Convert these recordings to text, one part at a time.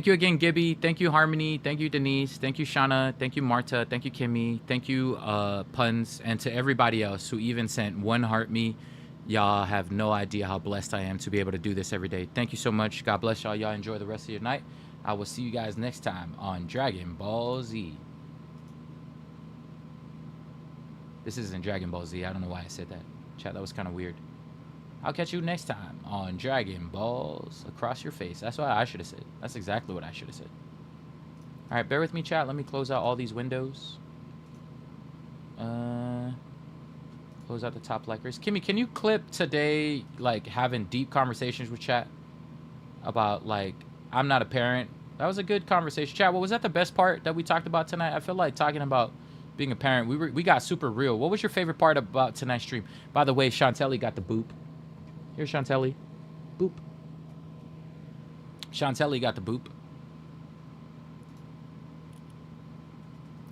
Thank you again, Gibby. Thank you, Harmony. Thank you, Denise. Thank you, Shauna. Thank you, Marta. Thank you, Kimmy. Thank you, Puns. And to everybody else who even sent one heart me. Y'all have no idea how blessed I am to be able to do this every day. Thank you so much. God bless y'all. Y'all enjoy the rest of your night. I will see you guys next time on Dragon Ball Z. This isn't Dragon Ball Z. I don't know why I said that. Chat, that was kind of weird. I'll catch you next time on Dragon Balls Across Your Face. That's what I should have said. That's exactly what I should have said. All right, bear with me, chat. Let me close out all these windows. Close out the top likers. Kimmy, can you clip today, like, having deep conversations with chat about, like, I'm not a parent? That was a good conversation. Chat, what was that the best part that we talked about tonight? I feel like talking about being a parent, we got super real. What was your favorite part about tonight's stream? By the way, Chantelli got the boop. Here, Chantelli. Boop. Chantelli got the boop.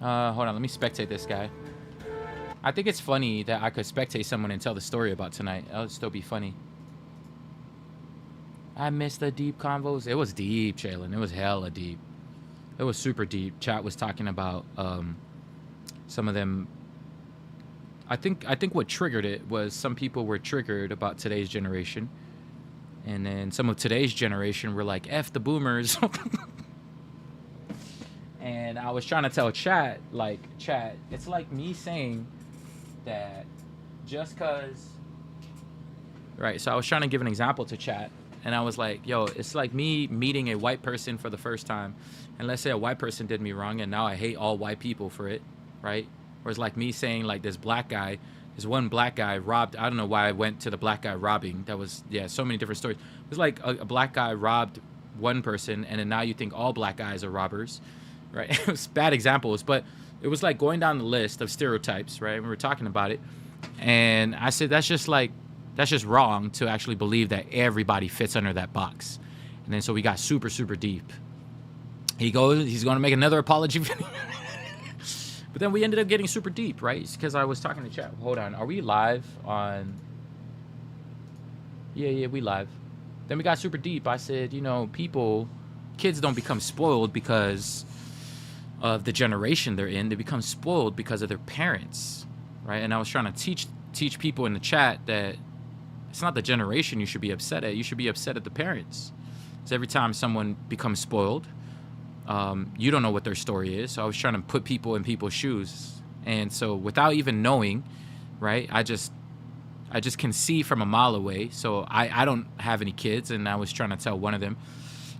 Hold on, let me spectate this guy. I think it's funny that I could spectate someone and tell the story about tonight. That would still be funny. I miss the deep convos. It was deep, Jalen. It was hella deep. It was super deep. Chat was talking about some of them. I think what triggered it was some people were triggered about today's generation. And then some of today's generation were like, F the boomers. And I was trying to tell chat, it's like me saying that just because, right? So I was trying to give an example to chat, and I was like, yo, it's like me meeting a white person for the first time, and let's say a white person did me wrong, and now I hate all white people for it, right? Or it's like me saying, like, this one black guy robbed, I don't know why I went to the black guy robbing. That was, yeah, so many different stories. It was like a black guy robbed one person, and then now you think all black guys are robbers, right? It was bad examples, but it was like going down the list of stereotypes, right? We were talking about it, and I said that's just wrong to actually believe that everybody fits under that box. And then so we got super, super deep. He's going to make another apology video. But then we ended up getting super deep, right? Because I was talking to chat. Hold on, are we live on? Yeah, we live. Then we got super deep. I said, you know, kids don't become spoiled because of the generation they're in. They become spoiled because of their parents, right? And I was trying to teach people in the chat that it's not the generation you should be upset at. You should be upset at the parents. Because every time someone becomes spoiled, you don't know what their story is. So I was trying to put people in people's shoes. And so without even knowing, right, I just can see from a mile away. So I don't have any kids, and I was trying to tell one of them,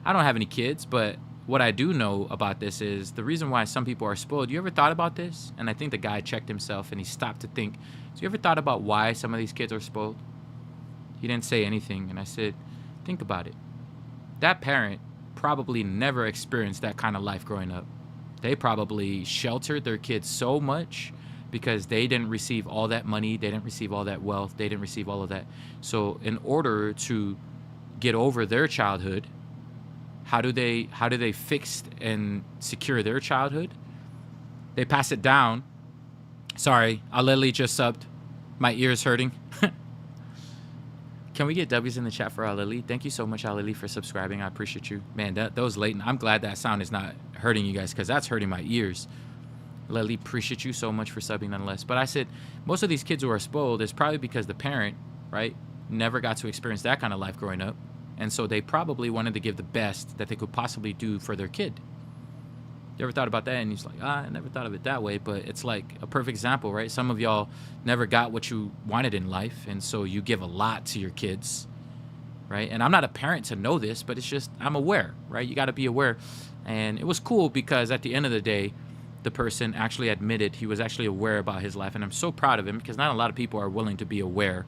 I don't have any kids, but what I do know about this is the reason why some people are spoiled. You ever thought about this? And I think the guy checked himself and he stopped to think. So you ever thought about why some of these kids are spoiled? He didn't say anything. And I said, think about it. That parent probably never experienced that kind of life growing up. They probably sheltered their kids so much because they didn't receive all that money. They didn't receive all that wealth. They didn't receive all of that. So in order to get over their childhood, how do they fix and secure their childhood? They pass it down. Sorry, Alili just subbed. My ear's hurting. Can we get W's in the chat for Alili? Thank you so much, Alili, for subscribing. I appreciate you. Man, those late. I'm glad that sound is not hurting you guys, because that's hurting my ears. Lily, appreciate you so much for subbing nonetheless. But I said most of these kids who are spoiled is probably because the parent, right, never got to experience that kind of life growing up. And so they probably wanted to give the best that they could possibly do for their kid. You ever thought about that? And he's like, I never thought of it that way. But it's like a perfect example, right? Some of y'all never got what you wanted in life. And so you give a lot to your kids, right? And I'm not a parent to know this, but it's just I'm aware, right? You got to be aware. And it was cool because at the end of the day, the person actually admitted he was actually aware about his life. And I'm so proud of him because not a lot of people are willing to be aware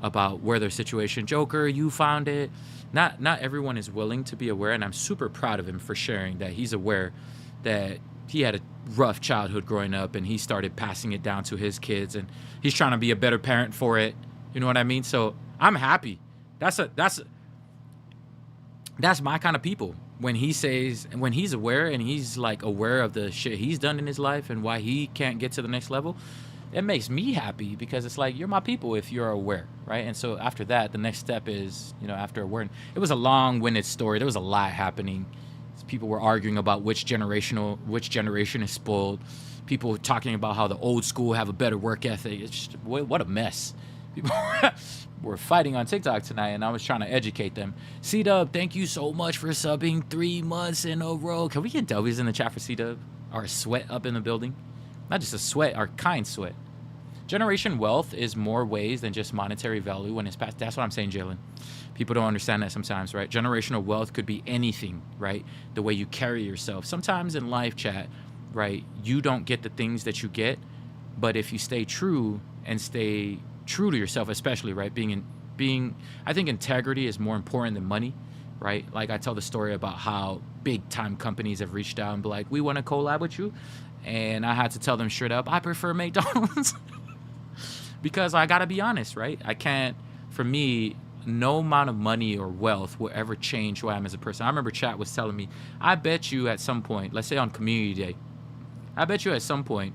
about where their situation. Joker, you found it. Not everyone is willing to be aware, and I'm super proud of him for sharing that he's aware that he had a rough childhood growing up, and he started passing it down to his kids, and he's trying to be a better parent for it. You know what I mean? So I'm happy. That's my kind of people. When he's aware and he's like aware of the shit he's done in his life and why he can't get to the next level, it makes me happy because it's like, you're my people if you're aware, right? And so after that, the next step is, after awareness. It was a long-winded story. There was a lot happening People were arguing about which generation is spoiled. People talking about how the old school have a better work ethic. It's just, what a mess. People were fighting on TikTok tonight, and I was trying to educate them. C-Dub, thank you so much for subbing 3 months in a row. Can we get W's in the chat for C-Dub? Or a sweat up in the building? Not just a sweat, our kind sweat. Generation wealth is more ways than just monetary value when it's passed. That's what I'm saying, Jalen. People don't understand that sometimes, right? Generational wealth could be anything, right? The way you carry yourself. Sometimes in life, chat, right, you don't get the things that you get, but if you stay true and stay true to yourself, especially, right, I think integrity is more important than money, right? Like I tell the story about how big time companies have reached out and be like, we want to collab with you. And I had to tell them straight up, I prefer McDonald's. Because I got to be honest, right? I can't, for me, no amount of money or wealth will ever change who I am as a person. I remember chat was telling me, I bet you at some point, let's say on community day, I bet you at some point,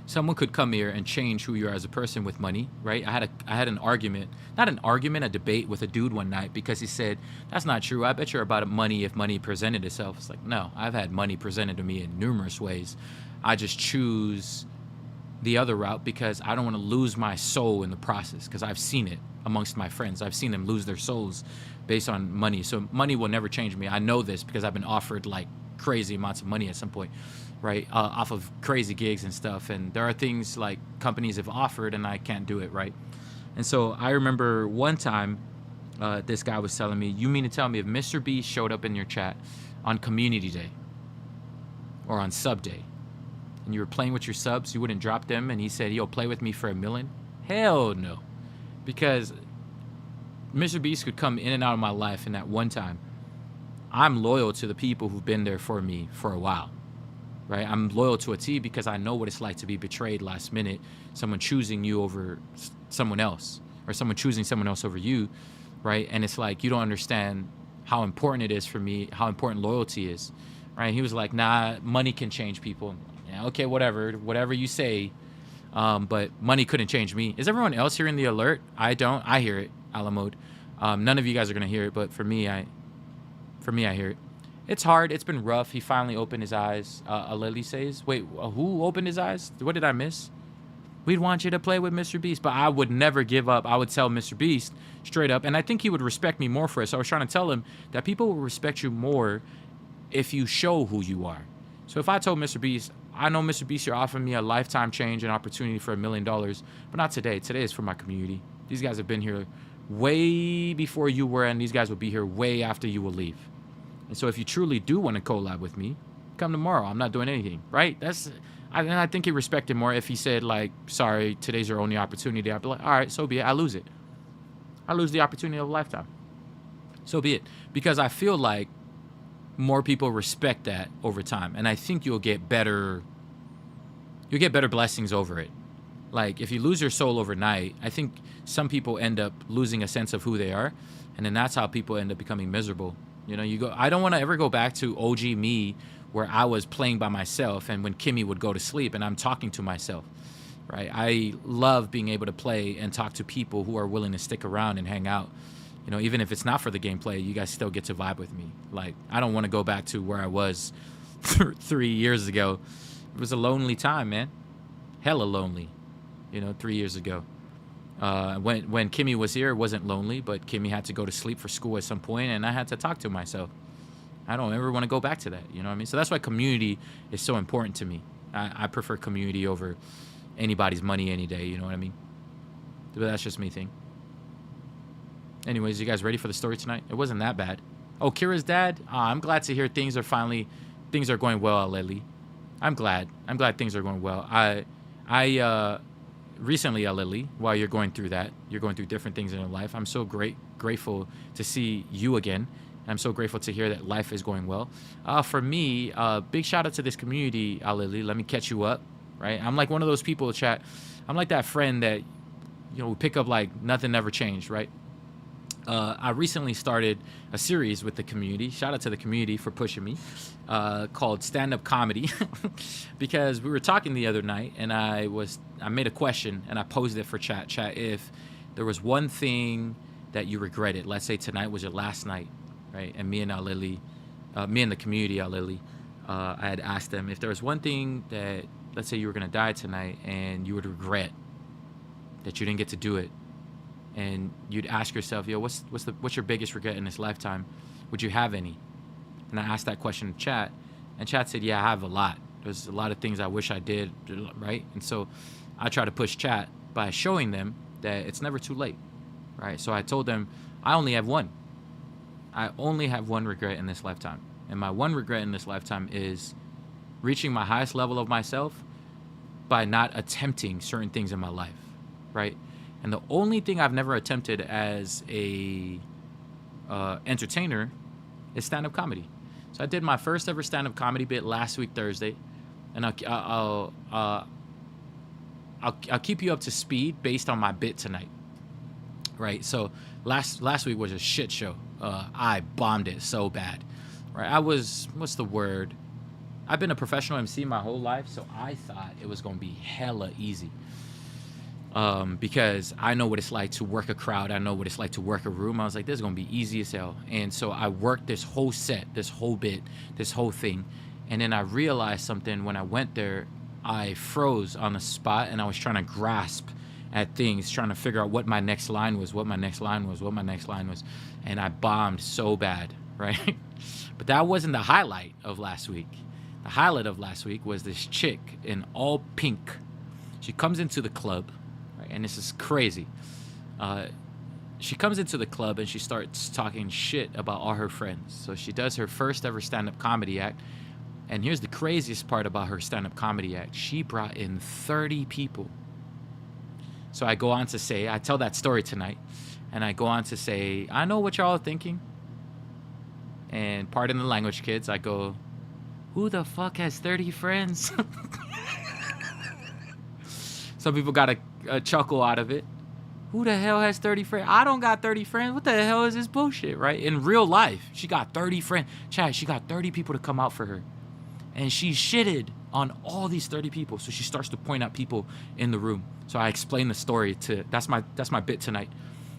someone could come here and change who you are as a person with money, right? I had an argument, not an argument, a debate with a dude one night because he said, that's not true. I bet you're about money if money presented itself. It's like, no, I've had money presented to me in numerous ways. I just choose the other route because I don't want to lose my soul in the process, because I've seen it amongst my friends. I've seen them lose their souls based on money. So money will never change me. I know this because I've been offered like crazy amounts of money at some point, right? Off of crazy gigs and stuff. And there are things like companies have offered and I can't do it, right? And so I remember one time this guy was telling me, you mean to tell me if Mr. B showed up in your chat on community day or on sub day and you were playing with your subs, you wouldn't drop them? And he said, yo, play with me for $1 million? Hell no. Because Mr. Beast could come in and out of my life, and at one time, I'm loyal to the people who've been there for me for a while, right? I'm loyal to a T because I know what it's like to be betrayed last minute, someone choosing you over someone else, or someone choosing someone else over you, right? And it's like, you don't understand how important it is for me, how important loyalty is, right? He was like, nah, money can change people. Yeah, okay, whatever you say. But money couldn't change me. Is everyone else hearing the alert? I don't. I hear it, a la mode. None of you guys are gonna hear it, but for me, I hear it. It's hard. It's been rough. He finally opened his eyes. Lily says, "Wait, who opened his eyes? What did I miss?" We'd want you to play with Mr. Beast, but I would never give up. I would tell Mr. Beast straight up, and I think he would respect me more for it. So I was trying to tell him that people will respect you more if you show who you are. So if I told Mr. Beast, I know, Mr. Beast, you're offering me a lifetime change and opportunity for $1 million, but not today. Today is for my community. These guys have been here way before you were, and these guys will be here way after you will leave. And so if you truly do want to collab with me, come tomorrow. I'm not doing anything, right? I think he respected more if he said, like, sorry, today's your only opportunity. I'd be like, all right, so be it. I lose it. I lose the opportunity of a lifetime. So be it. Because I feel like more people respect that over time, and I think you'll get better blessings over it. Like, if you lose your soul overnight, I think some people end up losing a sense of who they are, and then that's how people end up becoming miserable. You know, I don't want to ever go back to OG me where I was playing by myself and when Kimmy would go to sleep and I'm talking to myself, right? I love being able to play and talk to people who are willing to stick around and hang out. You know, even if it's not for the gameplay, you guys still get to vibe with me. Like, I don't want to go back to where I was 3 years ago. It was a lonely time, man. Hella lonely, 3 years ago. When Kimmy was here, it wasn't lonely, but Kimmy had to go to sleep for school at some point, and I had to talk to myself. I don't ever want to go back to that, you know what I mean? So that's why community is so important to me. I prefer community over anybody's money any day, you know what I mean? But that's just me thing. Anyways, you guys ready for the story tonight? It wasn't that bad. Oh, Kira's dad? I'm glad to hear things are going well, Lily. I'm glad things are going well. I recently, Lily, while you're going through that, you're going through different things in your life, I'm so grateful to see you again. I'm so grateful to hear that life is going well. For me, big shout out to this community, Lily. Let me catch you up, right? I'm like one of those people, chat. I'm like that friend that, we pick up like nothing ever changed, right? I recently started a series with the community. Shout out to the community for pushing me, called Stand-Up Comedy, because we were talking the other night, and I made a question, and I posed it for chat. Chat, if there was one thing that you regretted, let's say tonight was your last night, right? And me and Lily me and the community out lately, I had asked them if there was one thing that, let's say you were gonna die tonight and you would regret that you didn't get to do it, and you'd ask yourself, yo, what's your biggest regret in this lifetime? Would you have any? And I asked that question in chat, and chat said, yeah, I have a lot. There's a lot of things I wish I did, right? And so I try to push chat by showing them that it's never too late, right? So I told them I only have one. I only have one regret in this lifetime. And my one regret in this lifetime is reaching my highest level of myself by not attempting certain things in my life, right? And the only thing I've never attempted as a entertainer is stand-up comedy. So I did my first ever stand-up comedy bit last week Thursday, and I'll keep you up to speed based on my bit tonight, right? So last week was a shit show. I bombed it so bad, right? I was, what's the word? I've been a professional MC my whole life, so I thought it was gonna be hella easy. Because I know what it's like to work a crowd. I know what it's like to work a room. I was like, this is going to be easy as hell. And so I worked this whole set, this whole bit, this whole thing. And then I realized something when I went there. I froze on the spot, and I was trying to grasp at things, trying to figure out what my next line was, And I bombed so bad, right? But that wasn't the highlight of last week. The highlight of last week was this chick in all pink. She comes into the club. And this is crazy. She comes into the club and she starts talking shit about all her friends. So she does her first ever stand-up comedy act. And here's the craziest part about her stand-up comedy act. She brought in 30 people. So I go on to say, I tell that story tonight. And I go on to say, I know what y'all are thinking. And pardon the language, kids. I go, who the fuck has 30 friends? Some people got a chuckle out of it. Who the hell has 30 friends? I don't got 30 friends. What the hell is this bullshit, right? In real life, she got 30 friends. Chad, she got 30 people to come out for her. And she shitted on all these 30 people. So she starts to point out people in the room. So I explain the story to, that's my bit tonight.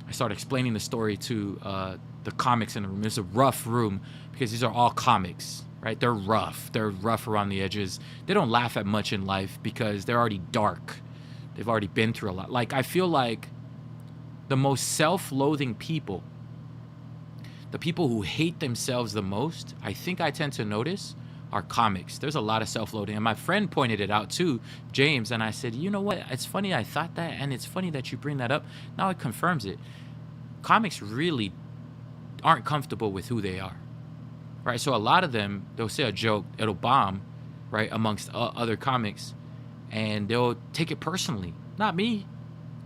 I start explaining the story to the comics in the room. It's a rough room because these are all comics, right? They're rough. They're rough around the edges. They don't laugh at much in life because they're already dark. They've already been through a lot. Like, I feel like the most self-loathing people, the people who hate themselves the most, I think I tend to notice, are comics. There's a lot of self-loathing. And my friend pointed it out too, James, and I said, you know what? It's funny I thought that, and it's funny that you bring that up. Now it confirms it. Comics really aren't comfortable with who they are, right? So a lot of them, they'll say a joke, it'll bomb, right, amongst other comics, and they'll take it personally. Not me,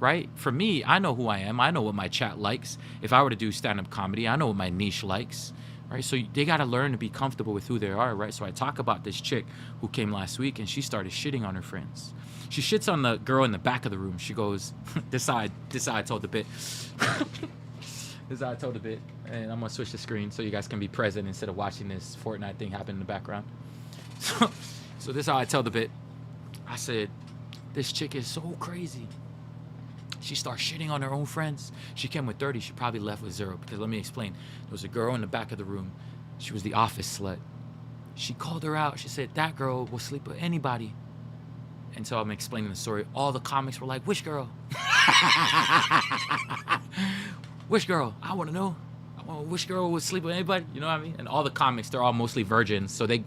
right? For me, I know who I am. I know what my chat likes. If I were to do stand-up comedy, I know what my niche likes, right? So they got to learn to be comfortable with who they are, right? So I talk about this chick who came last week, and she started shitting on her friends. She shits on the girl in the back of the room. She goes, this side I told the bit. This side I told the bit. And I'm going to switch the screen so you guys can be present instead of watching this Fortnite thing happen in the background. So this is how I tell the bit. I said, this chick is so crazy. She starts shitting on her own friends. She came with 30. She probably left with 0. Because let me explain. There was a girl in the back of the room. She was the office slut. She called her out. She said, that girl will sleep with anybody. And so I'm explaining the story. All the comics were like, which girl? Which girl? I want to know. Which girl would sleep with anybody? You know what I mean? And all the comics, they're all mostly virgins. So they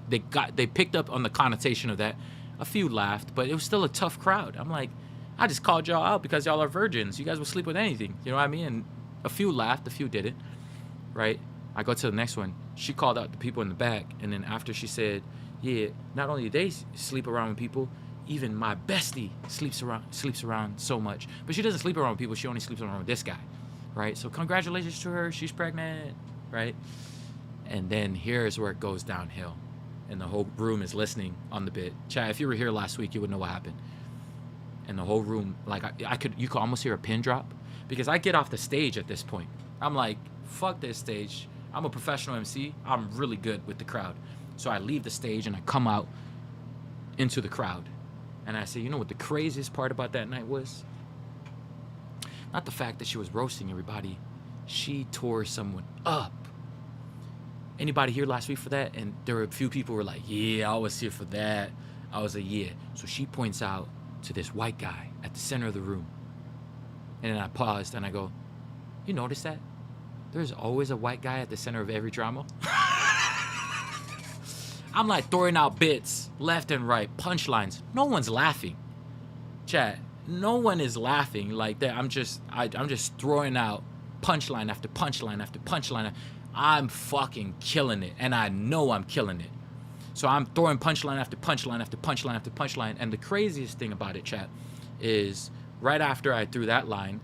picked up on the connotation of that. A few laughed, but it was still a tough crowd. I'm like, I just called y'all out because y'all are virgins. You guys will sleep with anything. You know what I mean? And a few laughed, a few didn't, right? I go to the next one. She called out the people in the back. And then after she said, yeah, not only do they sleep around with people, even my bestie sleeps around so much. But she doesn't sleep around with people. She only sleeps around with this guy, right? So congratulations to her. She's pregnant, right? And then here's where it goes downhill. And the whole room is listening on the bit. Chad, if you were here last week, you would know what happened. And the whole room, like you could almost hear a pin drop, because I get off the stage at this point. I'm like, fuck this stage. I'm a professional MC. I'm really good with the crowd. So I leave the stage and I come out into the crowd. And I say, you know what the craziest part about that night was? Not the fact that she was roasting everybody. She tore someone up. anybody here last week for that? And there were a few people who were like, yeah, I was here for that. I was like, yeah. So she points out to this white guy at the center of the room. And then I paused and I go, you notice that? There's always a white guy at the center of every drama. I'm like throwing out bits left and right, punchlines. No one's laughing. Chat, no one is laughing like that. I'm just throwing out punchline after punchline after punchline. I'm fucking killing it, and I know I'm killing it. So I'm throwing punchline after punchline after punchline after punchline. And the craziest thing about it, chat, is right after I threw that line,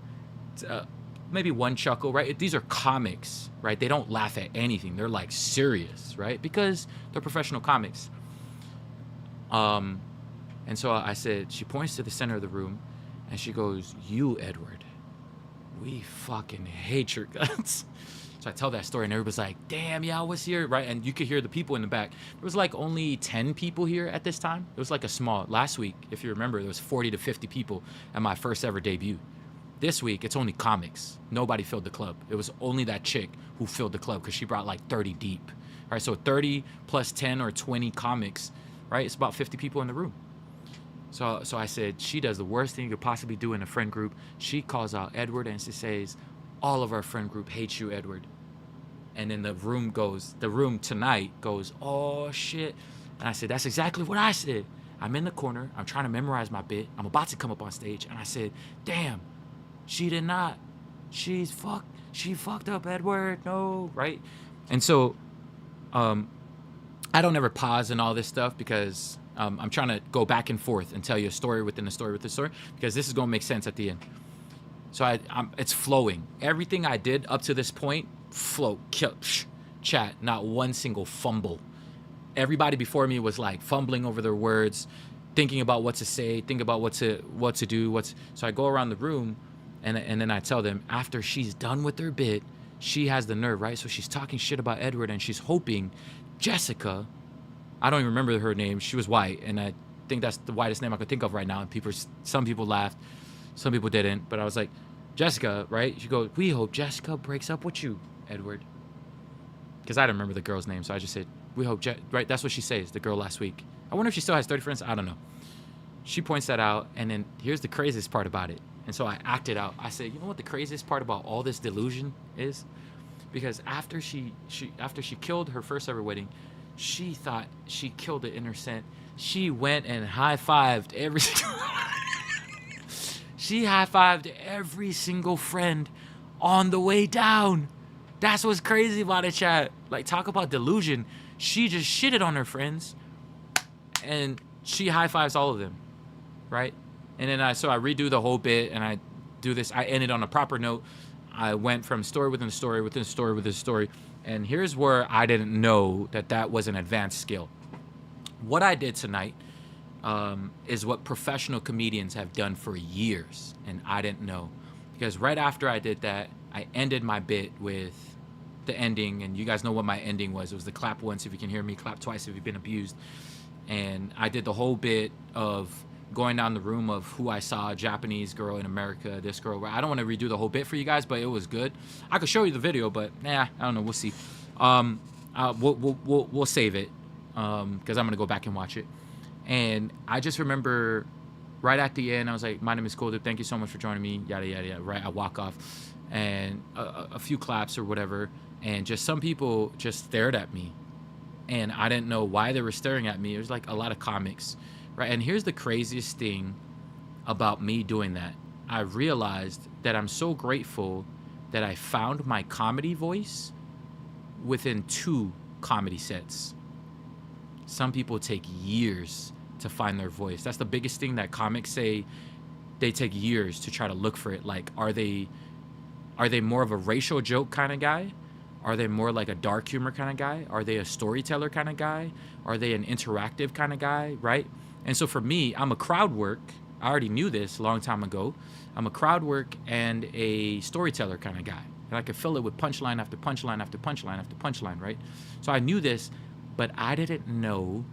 maybe one chuckle, right? These are comics, right? They don't laugh at anything. They're like serious, right? Because they're professional comics. And so I said, she points to the center of the room and she goes, you, Edward, we fucking hate your guts. So I tell that story and everybody's like, damn, yeah, I was here, right? And you could hear the people in the back. There was like only 10 people here at this time. It was like a small, last week, if you remember, there was 40 to 50 people at my first ever debut. This week, it's only comics. Nobody filled the club. It was only that chick who filled the club because she brought like 30 deep. Right, so 30 plus 10 or 20 comics, right? It's about 50 people in the room. So I said, she does the worst thing you could possibly do in a friend group. She calls out Edward and she says, all of our friend group hates you, Edward. And then the room tonight goes, oh shit. And I said, that's exactly what I said. I'm in the corner. I'm trying to memorize my bit. I'm about to come up on stage. And I said, damn. She did not. She fucked up, Edward. No, right? And so, I don't ever pause in all this stuff because I'm trying to go back and forth and tell you a story within a story within a story because this is gonna make sense at the end. So it's flowing. Everything I did up to this point, flow, chat. Not one single fumble. Everybody before me was like fumbling over their words, thinking about what to say, thinking about what to do. So I go around the room. And then I tell them, after she's done with her bit, she has the nerve, right? So she's talking shit about Edward, and she's hoping Jessica, I don't even remember her name. She was white, and I think that's the whitest name I could think of right now. And some people laughed, some people didn't. But I was like, Jessica, right? She goes, we hope Jessica breaks up with you, Edward. Because I don't remember the girl's name, so I just said, we hope, right? That's what she says, the girl last week. I wonder if she still has 30 friends. I don't know. She points that out, and then here's the craziest part about it. And so I acted out. I said, you know what the craziest part about all this delusion is? Because after she killed her first ever wedding, she thought she killed it in her scent. She went and high-fived every every single friend on the way down. That's what's crazy about it, chat. Like, talk about delusion. She just shitted on her friends, and she high-fives all of them, right? And then I redo the whole bit, and I do this. I ended on a proper note. I went from story within story within story within story. And here's where I didn't know that was an advanced skill. What I did tonight is what professional comedians have done for years, and I didn't know. Because right after I did that, I ended my bit with the ending, and you guys know what my ending was. It was the clap once if you can hear me, clap twice if you've been abused. And I did the whole bit of going down the room of who I saw, a Japanese girl in America, this girl. I don't want to redo the whole bit for you guys, but it was good. I could show you the video, but I don't know. We'll see. We'll save it because I'm gonna go back and watch it. And I just remember right at the end, I was like, "My name is Kolder. Thank you so much for joining me." Yada yada yada. Right, I walk off, and a few claps or whatever, and just some people just stared at me, and I didn't know why they were staring at me. It was like a lot of comics. Right, and here's the craziest thing about me doing that. I realized that I'm so grateful that I found my comedy voice within 2 comedy sets. Some people take years to find their voice. That's the biggest thing that comics say. They take years to try to look for it. Like, are they more of a racial joke kind of guy? Are they more like a dark humor kind of guy? Are they a storyteller kind of guy? Are they an interactive kind of guy, right? And so for me, I'm a crowd work. I already knew this a long time ago. I'm a crowd work and a storyteller kind of guy. And I could fill it with punchline after punchline after punchline after punchline, right? So I knew this, but I didn't know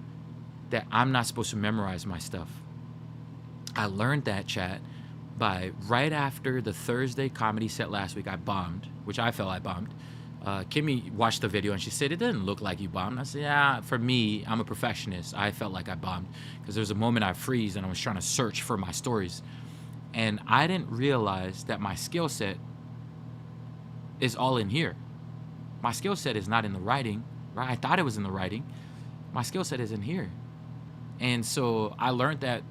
that I'm not supposed to memorize my stuff. I learned that, chat, by right after the Thursday comedy set last week, I bombed, which I felt I bombed. Kimmy watched the video and she said, it didn't look like you bombed. I said, yeah, for me, I'm a perfectionist. I felt like I bombed because there was a moment I freeze and I was trying to search for my stories. And I didn't realize that my skill set is all in here. My skill set is not in the writing, right? I thought it was in the writing. My skill set is in here. And so I learned that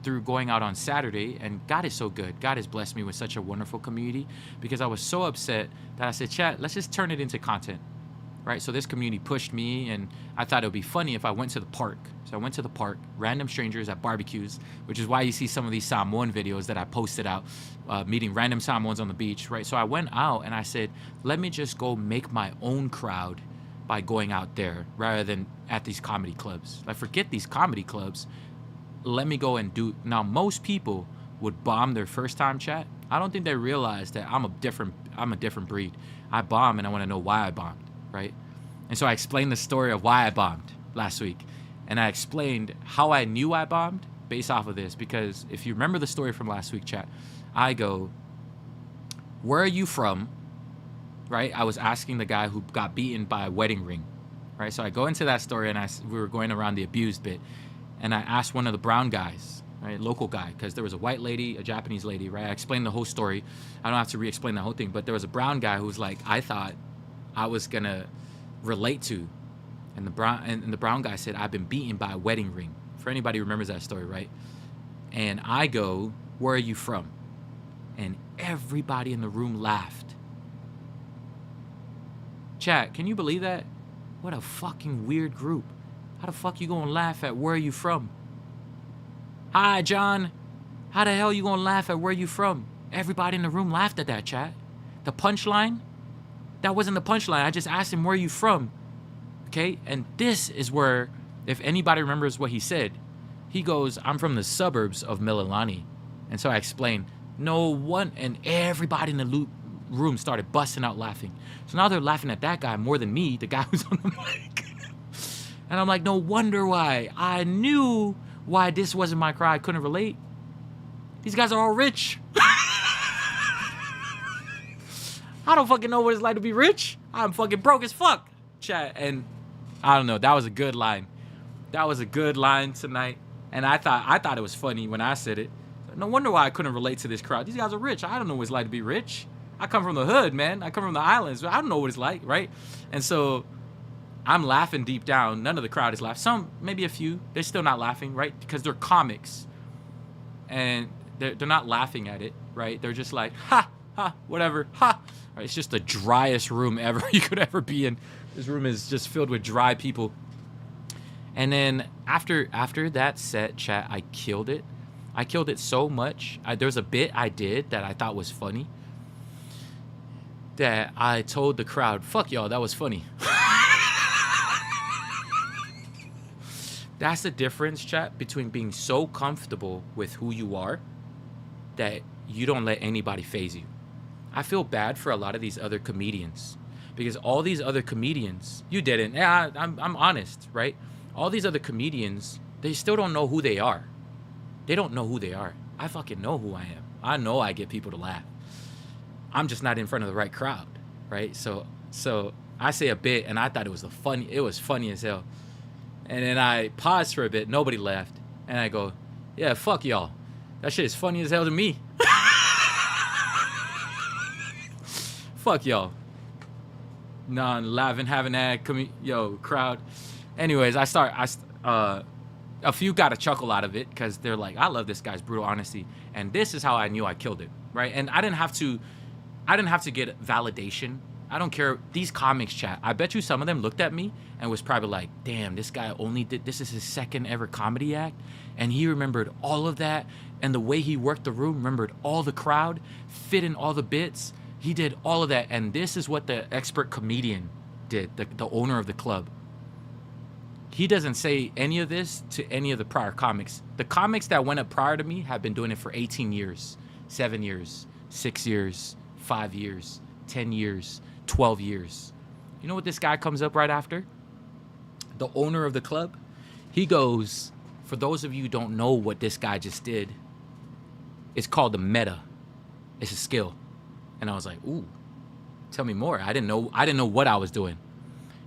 through going out on Saturday, and God is so good. God has blessed me with such a wonderful community because I was so upset that I said, chat, let's just turn it into content, right? So this community pushed me, and I thought it would be funny if I went to the park. So I went to the park, random strangers at barbecues, which is why you see some of these Samoan videos that I posted out, meeting random Samoans on the beach, right? So I went out and I said, let me just go make my own crowd by going out there rather than at these comedy clubs. Like, forget these comedy clubs. Let me go and do. Now, most people would bomb their first time, chat. I don't think they realize that I'm a different breed. I bomb and I want to know why I bombed, right? And so I explained the story of why I bombed last week. And I explained how I knew I bombed based off of this. Because if you remember the story from last week, chat, I go, where are you from? Right? I was asking the guy who got beaten by a wedding ring, right? So I go into that story and we were going around the abused bit. And I asked one of the brown guys, right, local guy, because there was a white lady, a Japanese lady, right? I explained the whole story. I don't have to re-explain the whole thing, but there was a brown guy who was like, I thought I was gonna relate to, and the brown guy said, I've been beaten by a wedding ring. For anybody who remembers that story, right? And I go, where are you from? And everybody in the room laughed. Chat, can you believe that? What a fucking weird group. How the fuck you gonna laugh at where are you from? Hi, John. How the hell you gonna laugh at where you from? Everybody in the room laughed at that, chat. The punchline? That wasn't the punchline. I just asked him, where are you from? Okay? And this is where, if anybody remembers what he said, he goes, I'm from the suburbs of Mililani. And so I explained, no one, and everybody in the room started busting out laughing. So now they're laughing at that guy more than me, the guy who's on the mic. And I'm like, no wonder why. I knew why this wasn't my crowd. I couldn't relate. These guys are all rich. I don't fucking know what it's like to be rich. I'm fucking broke as fuck. Chat. And I don't know. That was a good line. That was a good line tonight. And I thought it was funny when I said it. No wonder why I couldn't relate to this crowd. These guys are rich. I don't know what it's like to be rich. I come from the hood, man. I come from the islands. I don't know what it's like, right? And so I'm laughing deep down. None of the crowd is laughing. Some, maybe a few. They're still not laughing, right? Because they're comics. And they're not laughing at it, right? They're just like, ha, ha, whatever, ha. Right, it's just the driest room ever you could ever be in. This room is just filled with dry people. And then after that set, chat, I killed it. I killed it so much. There's a bit I did that I thought was funny. That I told the crowd, fuck y'all, that was funny. That's the difference, chat, between being so comfortable with who you are that you don't let anybody faze you. I feel bad for a lot of these other comedians because all these other comedians, you didn't. Yeah, I'm honest, right? All these other comedians, they still don't know who they are. They don't know who they are. I fucking know who I am. I know I get people to laugh. I'm just not in front of the right crowd, right? So I say a bit, and I thought it was funny as hell. And then I paused for a bit. Nobody laughed. And I go, yeah, fuck y'all. That shit is funny as hell to me. Fuck y'all. Non-laughing, having that, crowd. Anyways, a few got a chuckle out of it because they're like, I love this guy's brutal honesty. And this is how I knew I killed it, right? And I didn't have to get validation. I don't care. These comics, chat, I bet you some of them looked at me and was probably like, damn, this guy this is his second ever comedy act. And he remembered all of that. And the way he worked the room, remembered all the crowd, fit in all the bits. He did all of that. And this is what the expert comedian did, the owner of the club. He doesn't say any of this to any of the prior comics. The comics that went up prior to me have been doing it for 18 years, 7 years, 6 years, 5 years, 10 years, 12 years. You know what this guy comes up right after? The owner of the club. He goes, for those of you who don't know what this guy just did, it's called the meta. It's a skill. And I was like, ooh, Tell me more. I didn't know what I was doing.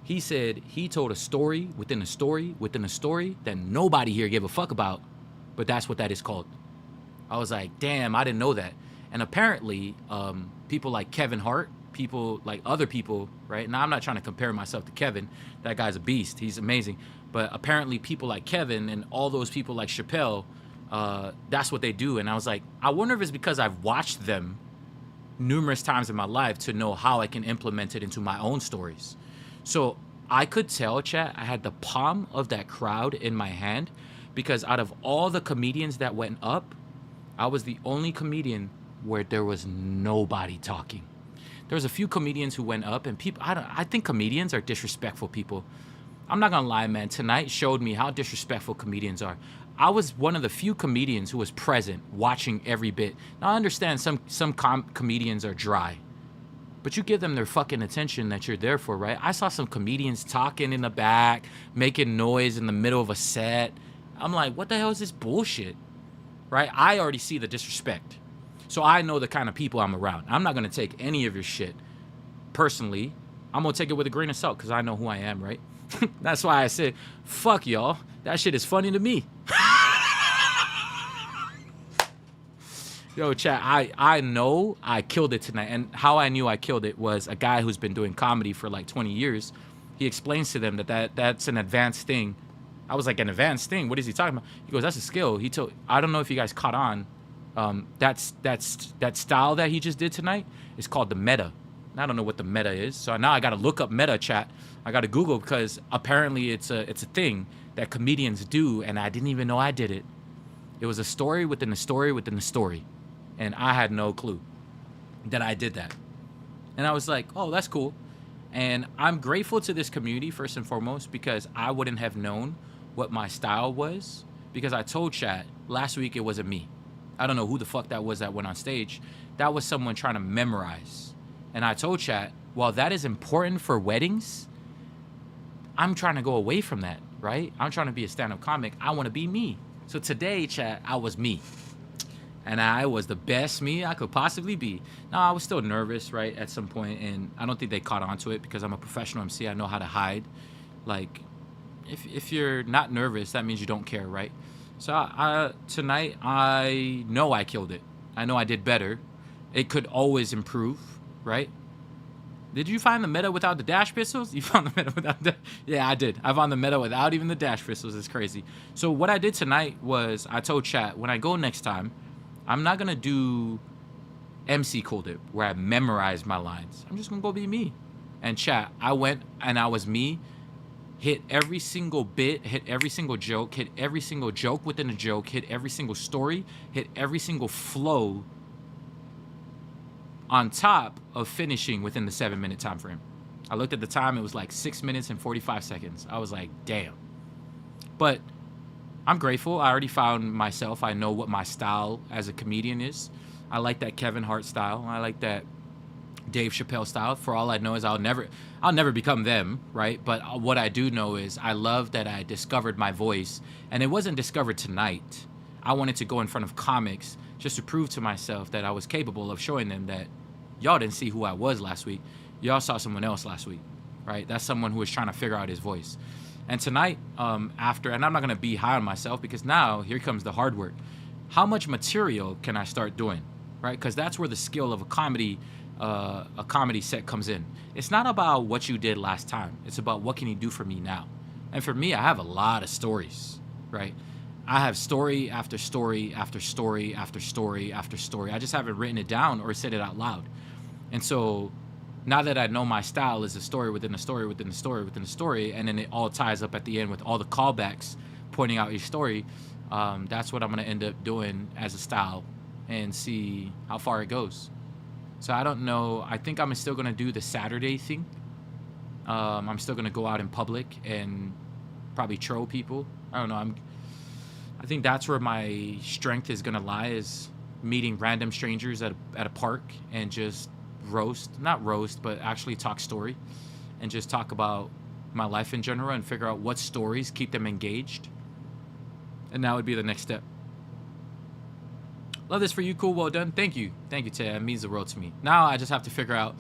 He said he told a story within a story within a story that nobody here gave a fuck about, but that's what that is called. I was like, damn, I didn't know that. And apparently, people like Kevin Hart, people like other people, right? Now, I'm not trying to compare myself to Kevin. That guy's a beast. He's amazing. But apparently people like Kevin and all those people like Chappelle, that's what they do. And I was like, I wonder if it's because I've watched them numerous times in my life to know how I can implement it into my own stories. So I could tell, chat, I had the palm of that crowd in my hand because out of all the comedians that went up, I was the only comedian where there was nobody talking. There was a few comedians who went up, and people, I think comedians are disrespectful people. I'm not gonna lie, man. Tonight showed me how disrespectful comedians are. I was one of the few comedians who was present, watching every bit. Now I understand some comedians are dry, but you give them their fucking attention that you're there for, right? I saw some comedians talking in the back, making noise in the middle of a set. I'm like, what the hell is this bullshit? Right? I already see the disrespect. So I know the kind of people I'm around. I'm not going to take any of your shit personally. I'm going to take it with a grain of salt because I know who I am, right? That's why I said, fuck y'all. That shit is funny to me. Yo, chat, I know I killed it tonight. And how I knew I killed it was a guy who's been doing comedy for like 20 years. He explains to them that's an advanced thing. I was like, an advanced thing? What is he talking about? He goes, that's a skill. I don't know if you guys caught on. That style that he just did tonight is called the meta. And I don't know what the meta is. So now I got to look up meta, chat. I got to Google because apparently it's a thing that comedians do. And I didn't even know I did it. It was a story within a story within a story. And I had no clue that I did that. And I was like, oh, that's cool. And I'm grateful to this community first and foremost because I wouldn't have known what my style was because I told chat last week it wasn't me. I don't know who the fuck that was that went on stage. That was someone trying to memorize. And I told chat, while that is important for weddings, I'm trying to go away from that, right? I'm trying to be a stand-up comic. I want to be me. So today, chat, I was me. And I was the best me I could possibly be. Now, I was still nervous, right, at some point, and I don't think they caught on to it because I'm a professional MC. I know how to hide. Like, if you're not nervous, that means you don't care, right? So tonight, I know I killed it. I know I did better. It could always improve, right? Did you find the meta without the dash pistols? You found the meta without the... Yeah, I did. I found the meta without even the dash pistols. It's crazy. So what I did tonight was I told chat, when I go next time, I'm not going to do MC Cold It, where I memorize my lines. I'm just going to go be me. And chat, I went and I was me. Hit every single bit, hit every single joke, hit every single joke within a joke, hit every single story, hit every single flow on top of finishing within the 7-minute time frame. I looked at the time, it was like 6 minutes and 45 seconds. I was like, damn. But I'm grateful. I already found myself. I know what my style as a comedian is. I like that Kevin Hart style. I like that Dave Chappelle style. For all I know is I'll never become them, right? But what I do know is I love that I discovered my voice, and it wasn't discovered tonight. I wanted to go in front of comics just to prove to myself that I was capable of showing them that y'all didn't see who I was last week. Y'all saw someone else last week, right? That's someone who was trying to figure out his voice. And tonight, and I'm not gonna be high on myself because now here comes the hard work. How much material can I start doing, right? Because that's where the skill of a comedy set comes in. It's not about what you did last time. It's about what can you do for me now. And for me, I have a lot of stories, right? I have story after story after story after story after story. I just haven't written it down or said it out loud. And so now that I know my style is a story within a story within a story within a story, and then it all ties up at the end with all the callbacks pointing out your story, that's what I'm going to end up doing as a style and see how far it goes. So I don't know. I think I'm still going to do the Saturday thing. I'm still going to go out in public and probably troll people. I don't know. I think that's where my strength is going to lie, is meeting random strangers at a park and just not roast, but actually talk story and just talk about my life in general and figure out what stories keep them engaged. And that would be the next step. Love this for you. Cool. Well done. Thank you. Thank you, Ted. It means the world to me. Now I just have to figure out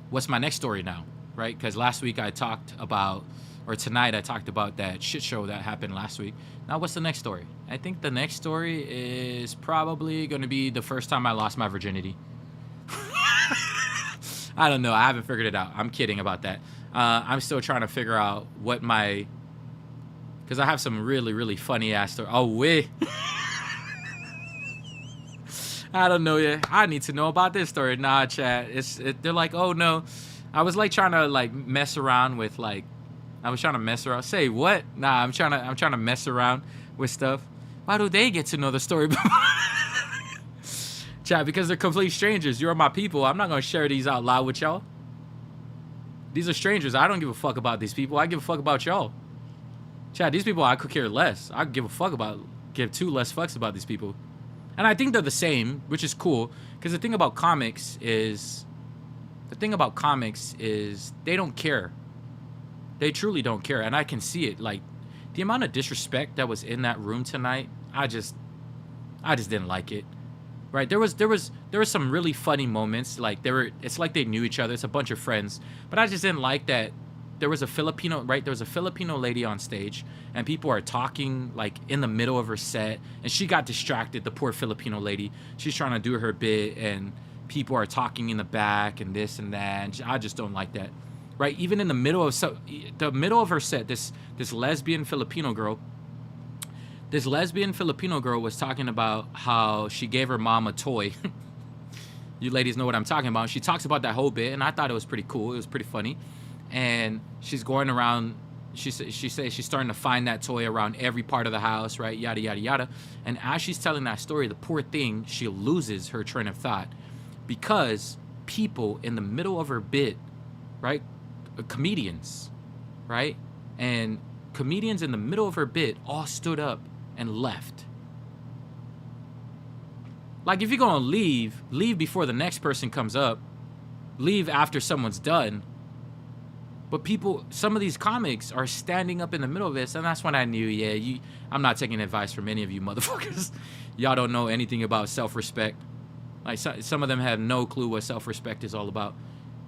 what's my next story now, right? Because last week I talked about, or tonight I talked about that shit show that happened last week. Now what's the next story? I think the next story is probably going to be the first time I lost my virginity. I don't know. I haven't figured it out. I'm kidding about that. I'm still trying to figure out what my, because I have some really, really funny ass story. Oh, wait. I don't know yet. I need to know about this story. Nah, chat. They're like, oh no. I was like trying to like mess around with like, I was trying to mess around. Say what? Nah, I'm trying to mess around with stuff. Why do they get to know the story? Chat, because they're complete strangers. You're my people. I'm not gonna share these out loud with y'all. These are strangers. I don't give a fuck about these people. I give a fuck about y'all. Chat, these people I could care less. I give two less fucks about these people. And I think they're the same, which is cool. Because the thing about comics is they don't care. They truly don't care. And I can see it. Like, the amount of disrespect that was in that room tonight, I just didn't like it. Right? There was some really funny moments. Like, it's like they knew each other. It's a bunch of friends. But I just didn't like that there was a Filipino, right? There was a Filipino lady on stage, and people are talking like in the middle of her set, and she got distracted. The poor Filipino lady. She's trying to do her bit, and people are talking in the back and this and that. And I just don't like that, right? Even in the middle of her set, this lesbian Filipino girl. This lesbian Filipino girl was talking about how she gave her mom a toy. You ladies know what I'm talking about. She talks about that whole bit, and I thought it was pretty cool. It was pretty funny. And she's going around, she says she's starting to find that toy around every part of the house, right? Yada, yada, yada. And as she's telling that story, the poor thing, she loses her train of thought because people in the middle of her bit, right? Comedians, right? And comedians in the middle of her bit all stood up and left. Like, if you're going to leave before the next person comes up. Leave after someone's done. But some of these comics are standing up in the middle of this, and that's when I knew, I'm not taking advice from any of you motherfuckers. Y'all don't know anything about self-respect. Like, some of them have no clue what self-respect is all about.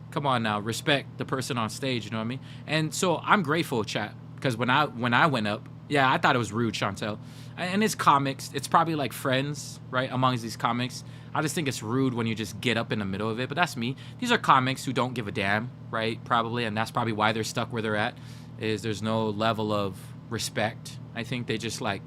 Come on now, respect the person on stage, you know what I mean? And so I'm grateful, chat, because when I went up, I thought it was rude, Chantel. And it's comics. It's probably like friends, right, amongst these comics. I just think it's rude when you just get up in the middle of it, but that's me. These are comics who don't give a damn, right, probably, and that's probably why they're stuck where they're at, is there's no level of respect. I think they just like,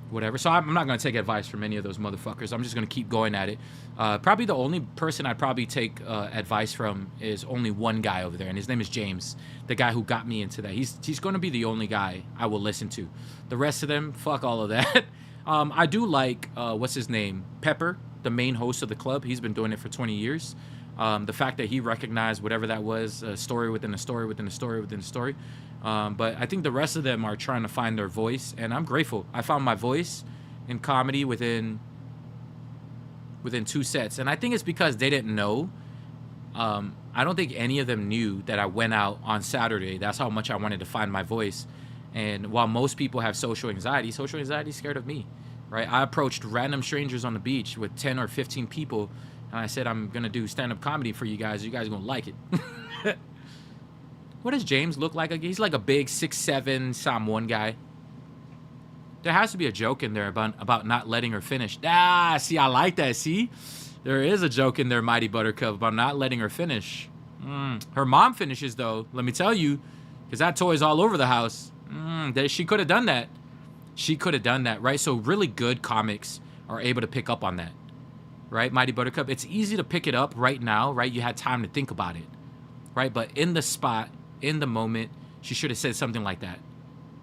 whatever. So I'm not going to take advice from any of those motherfuckers. I'm just going to keep going at it. Probably the only person I'd probably take advice from is only one guy over there, and his name is James, the guy who got me into that. He's going to be the only guy I will listen to. The rest of them, fuck all of that. I do like, what's his name? Pepper, the main host of the club. He's been doing it for 20 years. The fact that he recognized whatever that was, a story within a story within a story within a story. But I think the rest of them are trying to find their voice, and I'm grateful. I found my voice in comedy within 2 sets, and I think it's because they didn't know. I don't think any of them knew that I went out on Saturday. That's how much I wanted to find my voice. And while most people have social anxiety is scared of me, right? I approached random strangers on the beach with 10 or 15 people, and I said, I'm going to do stand-up comedy for you guys. You guys are going to like it. What does James look like? He's like a big 6'7", Samoan guy. There has to be a joke in there about not letting her finish. See, I like that. See? There is a joke in there, Mighty Buttercup, about not letting her finish. Her mom finishes, though. Let me tell you, because that toy's all over the house. She could have done that. She could have done that, right? So really good comics are able to pick up on that, right, Mighty Buttercup? It's easy to pick it up right now, right? You had time to think about it, right? But in the spot, in the moment, she should have said something like that.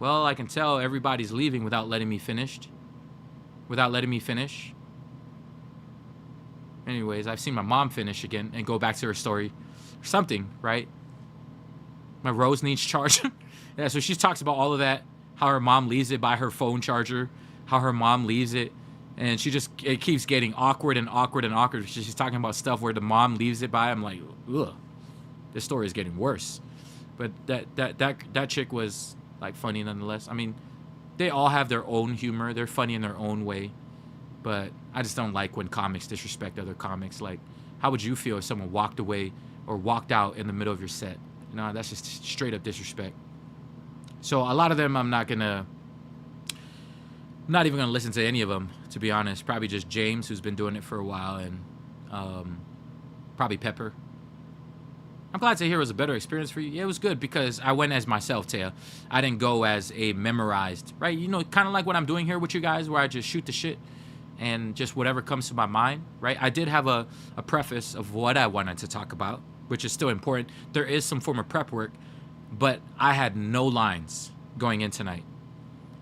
Well, I can tell everybody's leaving without letting me finish. Anyways, I've seen my mom finish again and go back to her story or something, right? My Rose needs charger. Yeah, so she talks about all of that, how her mom leaves it by her phone charger, how her mom leaves it, and it keeps getting awkward and awkward and awkward. She's talking about stuff where the mom leaves it by. I'm like, ugh, this story is getting worse. But that chick was like funny nonetheless. I mean, they all have their own humor. They're funny in their own way. But I just don't like when comics disrespect other comics. Like, how would you feel if someone walked away or walked out in the middle of your set. You know, that's just straight up disrespect. So a lot of them, I'm not even gonna listen to any of them, to be honest. Probably just James, who's been doing it for a while, and probably Pepper. I'm glad to hear it was a better experience for you. Yeah, it was good because I went as myself, Taya. I didn't go as a memorized, right? You know, kind of like what I'm doing here with you guys, where I just shoot the shit and just whatever comes to my mind, right? I did have a preface of what I wanted to talk about, which is still important. There is some form of prep work, but I had no lines going in tonight.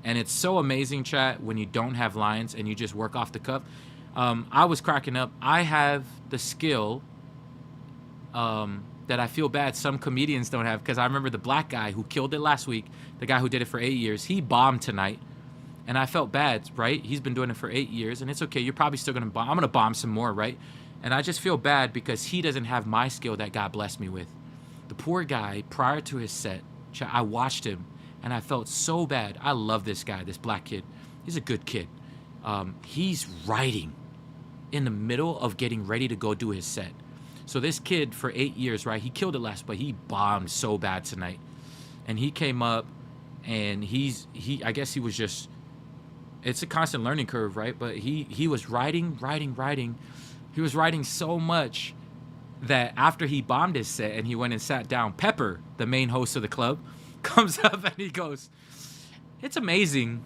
And it's so amazing, chat, when you don't have lines and you just work off the cuff. I was cracking up. I have the skill that I feel bad some comedians don't have, because I remember the black guy who killed it last week, the guy who did it for 8 years, he bombed tonight. And I felt bad, right? He's been doing it for 8 years, and it's okay. You're probably still going to bomb. I'm going to bomb some more, right? And I just feel bad because he doesn't have my skill that God blessed me with. The poor guy, prior to his set, I watched him, and I felt so bad. I love this guy, this black kid. He's a good kid. He's writing in the middle of getting ready to go do his set. So this kid, for 8 years, right, he killed it last, but he bombed so bad tonight. And he came up, and I guess he was just, it's a constant learning curve, right? But he was writing. He was writing so much that after he bombed his set and he went and sat down, Pepper, the main host of the club, comes up and he goes, it's amazing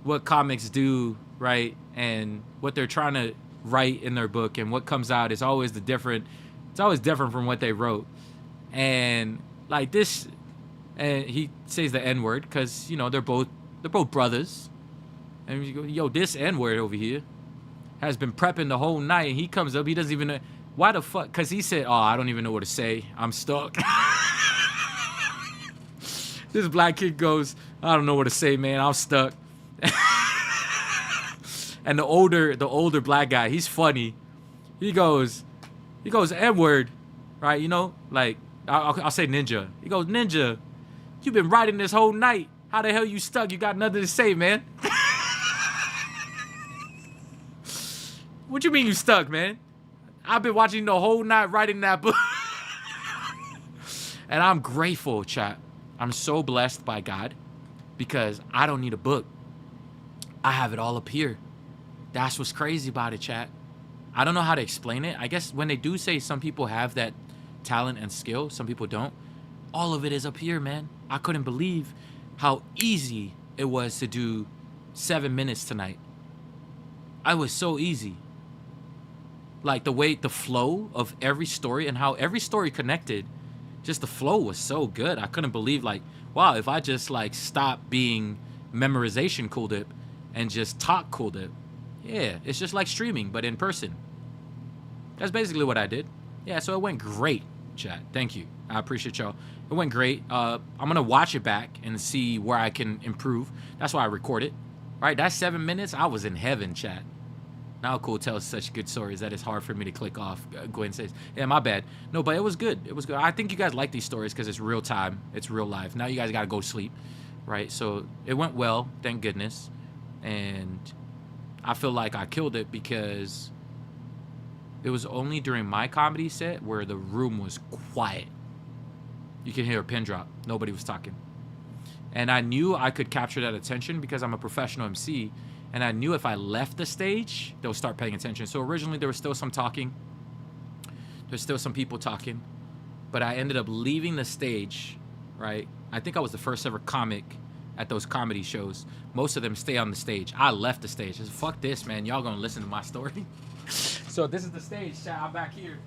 what comics do, right? And what they're trying to write in their book, and what comes out is always different from what they wrote. And like this, and he says the N-word because, you know, they're both brothers. And you go, yo, this N-word over here has been prepping the whole night, and he comes up, he doesn't even know why the fuck, because he said, oh, I don't even know what to say, I'm stuck. This black kid goes, I don't know what to say, man, I'm stuck. And the older black guy, he's funny. He goes N-word, right? You know, like I'll say ninja. He goes, ninja, you've been writing this whole night. How the hell you stuck? You got nothing to say, man. What you mean you stuck, man? I've been watching the whole night writing that book. And I'm grateful, chat. I'm so blessed by God because I don't need a book. I have it all up here. That's what's crazy about it, chat. I don't know how to explain it. I guess when they do say some people have that talent and skill, some people don't. All of it is up here, man. I couldn't believe how easy it was to do 7 minutes tonight. I was so easy. Like the flow of every story and how every story connected, just the flow was so good. I couldn't believe, like, wow, if I just like stop being memorization cool dip and just talk cool dip. Yeah, it's just like streaming, but in person. That's basically what I did. Yeah, so it went great, chat. Thank you. I appreciate y'all. It went great. I'm going to watch it back and see where I can improve. That's why I record it. Right? That 7 minutes, I was in heaven, chat. Now Cool tells such good stories that it's hard for me to click off. Gwen says, yeah, my bad. No, but it was good. It was good. I think you guys like these stories because it's real time. It's real life. Now you guys got to go sleep. Right? So it went well, thank goodness. And I feel like I killed it because it was only during my comedy set where the room was quiet. You can hear a pin drop. Nobody was talking. And I knew I could capture that attention because I'm a professional MC. And I knew if I left the stage, they'll start paying attention. So originally there was still some talking. There's still some people talking. But I ended up leaving the stage, right? I think I was the first ever comic at those comedy shows. Most of them stay on the stage. I left the stage. I said, fuck this, man. Y'all gonna listen to my story. So this is the stage, chat. I'm back here.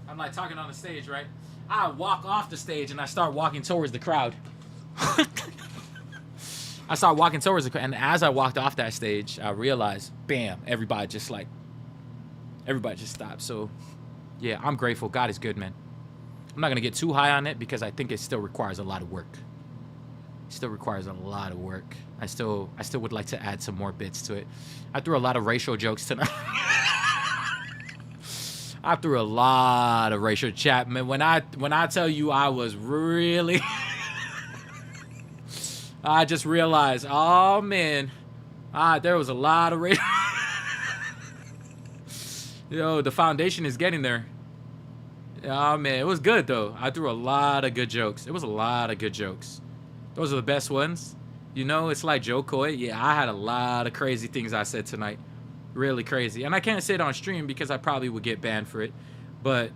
I'm like talking on the stage, right? I walk off the stage and I start walking towards the crowd. I start walking towards the crowd, and as I walked off that stage, I realized, bam, everybody just stopped. So yeah, I'm grateful. God is good, man. I'm not gonna get too high on it because I think it still requires a lot of work. Still requires a lot of work. I still would like to add some more bits to it. I threw a lot of racial jokes tonight. I threw a lot of racial chat, man. When I tell you I was really I just realized, oh man, there was a lot of racial. Yo, the foundation is getting there. Oh man, it was good though. I threw a lot of good jokes. It was a lot of good jokes. Those are the best ones. You know, it's like Joe Coy. Yeah, I had a lot of crazy things I said tonight. Really crazy. And I can't say it on stream because I probably would get banned for it. But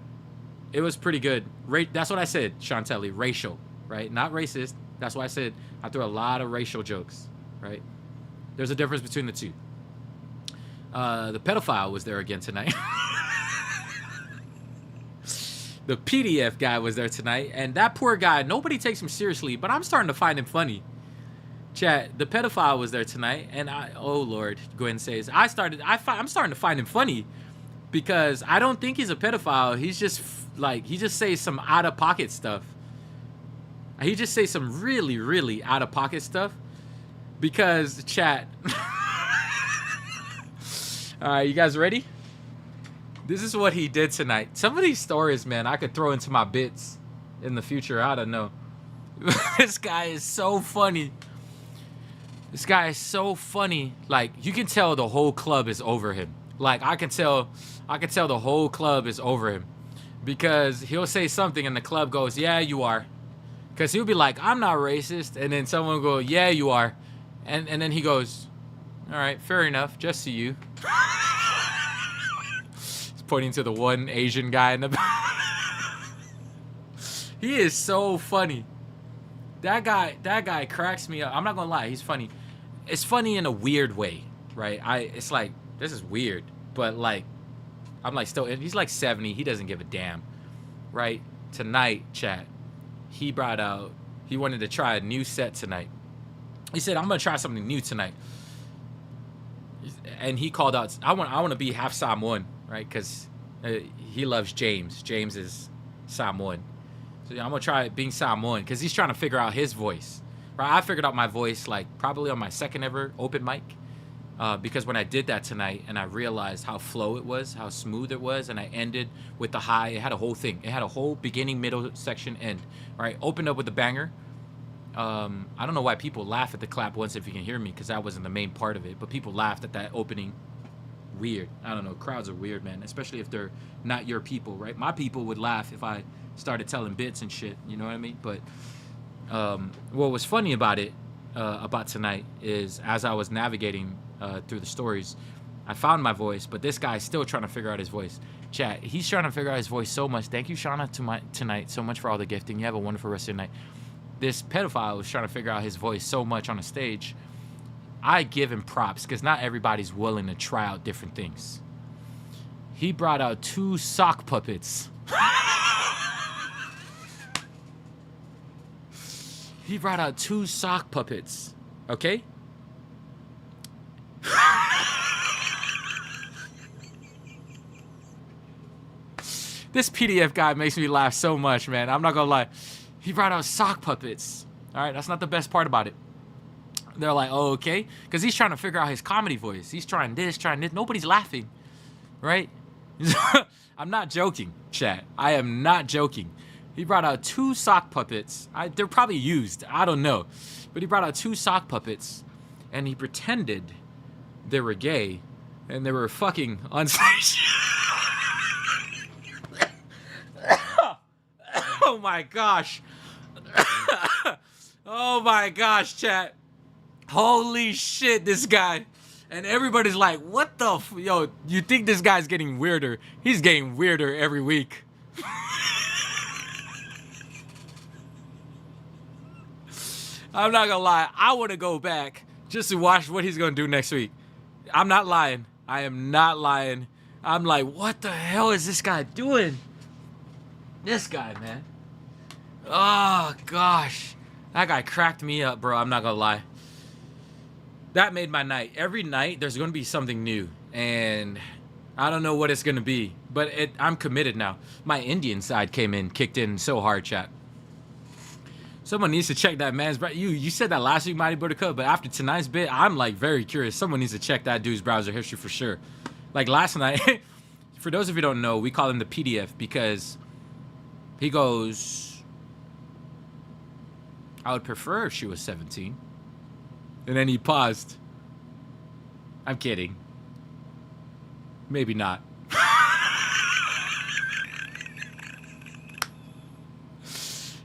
it was pretty good. That's what I said, Chantelli. Racial, right? Not racist. That's why I said I threw a lot of racial jokes, right? There's a difference between the two. The pedophile was there again tonight. The PDF guy was there tonight, and that poor guy, nobody takes him seriously, but I'm starting to find him funny. Chat, the pedophile was there tonight, and oh Lord, Gwen says, I'm starting to find him funny because I don't think he's a pedophile. He's just like, he just says some out of pocket stuff. He just says some really, really out of pocket stuff because chat. All right, you guys ready? This is what he did tonight. Some of these stories, man, I could throw into my bits in the future. I don't know. This guy is so funny. This guy is so funny. Like, you can tell the whole club is over him. Like, I can tell the whole club is over him. Because he'll say something and the club goes, yeah, you are. Because he'll be like, I'm not racist. And then someone will go, yeah, you are. And then he goes, all right, fair enough. Just to you. Pointing to the one Asian guy in the back. He is so funny. That guy cracks me up. I'm not gonna lie, he's funny. It's funny in a weird way, right? It's like, this is weird, but like, I'm like still, he's like 70, he doesn't give a damn, right? Tonight, chat, he wanted to try a new set tonight. He said, I'm gonna try something new tonight. And he called out, I want to be half Samoan, right? Because he loves James. James is Samoan. So I'm going to try being Samoan because he's trying to figure out his voice. Right? I figured out my voice like probably on my second ever open mic because when I did that tonight and I realized how flow it was, how smooth it was, and I ended with the high. It had a whole thing. It had a whole beginning, middle, section, end. Right? Opened up with the banger. I don't know why people laugh at the clap once if you can hear me because that wasn't the main part of it, but people laughed at that opening. Weird. I don't know. Crowds are weird, man, especially if they're not your people, right? My people would laugh if I started telling bits and shit, you know what I mean? But what was funny about it, about tonight, is as I was navigating through the stories, I found my voice, but this guy's still trying to figure out his voice. Chat, he's trying to figure out his voice so much. Thank you, Shauna, tonight so much for all the gifting. You have a wonderful rest of your night. This pedophile was trying to figure out his voice so much on the stage. I give him props because not everybody's willing to try out different things. He brought out 2 sock puppets. He brought out 2 sock puppets. Okay? This PDF guy makes me laugh so much, man. I'm not gonna lie. He brought out sock puppets. All right, that's not the best part about it. They're like, oh, okay. Because he's trying to figure out his comedy voice. He's trying this. Nobody's laughing, right? I'm not joking, chat. I am not joking. He brought out 2 sock puppets. They're probably used. I don't know. But he brought out 2 sock puppets, and he pretended they were gay, and they were fucking on stage. Oh, my gosh. Oh, my gosh, chat. Holy shit, this guy. And everybody's like, what the yo, you think this guy's getting weirder? He's getting weirder every week. I'm not gonna lie, I want to go back just to watch what he's gonna do next week. I'm not lying. I am not lying. I'm like, what the hell is this guy doing? This guy, man. Oh, gosh. That guy cracked me up, bro. I'm not gonna lie. That made my night. Every night, there's going to be something new. And I don't know what it's going to be. But I'm committed now. My Indian side kicked in so hard, chat. Someone needs to check that man's... You said that last week, Mighty Buttercup. But after tonight's bit, I'm, like, very curious. Someone needs to check that dude's browser history for sure. Like, last night... For those of you who don't know, we call him the PDF because he goes... I would prefer if she was 17. And then he paused. I'm kidding. Maybe not.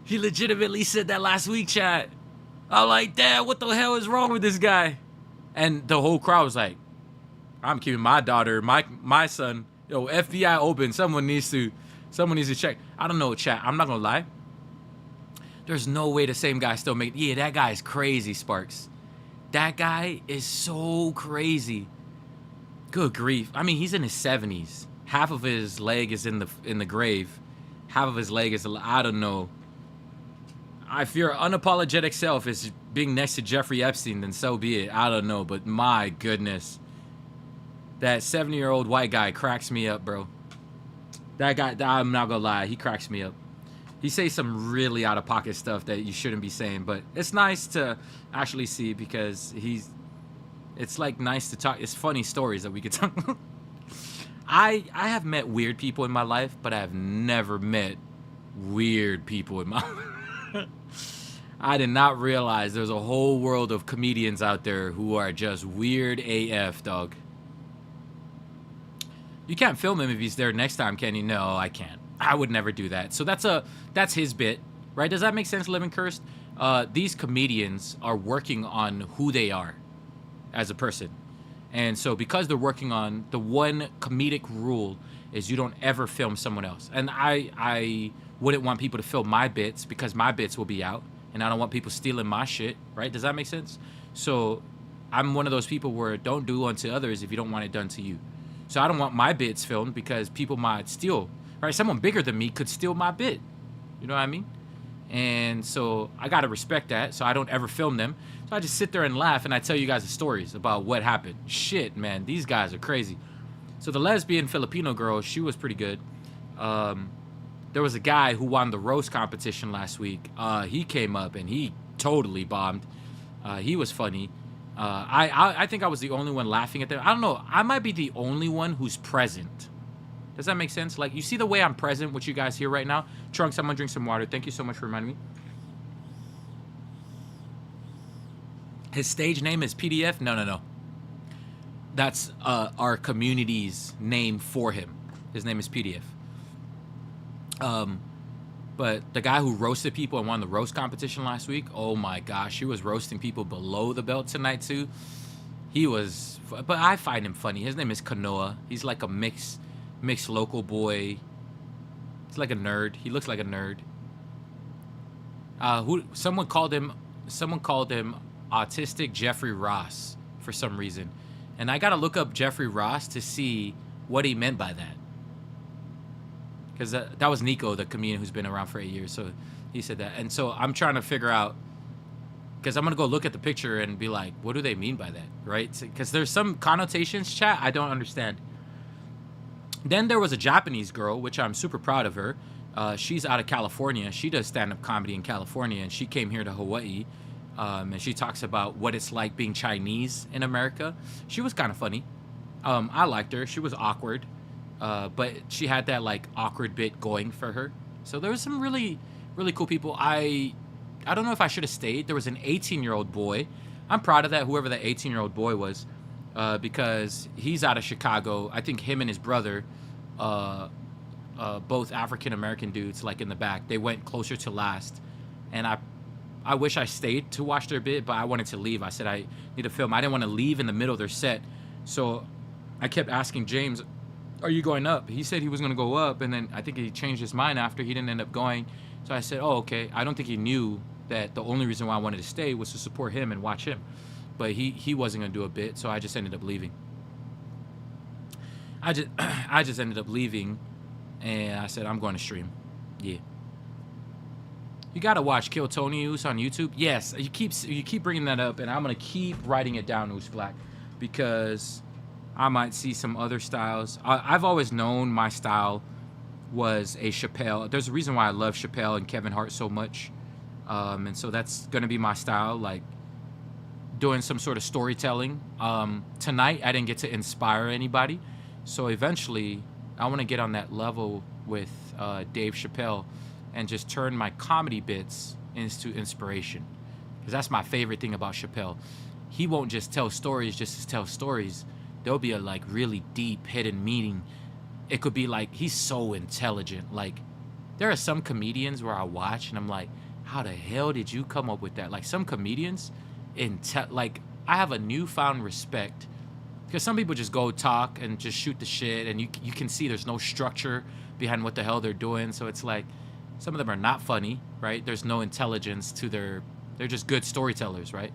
He legitimately said that last week, chat. I'm like, Dad, what the hell is wrong with this guy? And the whole crowd was like, I'm keeping my daughter, my son. Yo, FBI open. Someone needs to check. I don't know, chat. I'm not gonna lie. There's no way the same guy still make. Yeah, that guy is crazy, Sparks. That guy is so crazy. Good grief. I mean, he's in his 70s. Half of his leg is in the grave. Half of his leg is, I don't know. If your unapologetic self is being next to Jeffrey Epstein, then so be it. I don't know, but my goodness. That 70-year-old white guy cracks me up, bro. That guy, I'm not gonna lie, he cracks me up. He says some really out-of-pocket stuff that you shouldn't be saying, but it's nice to actually see because it's like nice to talk. It's funny stories that we could talk. I have met weird people in my life, but I have never met weird people in my life. I did not realize there's a whole world of comedians out there who are just weird AF, dog. You can't film him if he's there next time, can you? No, I can't. I would never do that. So that's his bit, right? Does that make sense, Living Cursed? These comedians are working on who they are as a person. And so because they're working on the one comedic rule is you don't ever film someone else. And I wouldn't want people to film my bits because my bits will be out. And I don't want people stealing my shit, right? Does that make sense? So I'm one of those people where don't do unto others if you don't want it done to you. So I don't want my bits filmed because people might steal, right? Someone bigger than me could steal my bit. You know what I mean? And so I got to respect that. So I don't ever film them. So I just sit there and laugh and I tell you guys the stories about what happened. Shit, man. These guys are crazy. So the lesbian Filipino girl, she was pretty good. There was a guy who won the roast competition last week. He came up and he totally bombed. He was funny. I think I was the only one laughing at them. I don't know. I might be the only one who's present. Does that make sense? Like, you see the way I'm present, what you guys hear right now? Trunks, I'm going to drink some water. Thank you so much for reminding me. His stage name is PDF? No. That's our community's name for him. His name is PDF. But the guy who roasted people and won the roast competition last week, oh my gosh, he was roasting people below the belt tonight too. He was, but I find him funny. His name is Kanoa. He's like a mixed local boy. He's like a nerd. He looks like a nerd. Someone called him autistic Jeffrey Ross for some reason, and I gotta look up Jeffrey Ross to see what he meant by that. Because that was Nico, the comedian who's been around for 8 years. So he said that. And so I'm trying to figure out, because I'm going to go look at the picture and be like, what do they mean by that, right? Because there's some connotations, chat, I don't understand. Then there was a Japanese girl, which I'm super proud of her. She's out of California. She does stand-up comedy in California, and she came here to Hawaii. And she talks about what it's like being Chinese in America. She was kind of funny. I liked her. She was awkward. But she had that like awkward bit going for her. So there was some really, really cool people. I don't know if I should have stayed. There was an 18-year-old boy. I'm proud of that, whoever that 18-year-old boy was, because he's out of Chicago. I think him and his brother, both African-American dudes, like in the back, they went closer to last. And I wish I stayed to watch their bit, but I wanted to leave. I said I need to film. I didn't want to leave in the middle of their set. So I kept asking James, are you going up? He said he was going to go up, and then I think he changed his mind after. He didn't end up going. So I said, oh, okay. I don't think he knew that the only reason why I wanted to stay was to support him and watch him. But he wasn't going to do a bit, so I just ended up leaving. I just ended up leaving, and I said, I'm going to stream. Yeah. You got to watch Kill Tony Oos on YouTube. Yes, you keep bringing that up, and I'm going to keep writing it down, Oos Black, because I might see some other styles. I've always known my style was a Chappelle. There's a reason why I love Chappelle and Kevin Hart so much. And so that's going to be my style, like doing some sort of storytelling. Tonight, I didn't get to inspire anybody. So eventually, I want to get on that level with Dave Chappelle and just turn my comedy bits into inspiration. Because that's my favorite thing about Chappelle. He won't just tell stories just to tell stories. There'll be a like really deep hidden meaning. It could be like he's so intelligent. Like there are some comedians where I watch and I'm like, how the hell did you come up with that? Like some comedians, like I have a newfound respect because some people just go talk and just shoot the shit, and you can see there's no structure behind what the hell they're doing. So it's like some of them are not funny, right? There's no intelligence to they're just good storytellers, right?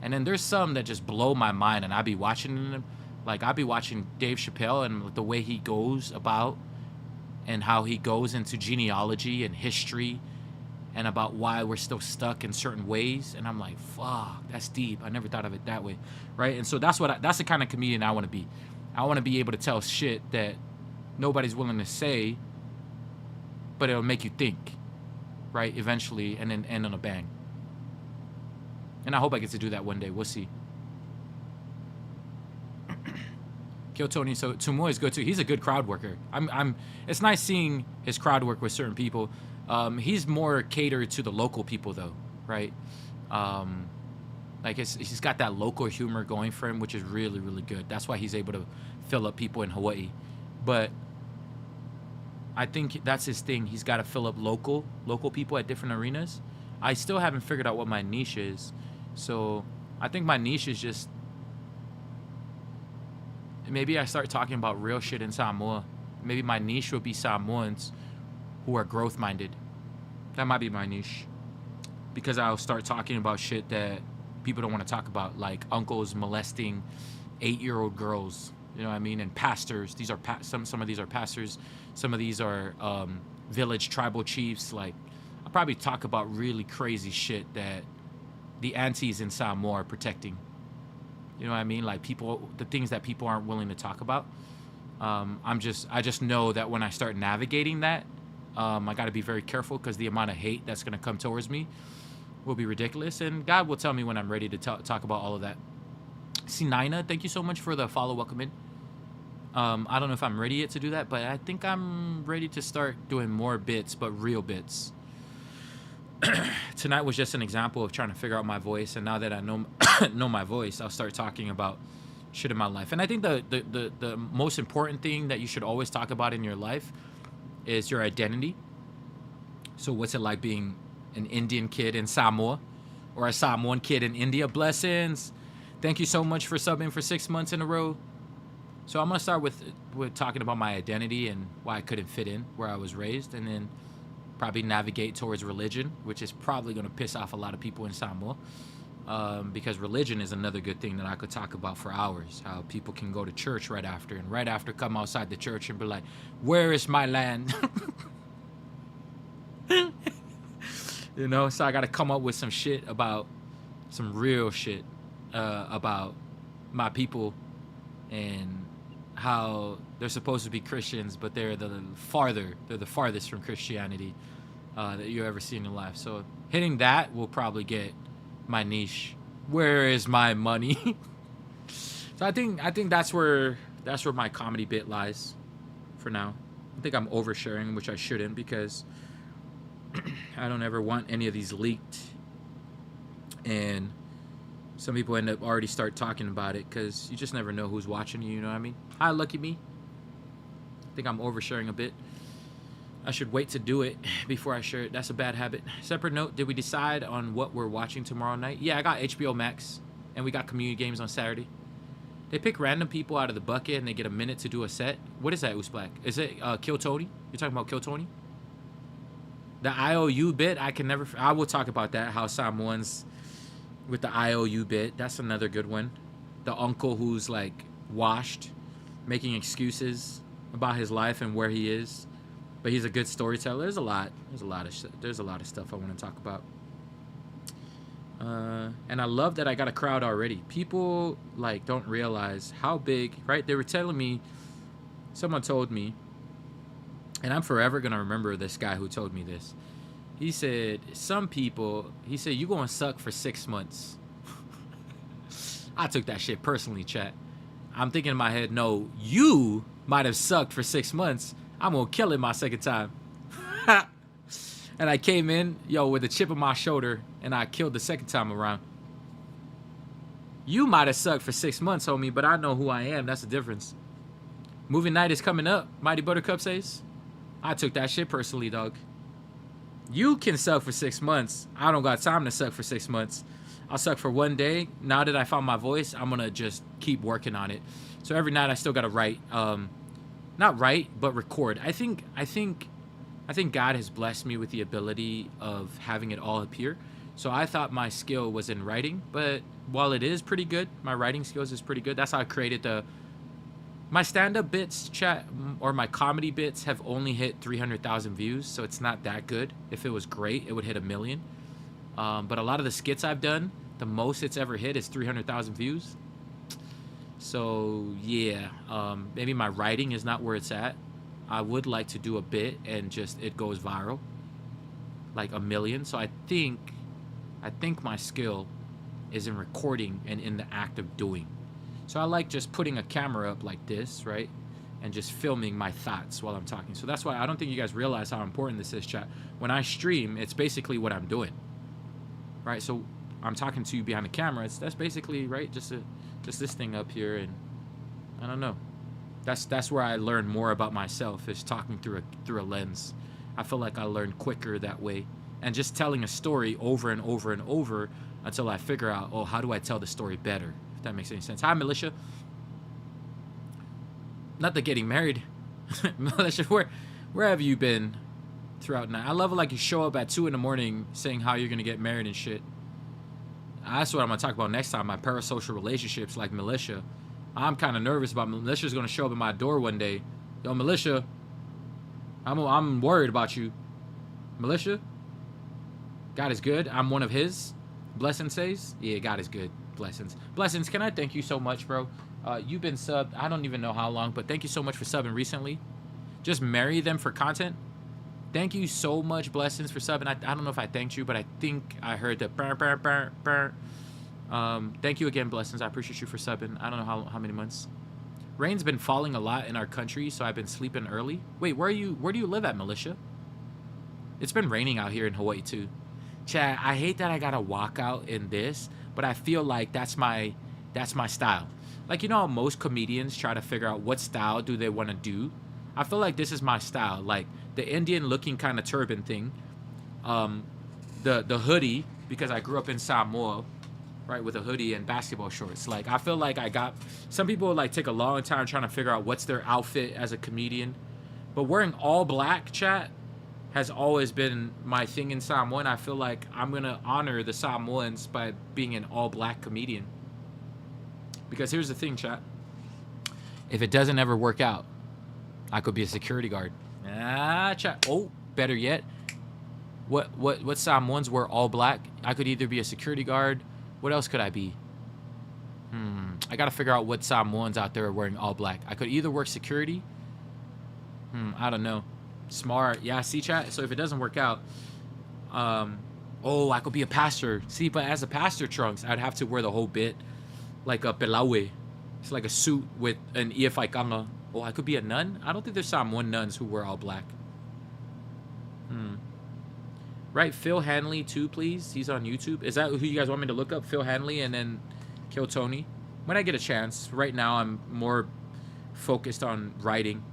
And then there's some that just blow my mind, and I be watching them. Like I be watching Dave Chappelle and the way he goes about and how he goes into genealogy and history and about why we're still stuck in certain ways. And I'm like, fuck, that's deep. I never thought of it that way, right? And so that's the kind of comedian I want to be. I want to be able to tell shit that nobody's willing to say, but it'll make you think, right? Eventually, and then end on a bang. And I hope I get to do that one day. We'll see. Kill Tony. So Tumoy is good too. He's a good crowd worker. It's nice seeing his crowd work with certain people. He's more catered to the local people though, right? Like he's got that local humor going for him, which is really, really good. That's why he's able to fill up people in Hawaii. But I think that's his thing. He's got to fill up local people at different arenas. I still haven't figured out what my niche is. So I think my niche is just, maybe I start talking about real shit in Samoa. Maybe my niche will be Samoans who are growth-minded. That might be my niche. Because I'll start talking about shit that people don't want to talk about, like uncles molesting 8-year-old girls. You know what I mean? And pastors. These are some of these are pastors. Some of these are village tribal chiefs. Like, I'll probably talk about really crazy shit that the aunties in Samoa are protecting. You know what I mean? Like the things that people aren't willing to talk about. I just know that when I start navigating that, I got to be very careful because the amount of hate that's going to come towards me will be ridiculous. And God will tell me when I'm ready to talk about all of that. Sinina, thank you so much for the follow. Welcome in. I don't know if I'm ready yet to do that, but I think I'm ready to start doing more bits, but real bits. Tonight was just an example of trying to figure out my voice, and now that I know know my voice, I'll start talking about shit in my life. And I think the most important thing that you should always talk about in your life is your identity. So what's it like being an Indian kid in Samoa, or a Samoan kid in India? Blessings. Thank you so much for subbing for 6 months in a row. So I'm gonna start with talking about my identity and why I couldn't fit in where I was raised, and then probably navigate towards religion, which is probably going to piss off a lot of people in Samoa, because religion is another good thing that I could talk about for hours. How people can go to church right after, and right after come outside the church and be like, where is my land? You know, so I got to come up with some shit about, some real shit about my people and how they're supposed to be Christians, but they're the farthest from Christianity that you ever seen in life. So hitting that will probably get my niche. Where is my money? So I think that's where my comedy bit lies for now. I think I'm oversharing, which I shouldn't, because I don't ever want any of these leaked. And some people end up already start talking about it because you just never know who's watching you, you know what I mean? Hi, lucky me. I think I'm oversharing a bit. I should wait to do it before I share it. That's a bad habit. Separate note, did we decide on what we're watching tomorrow night? Yeah, I got HBO Max, and we got community games on Saturday. They pick random people out of the bucket, and they get a minute to do a set. What is that, Usblack? Is it Kill Tony? You're talking about Kill Tony? The IOU bit, I will talk about that, how Samoans with the IOU bit. That's another good one. The uncle who's like washed, making excuses about his life and where he is, but he's a good storyteller. There's a lot of stuff I want to talk about. And I love that I got a crowd already. People like don't realize how big, right? They were telling me, someone told me, and I'm forever gonna remember this guy who told me this. He said, you're gonna suck for 6 months. I took that shit personally, chat. I'm thinking in my head, no, you might have sucked for 6 months. I'm gonna kill it my second time. And I came in, with a chip on my shoulder, and I killed the second time around. You might have sucked for 6 months, homie, but I know who I am. That's the difference. Movie night is coming up, Mighty Buttercup says. I took that shit personally, dog. You can suck for 6 months. I don't got time to suck for 6 months. I'll suck for one day. Now that I found my voice, I'm gonna just keep working on it. So every night I still gotta write. Not write, but record. I think God has blessed me with the ability of having it all appear. So I thought my skill was in writing, but while it is pretty good, my writing skills is pretty good. That's how I created my stand-up bits, chat, or my comedy bits have only hit 300,000 views, so it's not that good. If it was great, it would hit 1 million. But a lot of the skits I've done, the most it's ever hit is 300,000 views. So yeah, maybe my writing is not where it's at. I would like to do a bit and just it goes viral, like 1 million. So I think my skill is in recording and in the act of doing. So I like just putting a camera up like this, right? And just filming my thoughts while I'm talking. So that's why I don't think you guys realize how important this is, chat. When I stream, it's basically what I'm doing, right? So I'm talking to you behind the camera. That's basically, right? Just this thing up here, and I don't know. That's where I learn more about myself, is talking through a lens. I feel like I learn quicker that way, and just telling a story over and over and over until I figure out, oh, how do I tell the story better? If that makes any sense. Hi, Militia. Not the getting married. Militia, where have you been throughout the night? I love it, like you show up at 2 in the morning saying how you're gonna get married and shit. That's what I'm gonna talk about next time. My parasocial relationships, like Militia. I'm kind of nervous about Militia's gonna show up at my door one day. Yo, Militia, I'm worried about you. Militia, God is good. I'm one of His. Blessing says, yeah, God is good. Blessings, can I thank you so much, bro? You've been subbed, I don't even know how long, but thank you so much for subbing recently. Just marry them for content. Thank you so much, Blessings, for subbing. I don't know if I thanked you, but I think I heard the burr, burr, burr, burr. Thank you again, Blessings. I appreciate you for subbing. I don't know how many months. Rain's been falling a lot in our country, so I've been sleeping early. Wait, where do you live at, Militia? It's been raining out here in Hawaii too. Chat, I hate that I gotta walk out in this, but I feel like that's my style. Like, you know how most comedians try to figure out what style do they want to do? I feel like this is my style. Like the Indian looking kind of turban thing. The hoodie, because I grew up in Samoa, right, with a hoodie and basketball shorts. Like, I feel like some people like take a long time trying to figure out what's their outfit as a comedian. But wearing all black, chat, has always been my thing in Samoa, and I feel like I'm going to honor the Samoans by being an all-black comedian. Because here's the thing, chat. If it doesn't ever work out, I could be a security guard. Chat. Oh, better yet. What Samoans wear all black? I could either be a security guard. What else could I be? I got to figure out what Samoans out there are wearing all black. I could either work security. I don't know. Smart. Yeah, see, chat. So if it doesn't work out, I could be a pastor. See, but as a pastor, Trunks, I'd have to wear the whole bit, like a pelawe. It's like a suit with an EFI kanga. Oh, I could be a nun? I don't think there's Samoan nuns who wear all black. Right, Phil Hanley too, please. He's on YouTube. Is that who you guys want me to look up? Phil Hanley and then kill Tony? When I get a chance. Right now, I'm more focused on writing.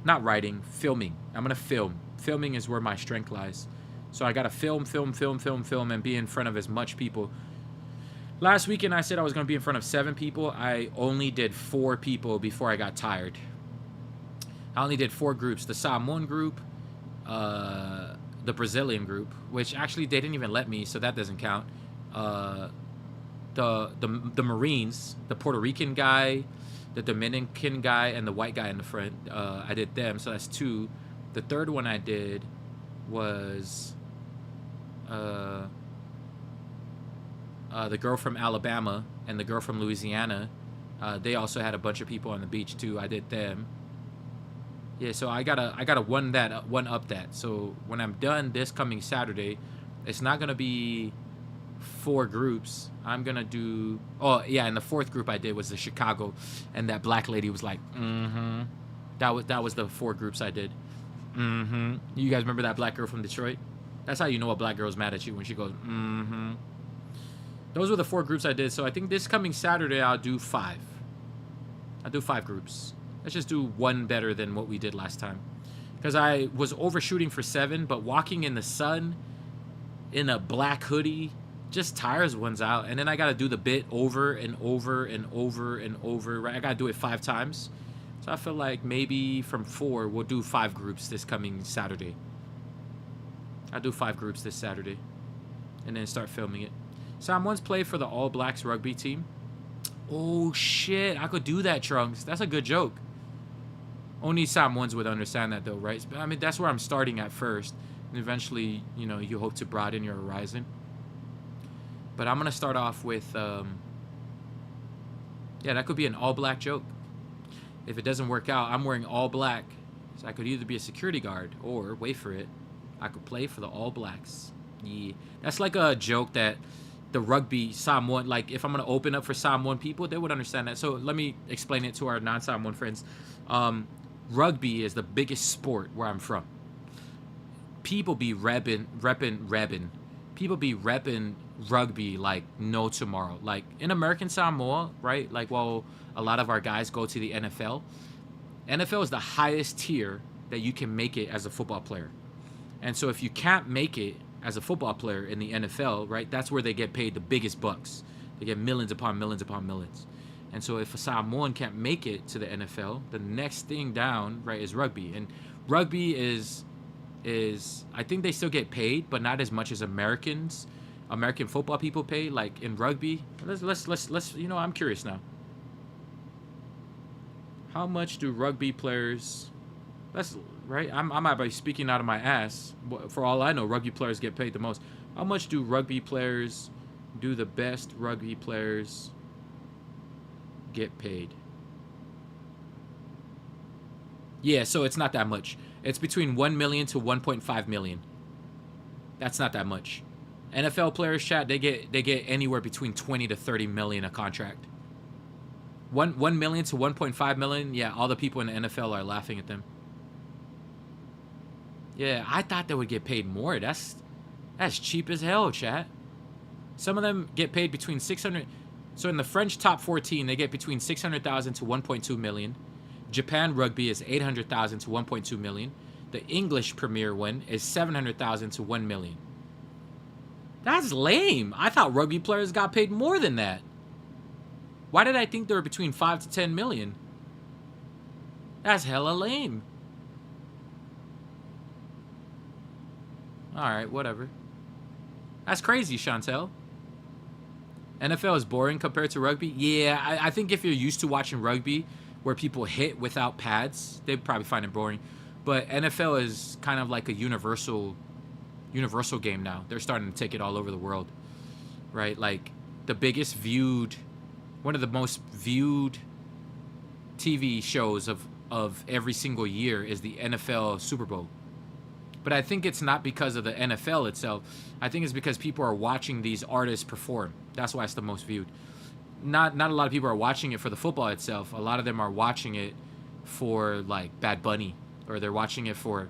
Not writing, filming. I'm going to film. Filming is where my strength lies. So I got to film, and be in front of as much people. Last weekend, I said I was going to be in front of 7 people. I only did 4 people before I got tired. I only did 4 groups. The Samoan group, the Brazilian group, which actually they didn't even let me, so that doesn't count. The Marines, the Puerto Rican guy, the Dominican guy, and the white guy in the front. I did them, so that's 2. The third one I did was the girl from Alabama and the girl from Louisiana. They also had a bunch of people on the beach too. I did them. Yeah, so I gotta one up that. So when I'm done this coming Saturday, it's not gonna be 4 groups. I'm gonna do. Oh yeah, and the 4th group I did was the Chicago, and that black lady was like, That was the 4 groups I did. You guys remember that black girl from Detroit? That's how you know a black girl's mad at you, when she goes, Those were the 4 groups I did. So I think this coming Saturday I'll do 5. I'll do 5 groups. Let's just do one better than what we did last time. because I was overshooting for 7, but walking in the sun in a black hoodie just tires one's out. And then I got to do the bit over and over and over and over, right? I got to do it 5 times. So I feel like maybe from 4, we'll do 5 groups this coming Saturday. I'll do 5 groups this Saturday and then start filming it. Sam once played for the All Blacks rugby team. Oh, shit. I could do that, Trunks. That's a good joke. Only Sam ones would understand that, though, right? I mean, that's where I'm starting at first. And eventually, you know, you hope to broaden your horizon. But I'm going to start off with, yeah, that could be an all-black joke. If it doesn't work out, I'm wearing all black. So I could either be a security guard or, wait for it, I could play for the All Blacks. Yeah. That's like a joke that the rugby Samoan, like if I'm going to open up for Samoan people, they would understand that. So let me explain it to our non-Samoan friends. Rugby is the biggest sport where I'm from. People be repping. People be repping rugby like no tomorrow. Like in American Samoa, right? Like, well, a lot of our guys go to the NFL. NFL is the highest tier that you can make it as a football player. And so if you can't make it as a football player in the NFL, right, that's where they get paid the biggest bucks. They get millions upon millions upon millions. And so if a Samoan can't make it to the NFL, the next thing down, right, is rugby. And rugby is I think they still get paid, but not as much as American football people pay. Like in rugby, let's you know, I'm curious now. How much do rugby players? That's right. I might be speaking out of my ass. For all I know, rugby players get paid the most. How much do the best rugby players get paid? Yeah, so it's not that much. It's between 1 million to 1.5 million. That's not that much. NFL players, chat, they get anywhere between 20 to 30 million a contract. 1 million to 1.5 million. Yeah, all the people in the NFL are laughing at them. Yeah, I thought they would get paid more. That's cheap as hell, chat. Some of them get paid between 600. So in the French top 14, they get between 600,000 to 1.2 million. Japan rugby is 800,000 to 1.2 million. The English Premier one is 700,000 to 1 million. That's lame. I thought rugby players got paid more than that. Why did I think they were between 5 to 10 million? That's hella lame. Alright, whatever. That's crazy, Chantel. NFL is boring compared to rugby? Yeah, I think if you're used to watching rugby where people hit without pads, they'd probably find it boring. But NFL is kind of like a universal game now. They're starting to take it all over the world. Right? Like one of the most viewed TV shows of every single year is the NFL Super Bowl. But I think it's not because of the NFL itself. I think it's because people are watching these artists perform. That's why it's the most viewed. Not a lot of people are watching it for the football itself. A lot of them are watching it for like Bad Bunny, or they're watching it for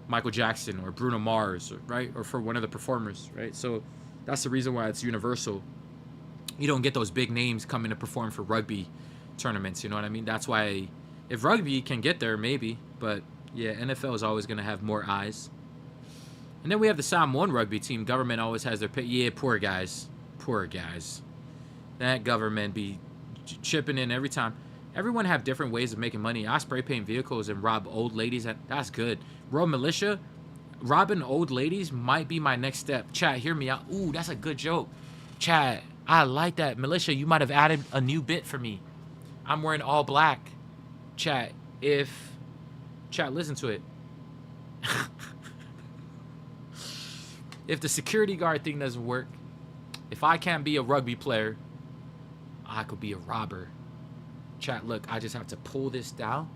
Michael Jackson or Bruno Mars, right? Or for one of the performers, right? So that's the reason why it's universal. You don't get those big names coming to perform for rugby tournaments, you know what I mean? That's why if rugby can get there, maybe. But yeah, NFL is always going to have more eyes. And then we have the Samoan rugby team. Government always has their pay. Yeah, poor guys. Poor guys. That government be chipping in every time. Everyone have different ways of making money. I spray paint vehicles and rob old ladies. That's good. Road militia, robbing old ladies might be my next step. Chat, hear me out. Ooh, that's a good joke. Chat, I like that. Militia, you might have added a new bit for me. I'm wearing all black. Chat, listen to it. If the security guard thing doesn't work, if I can't be a rugby player, I could be a robber. Chat, look, I just have to pull this down.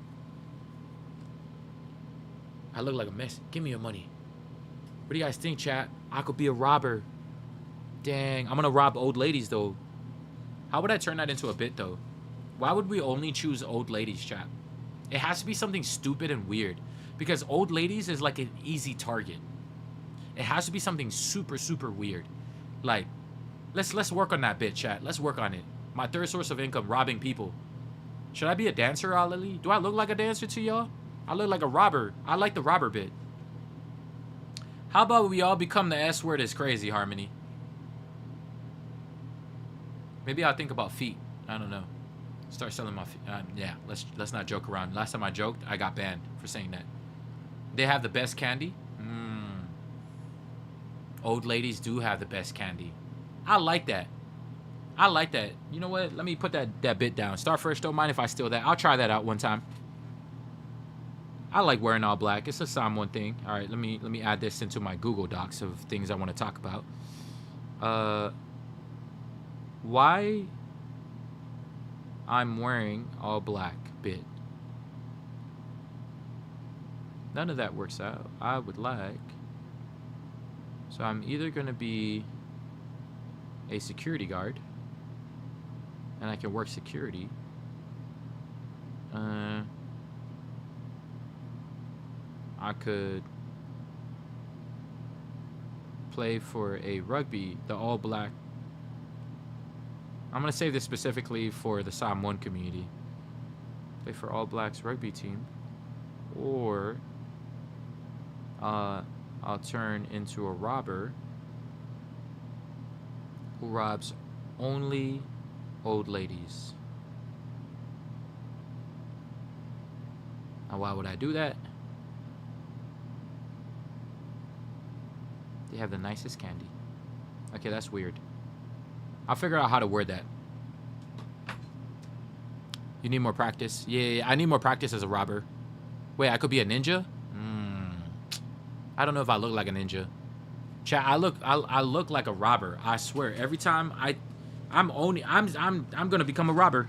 I look like a mess. Give me your money. What do you guys think, chat? I could be a robber. Dang, I'm going to rob old ladies, though. How would I turn that into a bit, though? Why would we only choose old ladies, chat? It has to be something stupid and weird. Because old ladies is like an easy target. It has to be something super, super weird. Like, let's work on that bit, chat. Let's work on it. My third source of income, robbing people. Should I be a dancer, Ali? Do I look like a dancer to y'all? I look like a robber. I like the robber bit. How about we all become the S word is crazy, Harmony? Maybe I'll think about feet. I don't know. Start selling my feet. Yeah, let's not joke around. Last time I joked, I got banned for saying that. They have the best candy? Old ladies do have the best candy. I like that. I like that. You know what? Let me put that bit down. Start Fresh, don't mind if I steal that. I'll try that out one time. I like wearing all black. It's a Psalm 1 thing. All right, let me add this into my Google Docs of things I want to talk about. Why I'm wearing all black bit. None of that works out. I would like. So I'm either going to be a security guard, and I can work security. I could play for a rugby, the all black. I'm going to save this specifically for the Psalm 1 community. Play for all blacks rugby team. Or I'll turn into a robber who robs only old ladies. Now, why would I do that? They have the nicest candy. Okay, that's weird. I'll figure out how to word that. You need more practice? Yeah, I need more practice as a robber. Wait, I could be a ninja? I don't know if I look like a ninja. Chat, I look like a robber. I swear. Every time I'm gonna become a robber.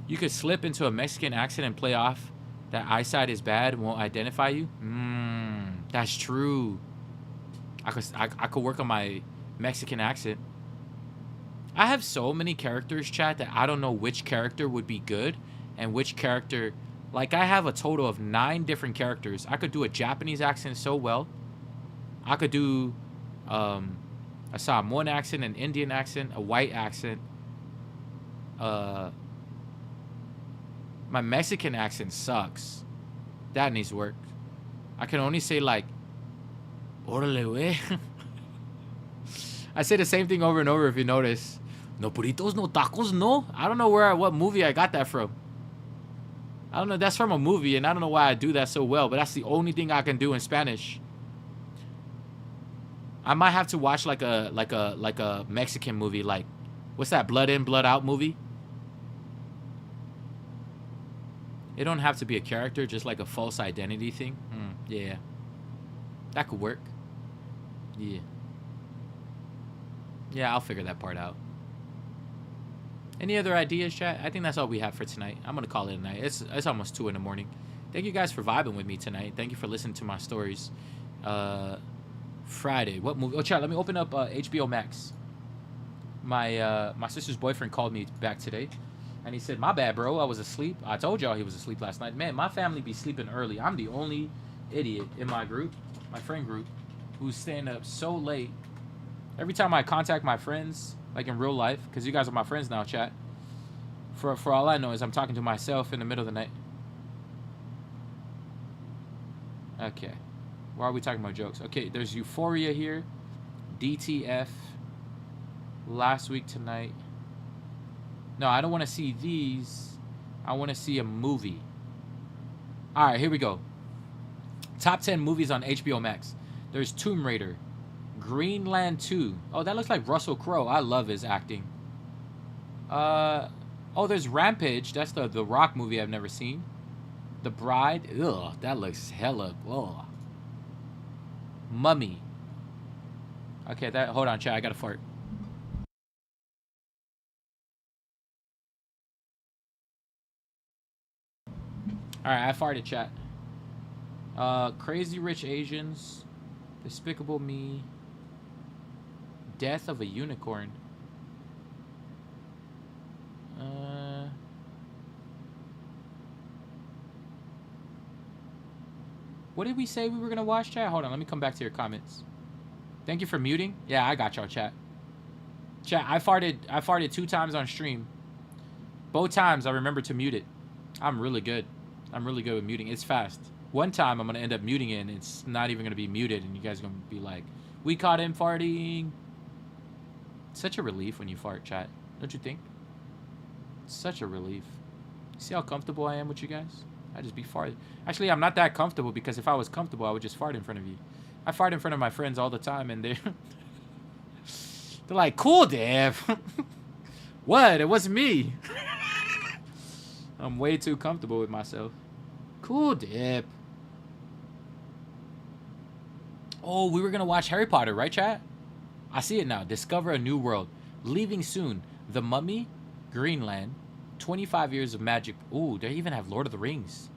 You could slip into a Mexican accent and play off that eyesight is bad and won't identify you. That's true. I could work on my Mexican accent. I have so many characters, chat, that I don't know which character would be good and which character. Like, I have a total of 9 different characters. I could do a Japanese accent so well. I could do a Samoan accent, an Indian accent, a white accent. My Mexican accent sucks. That needs work. I can only say, like, Orale, wey. I say the same thing over and over if you notice. No burritos, no tacos, no. I don't know what movie I got that from. I don't know. That's from a movie, and I don't know why I do that so well, but that's the only thing I can do in Spanish. I might have to watch like a Mexican movie, like what's that, Blood In, Blood Out movie? It don't have to be a character, just like a false identity thing. Yeah, that could work. Yeah, I'll figure that part out. Any other ideas, chat? I think that's all we have for tonight. I'm gonna call it a night. It's almost 2 in the morning. Thank you guys for vibing with me tonight. Thank you for listening to my stories. Friday, what movie? Oh, chat. Let me open up HBO Max. My sister's boyfriend called me back today, and he said, "My bad, bro. I was asleep. I told y'all he was asleep last night. Man, my family be sleeping early. I'm the only idiot in my group, my friend group, who's staying up so late. Every time I contact my friends, like in real life, because you guys are my friends now, chat. For all I know is I'm talking to myself in the middle of the night. Okay. Why are we talking about jokes? Okay, there's Euphoria here. DTF. Last Week Tonight. No, I don't want to see these. I want to see a movie. All right, here we go. Top 10 movies on HBO Max. There's Tomb Raider. Greenland 2. Oh, that looks like Russell Crowe. I love his acting. Oh, there's Rampage. That's the Rock movie I've never seen. The Bride. Ugh, that looks hella. Ugh. Mummy. Okay, hold on, chat. I gotta fart. Alright, I farted, chat. Crazy Rich Asians. Despicable Me. Death of a Unicorn. What did we say we were gonna watch, chat? Hold on, let me come back to your comments. Thank you for muting. Yeah, I got y'all, chat. Chat, I farted 2 times on stream. Both times I remember to mute it. I'm really good. I'm really good with muting. It's fast. One time I'm gonna end up muting it, and it's not even gonna be muted, and you guys are gonna be like, "We caught him farting." It's such a relief when you fart, chat. Don't you think? It's such a relief. See how comfortable I am with you guys? I just be farting. Actually, I'm not that comfortable because if I was comfortable, I would just fart in front of you. I fart in front of my friends all the time, and they're like, "Cool, Dev." What? It wasn't me. I'm way too comfortable with myself. Cool, Dip. Oh, we were gonna watch Harry Potter, right, chat? I see it now. Discover a new world. Leaving soon. The Mummy, Greenland, 25 Years of Magic. Ooh, they even have Lord of the Rings.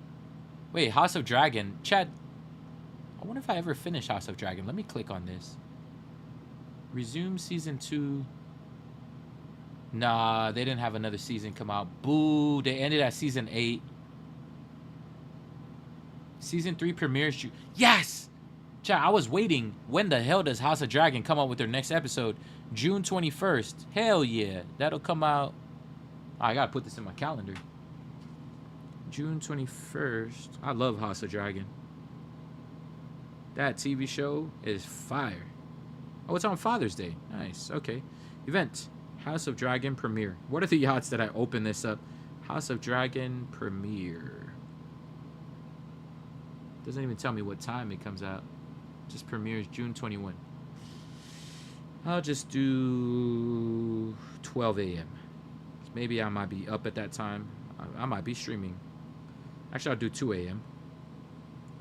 Wait, House of Dragon. Chat. I wonder if I ever finish House of Dragon. Let me click on this. Resume season 2. Nah, they didn't have another season come out. Boo, they ended at season 8. Season 3 premieres. Yes! Chat, I was waiting. When the hell does House of Dragon come out with their next episode? June 21st. Hell yeah. That'll come out. Oh, I gotta put this in my calendar. June 21st. I love House of Dragon. That TV show is fire. Oh, it's on Father's Day. Nice. Okay. Event. House of Dragon premiere. What are the odds that I open this up? House of Dragon premiere. Doesn't even tell me what time it comes out. Just premieres June 21. I'll just do 12 a.m. Maybe I might be up at that time. I might be streaming. Actually, I'll do 2 a.m.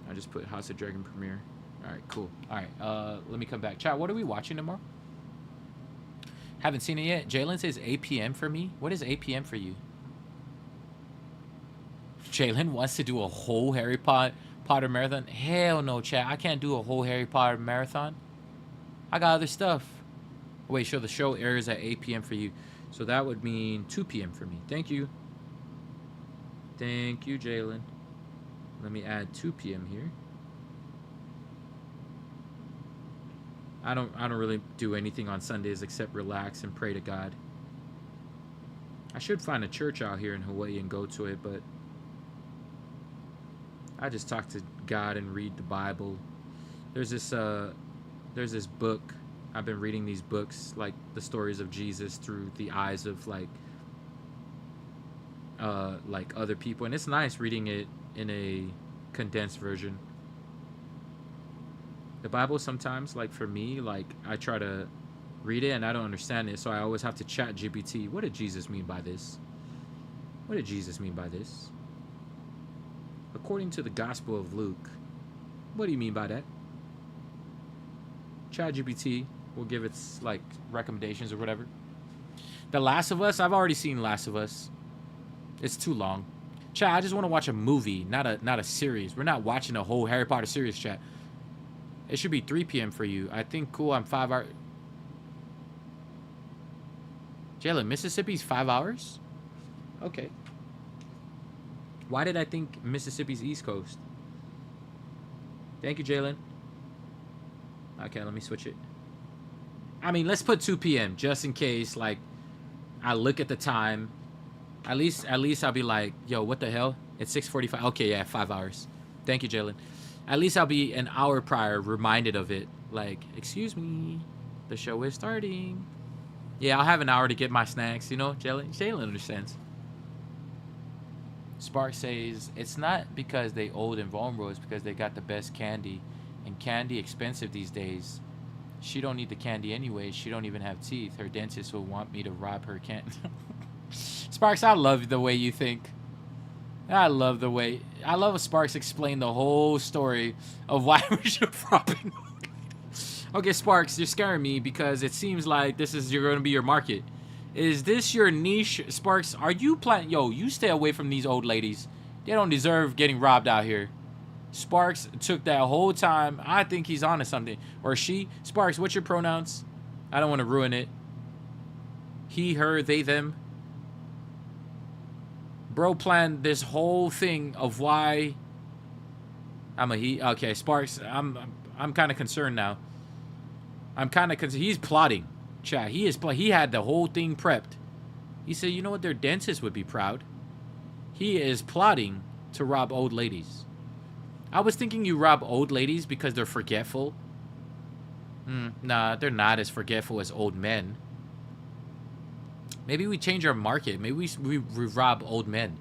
I just put House of Dragon premiere. All right, cool. All right, let me come back. Chat, what are we watching tomorrow? Haven't seen it yet. Jalen says 8 p.m. for me. What is 8 p.m. for you? Jalen wants to do a whole Harry Potter marathon. Hell no, chat. I can't do a whole Harry Potter marathon. I got other stuff. Wait, the show airs at 8 p.m. for you. So that would mean 2 p.m. for me. Thank you. Thank you, Jalen. Let me add 2 p.m. here. I don't really do anything on Sundays except relax and pray to God. I should find a church out here in Hawaii and go to it, but I just talk to God and read the Bible. There's this book. I've been reading these books, like the stories of Jesus through the eyes of like other people, and it's nice reading it in a condensed version. The Bible sometimes, like for me, like I try to read it and I don't understand it, so I always have to chat GPT. What did Jesus mean by this? What did Jesus mean by this? According to the Gospel of Luke, what do you mean by that? Chat GPT will give its like recommendations or whatever. The Last of Us, I've already seen Last of Us. It's too long. Chat, I just want to watch a movie, not a series. We're not watching a whole Harry Potter series, chat. It should be 3 p.m. for you. I think, cool, I'm 5 hours. Jalen, Mississippi's 5 hours? Okay. Why did I think Mississippi's East Coast? Thank you, Jalen. Okay, let me switch it. I mean, let's put 2 p.m. just in case, like, I look at the time. At least I'll be like, yo, what the hell? It's 6:45. Okay, yeah, 5 hours. Thank you, Jalen. At least I'll be an hour prior reminded of it. Like, excuse me, the show is starting. Yeah, I'll have an hour to get my snacks, you know, Jalen understands. Spark says, it's not because they old and vulnerable, it's because they got the best candy. And candy expensive these days. She don't need the candy anyway. She don't even have teeth. Her dentist will want me to rob her candy. Sparks, I love the way you think. I love Sparks explain the whole story of why we should rob him. Okay, Sparks, you're scaring me because it seems like this is going to be your market. Is this your niche, Sparks? Are you planning? Yo, you stay away from these old ladies. They don't deserve getting robbed out here. Sparks took that whole time. I think he's onto something. Or she. Sparks, what's your pronouns? I don't want to ruin it. He, her, they, them. Bro planned this whole thing of why I'm a he. Okay, Sparks, I'm kind of concerned now. I'm kind of concerned. He's plotting. Chat, he had the whole thing prepped. He said, you know what, their dentist would be proud. He is plotting to rob old ladies? I was thinking you rob old ladies because they're forgetful. Nah, they're not as forgetful as old men. Maybe we change our market. Maybe we rob old men.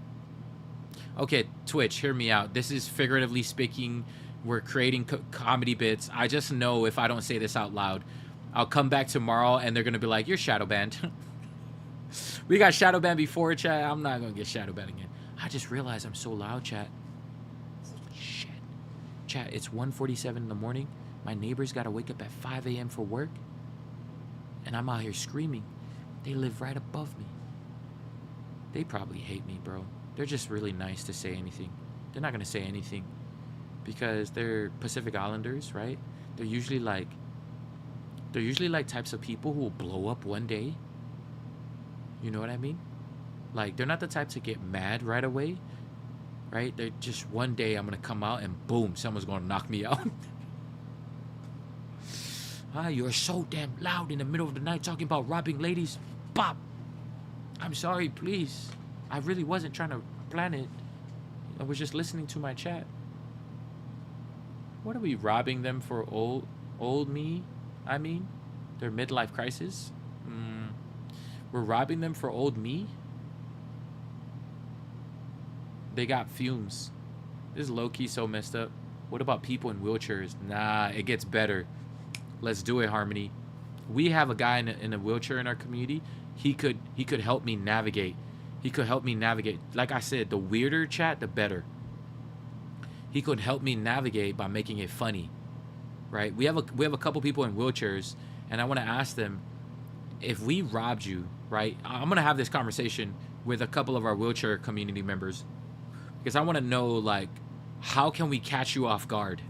Okay, Twitch, hear me out. This is figuratively speaking. We're creating comedy bits. I just know if I don't say this out loud, I'll come back tomorrow and they're going to be like, you're shadow banned. We got shadow banned before, chat. I'm not going to get shadow banned again. I just realized I'm so loud, chat. Holy shit. Chat, it's 1:47 in the morning. My neighbors got to wake up at 5 a.m. for work. And I'm out here screaming. They live right above me. They probably hate me, bro. They're just really nice to say anything. They're not going to say anything because they're Pacific Islanders, right? They're usually like types of people who will blow up one day. You know what I mean? Like, they're not the type to get mad right away, right? They're just, one day I'm going to come out and boom, someone's going to knock me out. You're so damn loud in the middle of the night talking about robbing ladies. Bop. I'm sorry, please. I really wasn't trying to plan it. I was just listening to my chat. What are we robbing them for? Old me? I mean, their midlife crisis? We're robbing them for old me? They got fumes. This is low-key so messed up. What about people in wheelchairs? Nah, it gets better. Let's do it, Harmony. We have a guy in a wheelchair in our community. He could help me navigate. He could help me navigate. Like I said, the weirder chat, the better. He could help me navigate by making it funny, right? We have a couple people in wheelchairs, and I want to ask them, if we robbed you, right? I'm gonna have this conversation with a couple of our wheelchair community members because I want to know, like, how can we catch you off guard?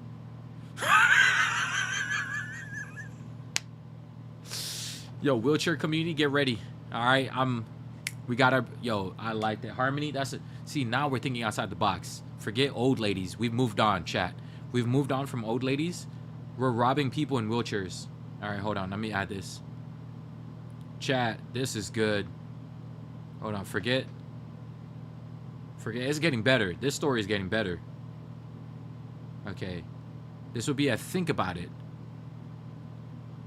Yo, wheelchair community, get ready. All right, we got our, I like that. Harmony, see, now we're thinking outside the box. Forget old ladies. We've moved on, chat. We've moved on from old ladies. We're robbing people in wheelchairs. All right, hold on. Let me add this. Chat, this is good. Hold on, forget. It's getting better. This story is getting better. Okay. This would be a think about it.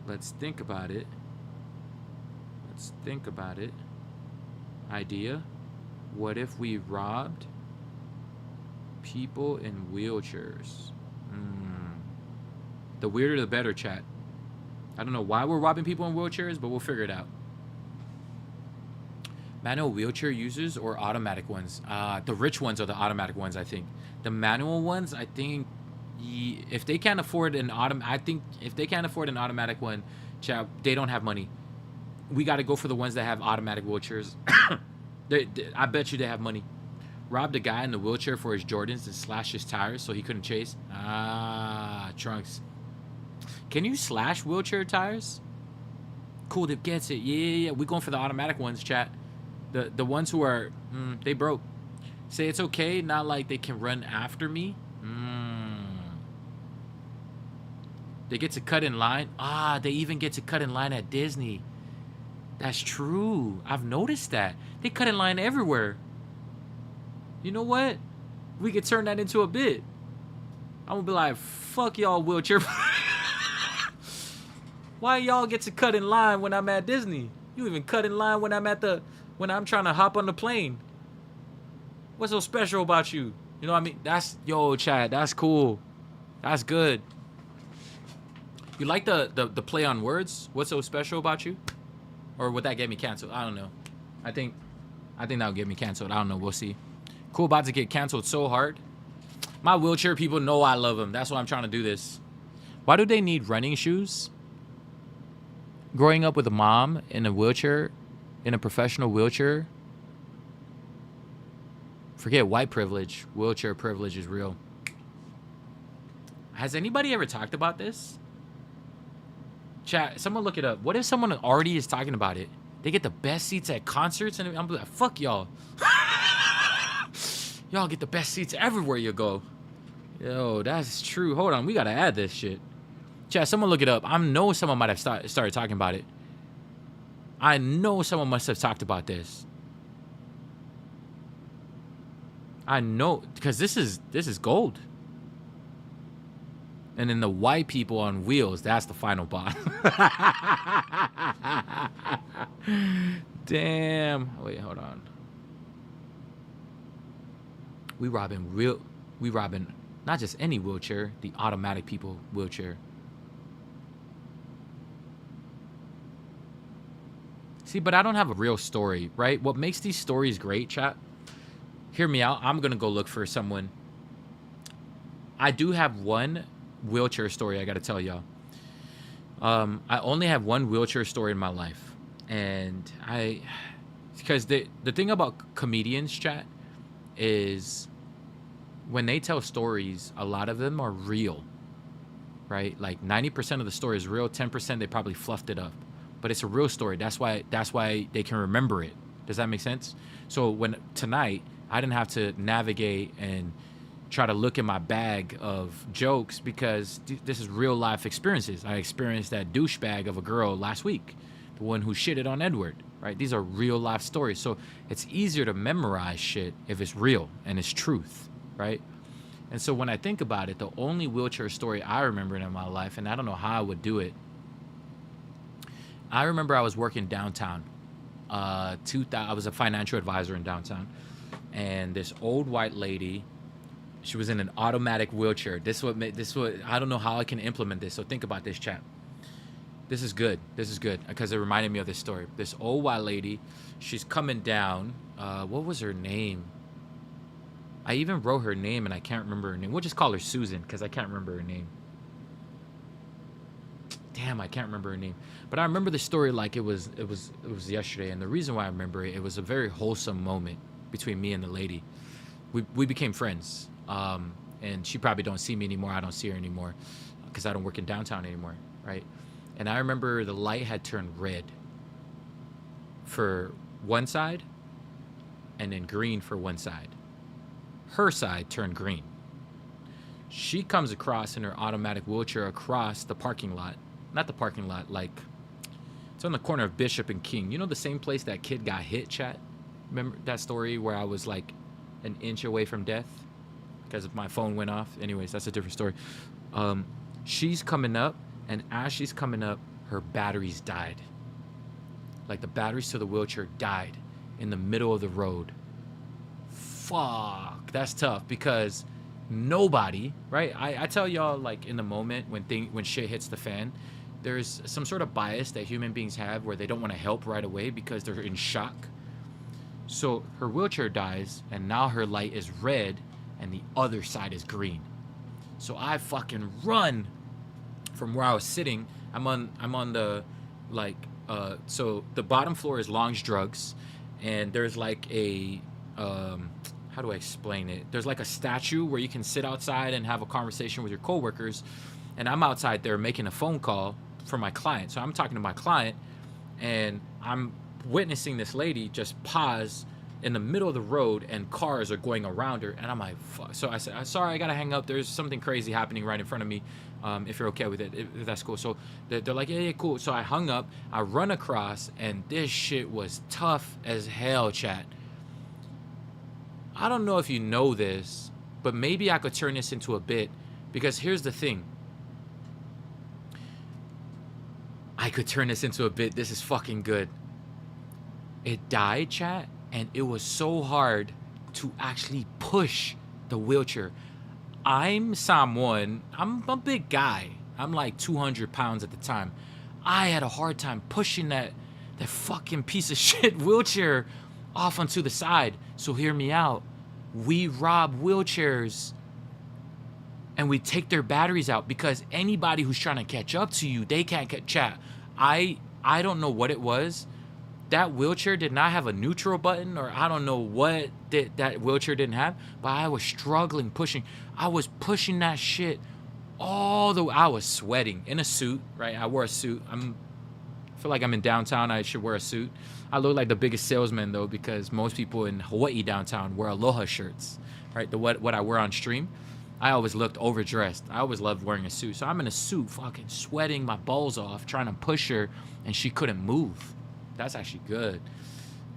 Let's think about it. Let's think about it. Idea. What if we robbed people in wheelchairs? The weirder the better, chat. I don't know why we're robbing people in wheelchairs, but we'll figure it out. Manual wheelchair users or automatic ones? The rich ones are the automatic ones, I think. The manual ones, I think, if they can't afford an automatic one, chat, they don't have money. We got to go for the ones that have automatic wheelchairs. I bet you they have money. Robbed a guy in the wheelchair for his Jordans and slashed his tires so he couldn't chase. Trunks. Can you slash wheelchair tires? Cool, that gets it. Yeah. We're going for the automatic ones, chat. The ones who are, they broke. Say it's okay, not like they can run after me. They get to cut in line. They even get to cut in line at Disney. That's true. I've noticed that. They cut in line everywhere. You know what? We could turn that into a bit. I'm gonna be like, fuck y'all wheelchair. Why y'all get to cut in line when I'm at Disney? You even cut in line when I'm trying to hop on the plane. What's so special about you? You know what I mean? Chad, that's cool. That's good. You like the play on words? What's so special about you? Or would that get me canceled? I don't know. I think that would get me canceled. I don't know. We'll see. Cool, about to get canceled so hard. My wheelchair people know I love them. That's why I'm trying to do this. Why do they need running shoes? Growing up with a mom in a wheelchair, in a professional wheelchair. Forget white privilege. Wheelchair privilege is real. Has anybody ever talked about this? Chat, someone look it up. What if someone already is talking about it? They get the best seats at concerts, and I'm like, fuck y'all. Y'all get the best seats everywhere you go. Yo, that's true. Hold on, we gotta add this shit. Chat, someone look it up. I know someone might have started talking about it. I know someone must have talked about this. I know, because this is gold. And then the white people on wheels, that's the final boss. Damn. Wait, hold on. We robbing not just any wheelchair, the automatic people wheelchair. See, but I don't have a real story, right? What makes these stories great, chat? Hear me out. I'm going to go look for someone. I do have one wheelchair story I got to tell y'all. I only have one wheelchair story in my life. And because the thing about comedians, chat, is when they tell stories, a lot of them are real, right? Like 90% of the story is real, 10% they probably fluffed it up. But it's a real story. That's why they can remember it. Does that make sense? So when tonight, I didn't have to navigate and try to look in my bag of jokes because this is real life experiences. I experienced that douchebag of a girl last week, the one who shitted on Edward, right? These are real life stories. So it's easier to memorize shit if it's real and it's truth, right? And so when I think about it, the only wheelchair story I remember in my life, and I don't know how I would do it, I remember I was working downtown. I was a financial advisor in downtown. And this old white lady, she was in an automatic wheelchair. This I don't know how I can implement this. So think about this, chat. This is good because it reminded me of this story. This old white lady, she's coming down. What was her name? I even wrote her name and I can't remember her name. We'll just call her Susan because I can't remember her name. Damn, I can't remember her name. But I remember the story like it was yesterday. And the reason why I remember it was a very wholesome moment between me and the lady. We became friends. And she probably don't see me anymore. I don't see her anymore because I don't work in downtown anymore, right? And I remember the light had turned red for one side and then green for one side. Her side turned green. She comes across in her automatic wheelchair across the parking lot. Not the parking lot, like it's on the corner of Bishop and King. You know the same place that kid got hit, chat? Remember that story where I was like an inch away from death because my phone went off? Anyways, that's a different story. She's coming up, and as she's coming up, her batteries died. Like the batteries to the wheelchair died in the middle of the road. Fuck, that's tough because nobody, right? I tell y'all, like in the moment when shit hits the fan, there's some sort of bias that human beings have where they don't want to help right away because they're in shock. So her wheelchair dies, and now her light is red, and the other side is green. So I fucking run from where I was sitting. I'm on the so the bottom floor is Long's Drugs, and there's like a how do I explain it? There's like a statue where you can sit outside and have a conversation with your coworkers, and I'm outside there making a phone call for my client. So I'm talking to my client, and I'm witnessing this lady just pause in the middle of the road, and cars are going around her, and I'm like, fuck. So I said, sorry, I gotta hang up. There's something crazy happening right in front of me. If you're okay with it, if that's cool. So they're like, yeah, cool. So I hung up. I run across, and this shit was tough as hell, chat. I don't know if you know this, but maybe I could turn this into a bit, because here's the thing. I could turn this into a bit. This is fucking good. It died, chat, and it was so hard to actually push the wheelchair. I'm a big guy. I'm like 200 pounds at the time. I had a hard time pushing that fucking piece of shit wheelchair off onto the side. So hear me out. We rob wheelchairs and we take their batteries out, because anybody who's trying to catch up to you, they can't catch chat. I don't know what it was. That wheelchair did not have a neutral button, or I don't know what that wheelchair didn't have, but I was struggling pushing. I was pushing that shit all the way. I was sweating in a suit, right? I wore a suit. I feel like I'm in downtown. I should wear a suit. I look like the biggest salesman, though, because most people in Hawaii downtown wear Aloha shirts, right? What I wear on stream. I always looked overdressed. I always loved wearing a suit. So I'm in a suit, fucking sweating my balls off, trying to push her, and she couldn't move. That's actually good.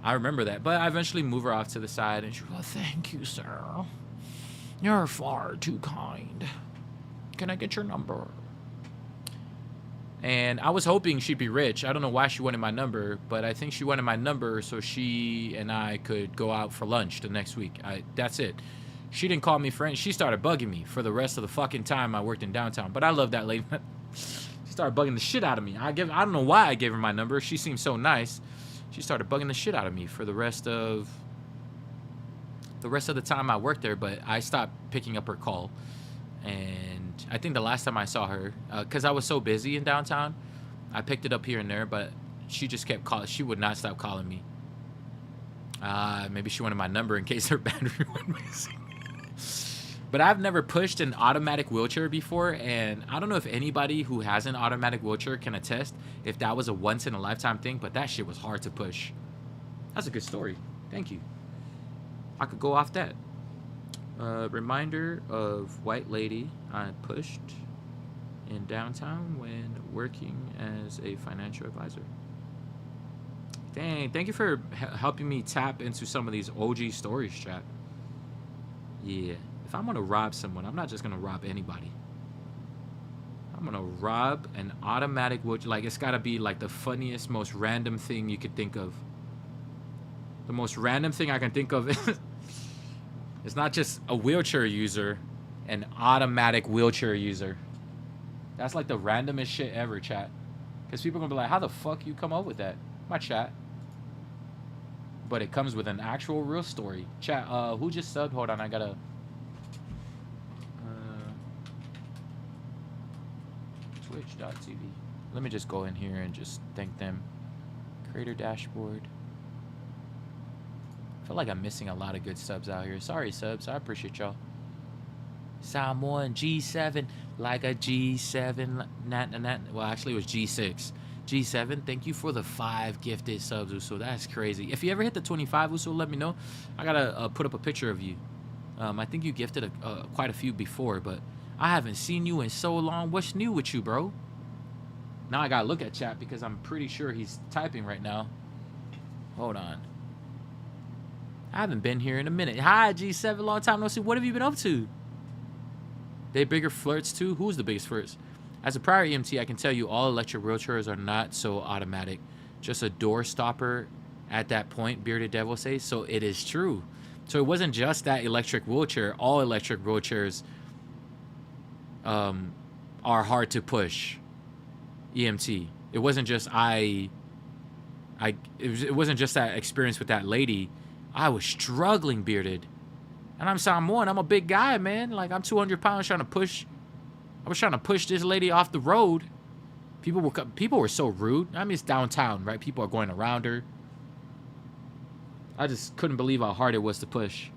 I remember that. But I eventually move her off to the side, and she goes, "Thank you, sir. You're far too kind. Can I get your number?" And I was hoping she'd be rich. I don't know why she wanted my number, but I think she wanted my number so she and I could go out for lunch the next week. That's it. She didn't call me friend. She started bugging me for the rest of the fucking time I worked in downtown. But I love that lady. She started bugging the shit out of me. I don't know why I gave her my number. She seemed so nice. She started bugging the shit out of me for the rest of the time I worked there. But I stopped picking up her call. And I think the last time I saw her, because I was so busy in downtown, I picked it up here and there. But she just kept calling. She would not stop calling me. Maybe she wanted my number in case her battery went missing. But I've never pushed an automatic wheelchair before, and I don't know if anybody who has an automatic wheelchair can attest if that was a once-in-a-lifetime thing, but that shit was hard to push. That's a good story. Thank you. I could go off that. Reminder of white lady I pushed in downtown when working as a financial advisor. Dang, thank you for helping me tap into some of these OG stories, chat. Yeah. If I'm going to rob someone, I'm not just going to rob anybody. I'm going to rob an automatic wheelchair. Like, it's got to be, like, the funniest, most random thing you could think of. The most random thing I can think of is... It's not just a wheelchair user, an automatic wheelchair user. That's, like, the randomest shit ever, chat. Because people are going to be like, how the fuck you come up with that? My chat. But it comes with an actual real story. Chat, who just subbed? Hold on, I got to... Twitch.tv. Let me just go in here and just thank them. Creator dashboard. I feel like I'm missing a lot of good subs out here. Sorry, subs. I appreciate y'all. Samoan G7. Like a G7. Well, actually, it was G6. G7, thank you for the 5 gifted subs, Uso. That's crazy. If you ever hit the 25, Uso, let me know. I got to put up a picture of you. I think you gifted quite a few before, but I haven't seen you in so long. What's new with you, bro? Now I gotta look at chat because I'm pretty sure he's typing right now. Hold on. I haven't been here in a minute. Hi, G7. Long time no see. What have you been up to? They bigger flirts too? Who's the biggest flirts? As a prior EMT, I can tell you all electric wheelchairs are not so automatic. Just a door stopper at that point, Bearded Devil says. So it is true. So it wasn't just that electric wheelchair. All electric wheelchairs are hard to push. EMT. It wasn't just it wasn't just that experience with that lady. I was struggling, Bearded, and I'm Samoan. I'm a big guy, man. Like, I'm 200 pounds trying to push. I was trying to push this lady off the road. People were so rude. I mean, it's downtown, right? People are going around her. I just couldn't believe how hard it was to push.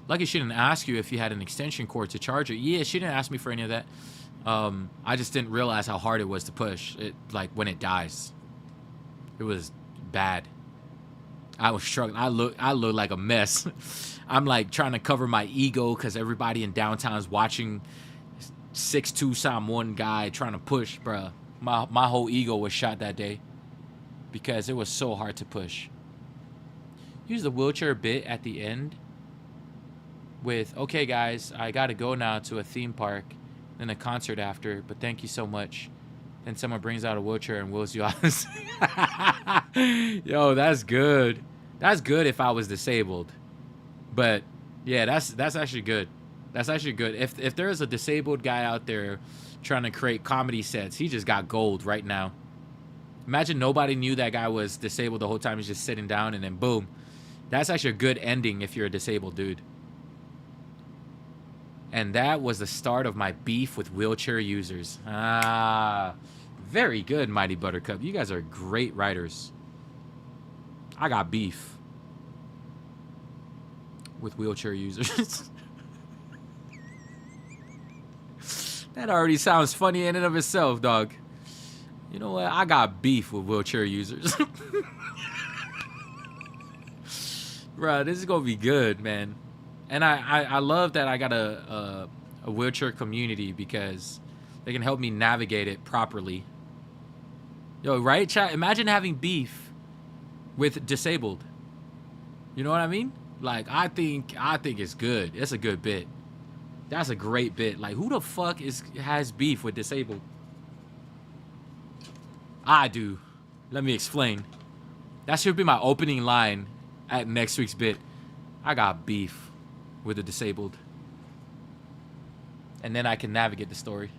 Lucky she didn't ask you if you had an extension cord to charge it. Yeah, she didn't ask me for any of that. I just didn't realize how hard it was to push it, like when it dies. It was bad. I was struggling. I look like a mess. I'm like trying to cover my ego because everybody in downtown is watching 6'2" Samoan guy trying to push, bruh. My whole ego was shot that day because it was so hard to push. Use the wheelchair bit at the end with, okay guys, I gotta go now to a theme park, then a concert after, but thank you so much. Then someone brings out a wheelchair and wheels you out. Yo, that's good. That's good if I was disabled. But yeah, that's actually good. That's actually good. If there is a disabled guy out there trying to create comedy sets, he just got gold right now. Imagine nobody knew that guy was disabled the whole time. He's just sitting down and then boom. That's actually a good ending if you're a disabled dude. And that was the start of my beef with wheelchair users. Ah, very good, Mighty Buttercup. You guys are great writers. I got beef with wheelchair users. That already sounds funny in and of itself, dog. You know what? I got beef with wheelchair users. Bruh, this is going to be good, man. And I love that I got a wheelchair community because they can help me navigate it properly. Yo, right, chat? Imagine having beef with disabled. You know what I mean? Like, I think it's good. It's a good bit. That's a great bit. Like, who the fuck has beef with disabled? I do. Let me explain. That should be my opening line at next week's bit. I got beef with the disabled. And then I can navigate the story.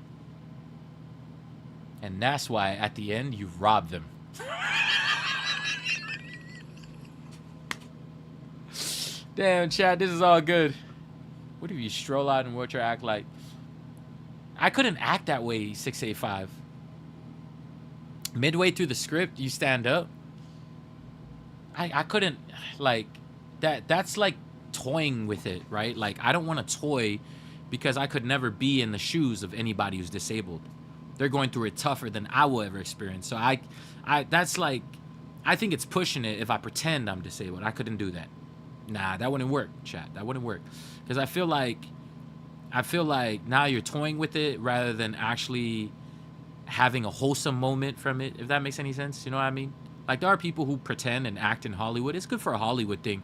And that's why at the end you rob them. Damn, chat, this is all good. What if you stroll out in wheelchair act like... I couldn't act that way, 685. Midway through the script, you stand up. I couldn't, like... That's like toying with it, right? Like, I don't want to toy because I could never be in the shoes of anybody who's disabled. They're going through it tougher than I will ever experience. So that's like... I think it's pushing it if I pretend I'm disabled. I couldn't do that. Nah, that wouldn't work, chat. That wouldn't work. Because I feel like now you're toying with it rather than actually having a wholesome moment from it, if that makes any sense. You know what I mean? Like, there are people who pretend and act in Hollywood. It's good for a Hollywood thing.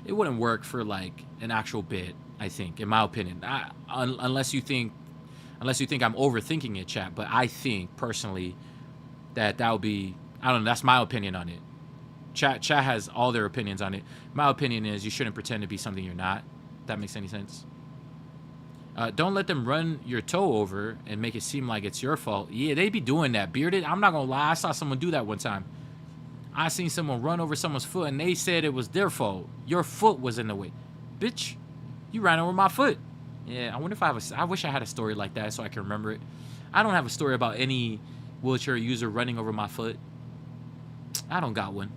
It wouldn't work for, like, an actual bit, I think, in my opinion. Unless you think I'm overthinking it, chat. But I think, personally, that would be... I don't know. That's my opinion on it. Chat has all their opinions on it. My opinion is you shouldn't pretend to be something you're not. If that makes any sense. Don't let them run your toe over and make it seem like it's your fault. Yeah, they be doing that. Bearded, I'm not gonna lie. I saw someone do that one time. I seen someone run over someone's foot and they said it was their fault. Your foot was in the way. Bitch, you ran over my foot. Yeah, I wonder if I wish I had a story like that so I can remember it. I don't have a story about any wheelchair user running over my foot. I don't got one.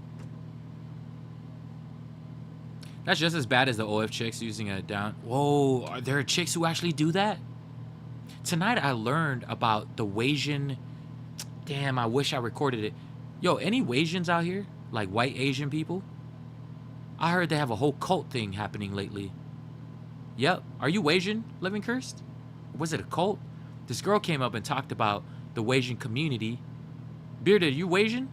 That's just as bad as the OF chicks using a down. Whoa, are there chicks who actually do that? Tonight I learned about the Wasian. Damn, I wish I recorded it. Yo, any Wasians out here? Like white Asian people? I heard they have a whole cult thing happening lately. Yep. Are you Wasian, Living Cursed? Was it a cult? This girl came up and talked about the Wasian community. Bearded, are you Wasian?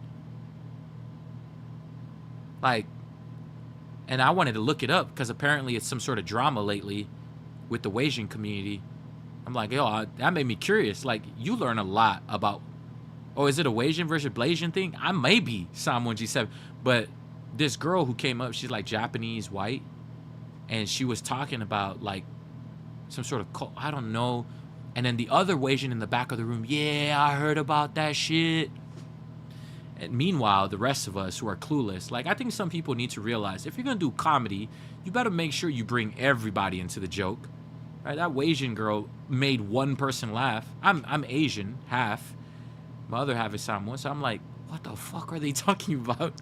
Like... And I wanted to look it up because apparently it's some sort of drama lately with the Wasian community. I'm like, yo, that made me curious. Like, you learn a lot about... Oh, is it a Wasian versus Blasian thing? I may be Psalm 1G7. But this girl who came up, she's like Japanese, white. And she was talking about like some sort of cult. I don't know. And then the other Wasian in the back of the room, yeah, I heard about that shit. And meanwhile, the rest of us who are clueless, like, I think some people need to realize if you're going to do comedy, you better make sure you bring everybody into the joke. Right? That Asian girl made one person laugh. I'm Asian, half. My other half is Samoan. So I'm like, what the fuck are they talking about?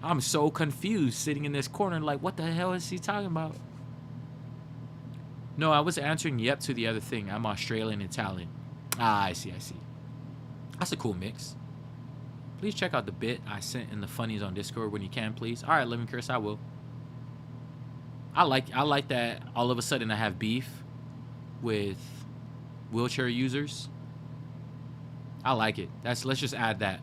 I'm so confused sitting in this corner like, what the hell is he talking about? No, I was answering yep to the other thing. I'm Australian Italian. Ah, I see. That's a cool mix. Please check out the bit I sent in the funnies on Discord when you can, please. All right, Living Curse, I will. I like that all of a sudden I have beef with wheelchair users. I like it. Let's just add that.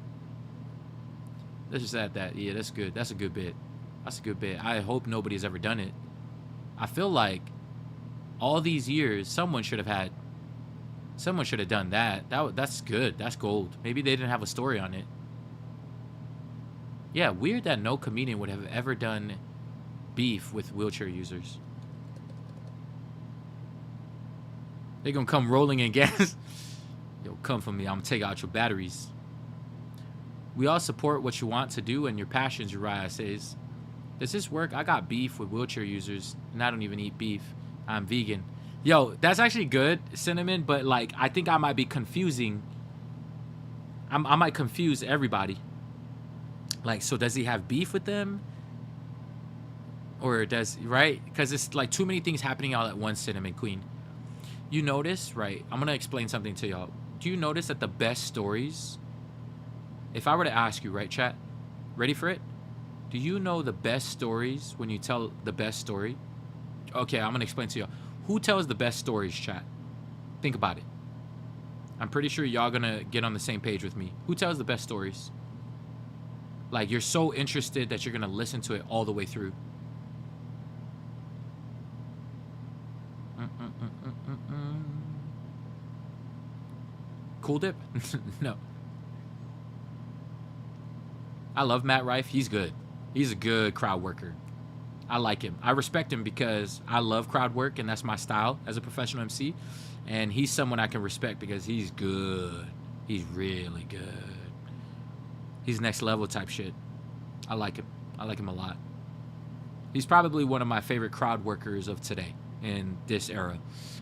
Let's just add that. Yeah, that's good. That's a good bit. That's a good bit. I hope nobody's ever done it. I feel like all these years someone should have done that. That's good. That's gold. Maybe they didn't have a story on it. Yeah, weird that no comedian would have ever done beef with wheelchair users. They gonna come rolling in gas. Yo, come for me. I'm gonna take out your batteries. We all support what you want to do and your passions, Uriah says. Does this work? I got beef with wheelchair users, and I don't even eat beef. I'm vegan. Yo, that's actually good, Cinnamon, but, like, I think I might be confusing. I might confuse everybody. Like, so does he have beef with them? Or does, right? Because it's, like, too many things happening all at once, Cinnamon Queen. You notice, right? I'm going to explain something to y'all. Do you notice that the best stories... If I were to ask you, right, chat? Ready for it? Do you know the best stories when you tell the best story? Okay, I'm going to explain to y'all. Who tells the best stories, chat? Think about it. I'm pretty sure y'all going to get on the same page with me. Who tells the best stories? Like, you're so interested that you're gonna listen to it all the way through. Cool Dip? No. I love Matt Rife. He's good. He's a good crowd worker. I like him. I respect him because I love crowd work, and that's my style as a professional MC. And he's someone I can respect because he's good. He's really good. He's next level type shit. I like him. I like him a lot. He's probably one of my favorite crowd workers of today in this era.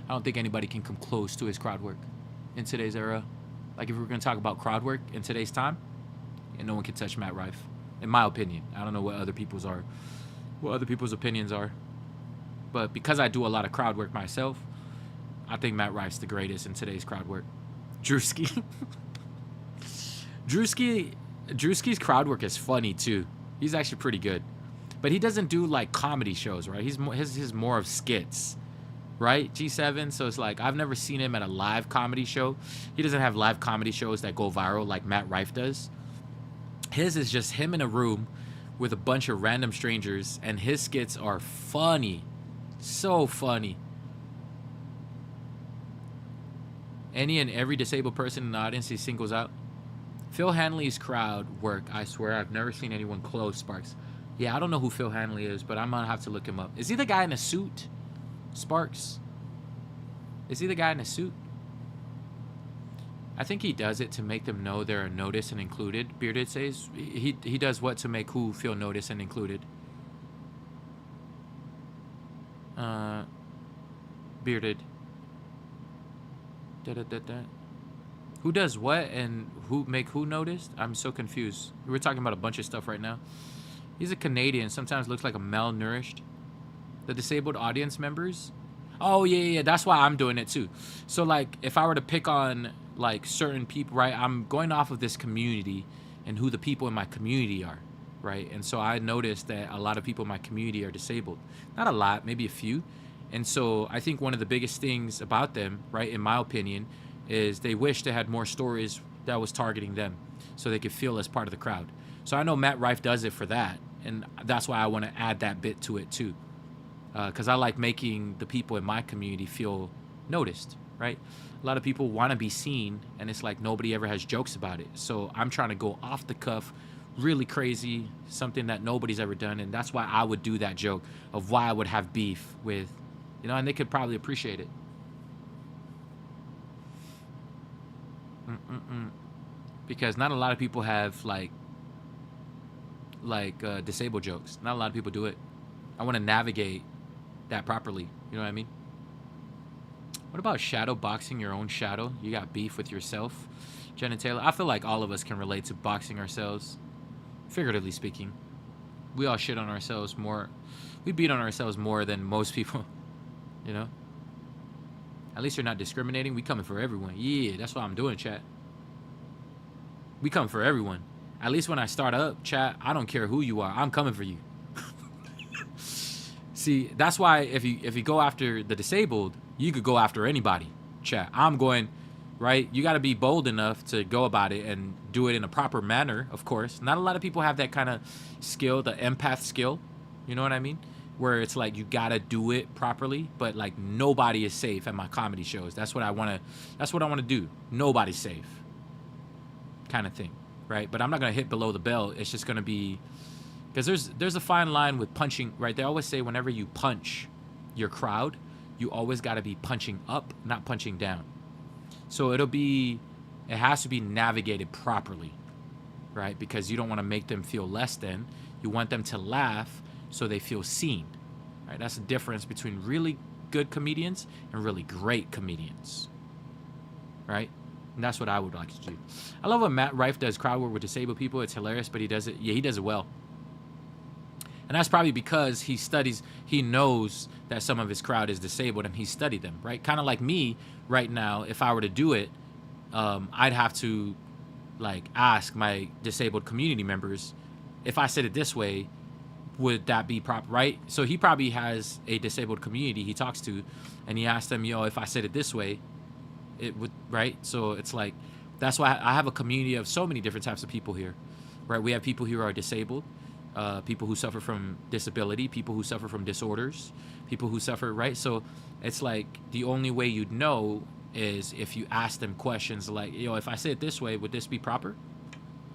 I don't think anybody can come close to his crowd work in today's era. Like, if we're going to talk about crowd work in today's time, and no one can touch Matt Rife, in my opinion. I don't know what other people's opinions are. But because I do a lot of crowd work myself, I think Matt Rife's the greatest in today's crowd work. Drewski. Drewski's crowd work is funny too. He's actually pretty good. But he doesn't do like comedy shows, right? He's more of skits, right? G7. So it's like, I've never seen him at a live comedy show. He doesn't have live comedy shows that go viral like Matt Rife does. His is just him in a room with a bunch of random strangers, and his skits are funny. So funny. Any and every disabled person in the audience he singles out. Phil Hanley's crowd work, I swear, I've never seen anyone close, Sparks. Yeah, I don't know who Phil Hanley is, but I'm gonna have to look him up. Is he the guy in a suit? Sparks? Is he the guy in a suit? I think he does it to make them know they're noticed and included. Bearded says he does what to make who feel noticed and included. Bearded. Who does what and who make who noticed? I'm so confused. We're talking about a bunch of stuff right now. He's a Canadian. Sometimes looks like a malnourished. The disabled audience members. Oh yeah. That's why I'm doing it too. So like, if I were to pick on like certain people, right? I'm going off of this community and who the people in my community are, right? And so I noticed that a lot of people in my community are disabled. Not a lot, maybe a few. And so I think one of the biggest things about them, right, in my opinion, is they wish they had more stories that was targeting them so they could feel as part of the crowd. So I know Matt Rife does it for that, and that's why I want to add that bit to it too, because I like making the people in my community feel noticed, right? A lot of people want to be seen, and it's like nobody ever has jokes about it. So I'm trying to go off the cuff, really crazy, something that nobody's ever done, and that's why I would do that joke of why I would have beef with, you know, and they could probably appreciate it. Because not a lot of people have like disabled jokes. Not a lot of people do it. I want to navigate that properly. You know what I mean? What about shadow boxing your own shadow? You got beef with yourself, Jenna Taylor. I feel like all of us can relate to boxing ourselves, figuratively speaking. We all shit on ourselves more. We beat on ourselves more than most people. You know? At least you're not discriminating. We coming for everyone. Yeah, that's what I'm doing, chat. We come for everyone. At least when I start up, chat, I don't care who you are. I'm coming for you. See, that's why if you go after the disabled, you could go after anybody, chat. I'm going, right? You got to be bold enough to go about it and do it in a proper manner, of course. Not a lot of people have that kind of skill, the empath skill. You know what I mean? Where it's like you got to do it properly, but like nobody is safe at my comedy shows. That's what I want to do. Nobody's safe. Kind of thing, right? But I'm not going to hit below the belt. It's just going to be, because there's a fine line with punching, right? They always say whenever you punch your crowd, you always got to be punching up, not punching down. So it has to be navigated properly, right? Because you don't want to make them feel less than. You want them to laugh so they feel seen, right? That's the difference between really good comedians and really great comedians, right? And that's what I would like to do. I love when Matt Rife does crowd work with disabled people. It's hilarious, but he does it. Yeah, he does it well. And that's probably because he knows that some of his crowd is disabled and he studied them, right? Kind of like me right now, if I were to do it, I'd have to like ask my disabled community members, if I said it this way, would that be proper, right? So he probably has a disabled community he talks to, and he asked them, if I said it this way, it would, right? So it's like, that's why I have a community of so many different types of people here. right? We have people who are disabled, people who suffer from disability, people who suffer from disorders, people who suffer, right? So it's like the only way you'd know is if you ask them questions like, if I say it this way, would this be proper?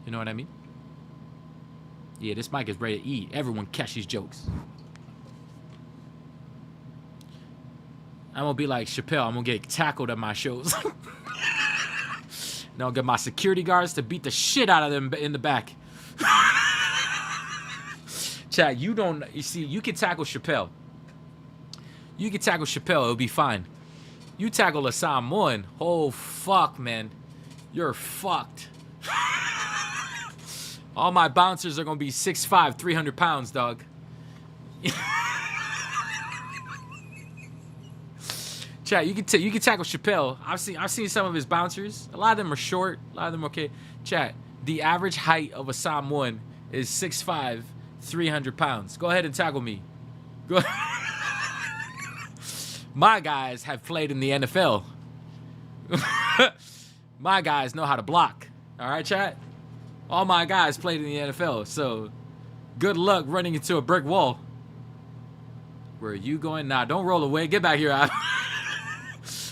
You know what I mean? Yeah, this mic is ready to eat. Everyone catch these jokes. I'm gonna be like Chappelle. I'm gonna get tackled at my shows. And I'll get my security guards to beat the shit out of them in the back. Chat, you see, you can tackle Chappelle. You can tackle Chappelle, it'll be fine. You tackle a Samoan, oh fuck, man. You're fucked. All my bouncers are gonna be 6'5", 300 pounds, dog. Chat, you can tackle Chappelle. I've seen some of his bouncers. A lot of them are short. A lot of them are okay. Chat, the average height of a Samoan is 6'5", 300 pounds. Go ahead and tackle me. Go. My guys have played in the NFL. My guys know how to block. All right, chat. All my guys played in the NFL. So, good luck running into a brick wall. Where are you going? Nah, don't roll away. Get back here.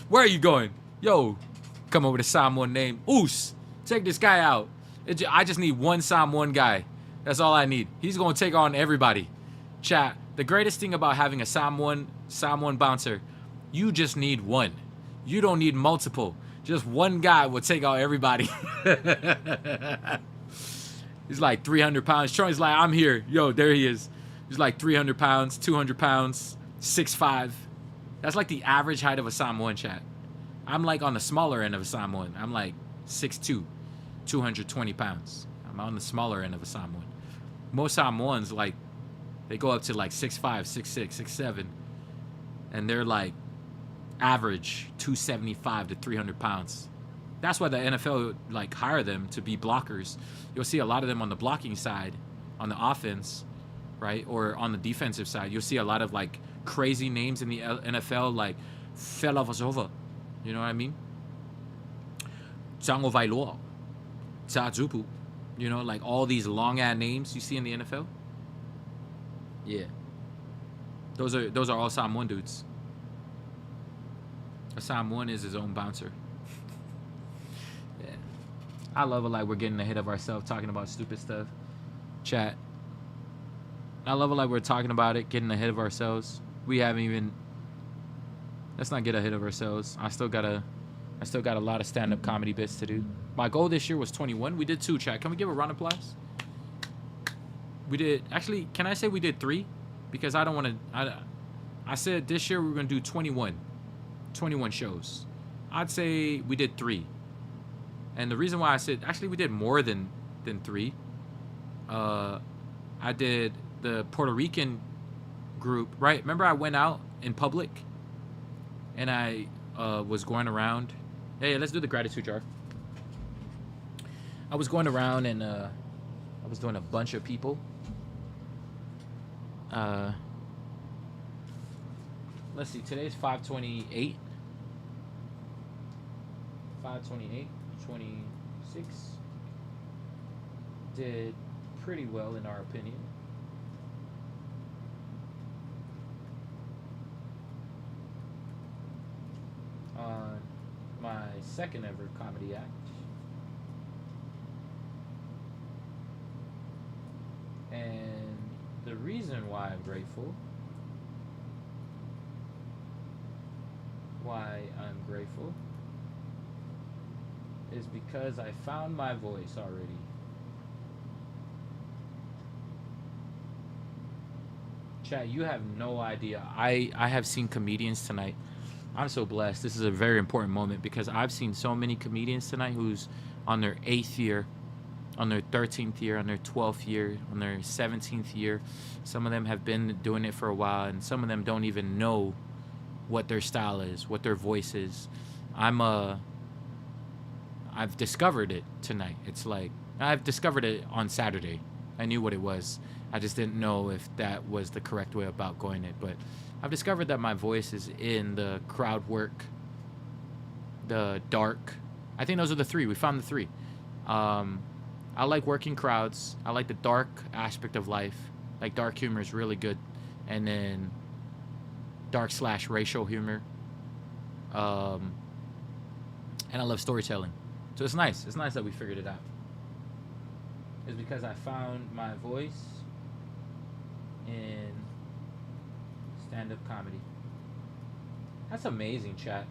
Where are you going? Yo, come over to Samoan name. Oos. Take this guy out. I just need one Samoan guy. That's all I need. He's going to take on everybody. Chat, the greatest thing about having a Samoan bouncer, you just need one. You don't need multiple. Just one guy will take out everybody. He's like 300 pounds. Troy's like, I'm here. Yo, there he is. He's like 300 pounds, 200 pounds, 6'5". That's like the average height of a Samoan, chat. I'm like on the smaller end of a Samoan. I'm like 6'2", 220 pounds. I'm on the smaller end of a Samoan. Most Samoans, like, they go up to like 6'5", 6'6", 6'7", and they're like average 275 to 300 pounds. That's why the NFL like hire them to be blockers. You'll see a lot of them on the blocking side, on the offense, right? Or on the defensive side. You'll see a lot of like crazy names in the NFL, like Felavasova. You know what I mean? Zango Vailoa, Tsazupu. You know, like all these long ass names you see in the NFL. Yeah. Those are all Samoan dudes. A Samoan is his own bouncer. Yeah. I love it like we're getting ahead of ourselves talking about stupid stuff. Chat. I love it like we're talking about it, getting ahead of ourselves. We haven't even. Let's not get ahead of ourselves. I still got a lot of stand-up comedy bits to do. My goal this year was 21. We did 2, chat. Can we give a round of applause? We did. Actually, can I say we did 3? Because I don't want to. I said this year we were going to do 21 shows. I'd say we did 3. And the reason why I said, actually we did more than 3. I did the Puerto Rican group, right? Remember I went out in public and I was going around. Hey, let's do the gratitude jar. I was going around and I was doing a bunch of people. Let's see, today's 5/28. 5/28, 26. Did pretty well in our opinion. On my second ever comedy act. And the reason why I'm grateful, is because I found my voice already. Chat, you have no idea. I have seen comedians tonight. I'm so blessed. This is a very important moment because I've seen so many comedians tonight who's on their 8th year, on their 13th year, on their 12th year, on their 17th year. Some of them have been doing it for a while, and some of them don't even know what their style is, what their voice is. I've discovered it tonight. It's like, I've discovered it on Saturday. I knew what it was. I just didn't know if that was the correct way about going it, but I've discovered that my voice is in the crowd work, the dark. I think those are the 3. We found the 3. I like working crowds. I like the dark aspect of life. Like dark humor is really good, and then dark / racial humor. Um, and I love storytelling. So it's nice. It's nice that we figured it out. It's because I found my voice in stand-up comedy. That's amazing, chat.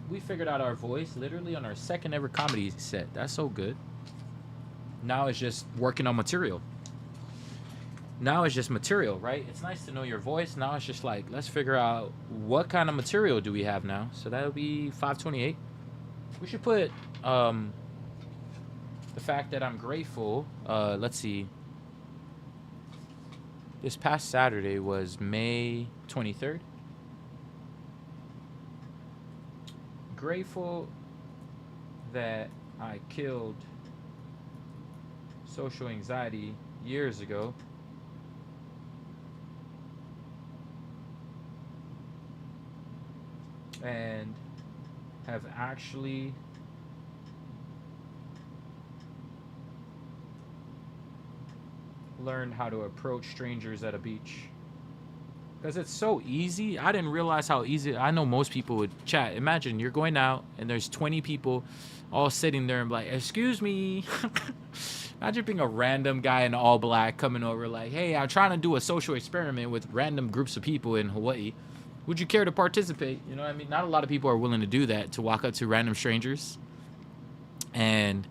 We figured out our voice literally on our second ever comedy set. That's so good. Now it's just working on material. Now it's just material, right? It's nice to know your voice. Now it's just like, let's figure out what kind of material do we have now. So that'll be 528. We should put the fact that I'm grateful. Let's see. This past Saturday was May 23rd. Grateful that I killed social anxiety years ago. And have actually learned how to approach strangers at a beach. Because it's so easy. I didn't realize how easy. I know most people would chat. Imagine you're going out and there's 20 people all sitting there and like, excuse me. Imagine being a random guy in all black coming over like, hey, I'm trying to do a social experiment with random groups of people in Hawaii. Would you care to participate? You know what I mean? Not a lot of people are willing to do that, to walk up to random strangers. And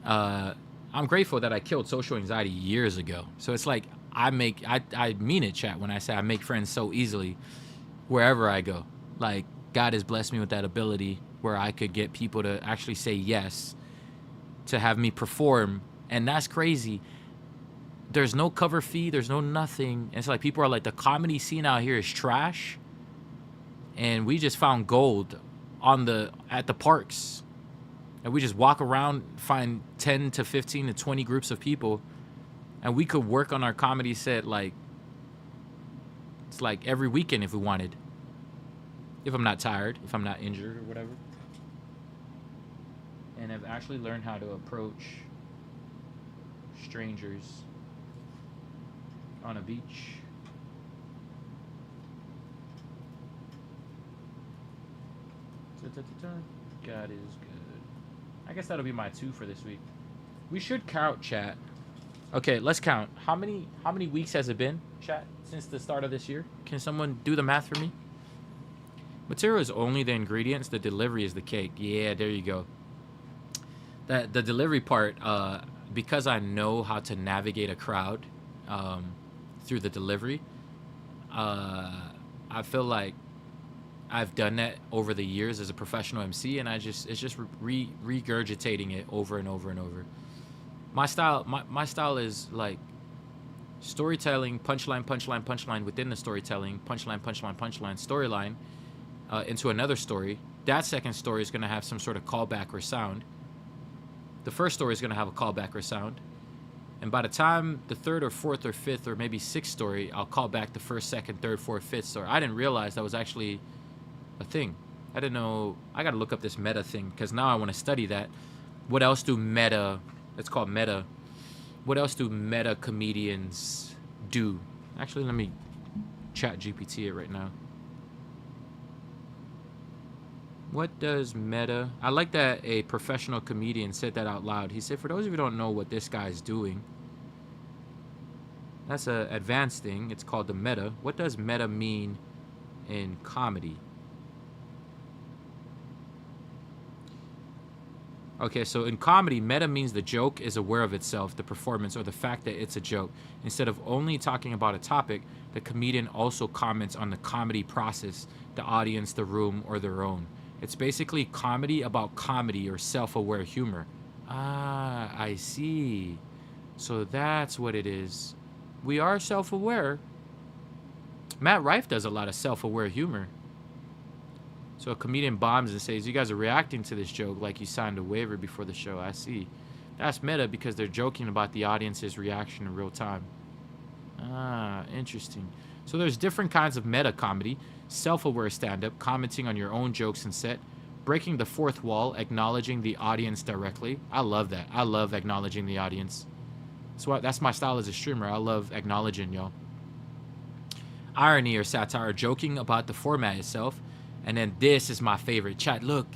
I'm grateful that I killed social anxiety years ago. So it's like I mean it, chat, when I say I make friends so easily wherever I go. Like God has blessed me with that ability where I could get people to actually say yes to have me perform. And that's crazy. There's no cover fee. There's no nothing. And it's like people are like, the comedy scene out here is trash. And we just found gold at the parks. And we just walk around, find 10 to 15 to 20 groups of people. And we could work on our comedy set like, it's like every weekend if we wanted. If I'm not tired, if I'm not injured or whatever. And I've actually learned how to approach strangers on a beach. God is good. I guess that'll be my 2 for this week. We should count, chat. Okay, let's count. How many weeks has it been, chat, since the start of this year? Can someone do the math for me? Material is only the ingredients. The delivery is the cake. Yeah, there you go. The delivery part, because I know how to navigate a crowd through the delivery, I feel like I've done that over the years as a professional MC, and it's just regurgitating it over and over and over. My style is like storytelling, punchline within the storytelling, punchline, storyline into another story. That second story is going to have some sort of callback or sound. The first story is going to have a callback or sound. And by the time the third or fourth or fifth or maybe sixth story, I'll call back the first, second, third, fourth, fifth story. I didn't realize that was actually a thing. I didn't know. I got to look up this meta thing because now I want to study that. What else do meta? It's called meta. What else do meta comedians do? Actually, let me chat GPT it right now. What does meta? I like that a professional comedian said that out loud. He said, for those of you who don't know what this guy's doing, that's an advanced thing. It's called the meta. What does meta mean in comedy? Okay, so in comedy, meta means the joke is aware of itself, the performance, or the fact that it's a joke. Instead of only talking about a topic, the comedian also comments on the comedy process, the audience, the room, or their own. It's basically comedy about comedy or self-aware humor. Ah, I see. So that's what it is. We are self-aware. Matt Rife does a lot of self-aware humor. So a comedian bombs and says, you guys are reacting to this joke like you signed a waiver before the show. I see. That's meta because they're joking about the audience's reaction in real time. Ah, interesting. So there's different kinds of meta comedy. Self-aware stand-up, commenting on your own jokes and set. breaking the fourth wall, acknowledging the audience directly. I love that. I love acknowledging the audience. That's my style as a streamer. I love acknowledging y'all. Irony or satire, joking about the format itself. And then this is my favorite. Chat, look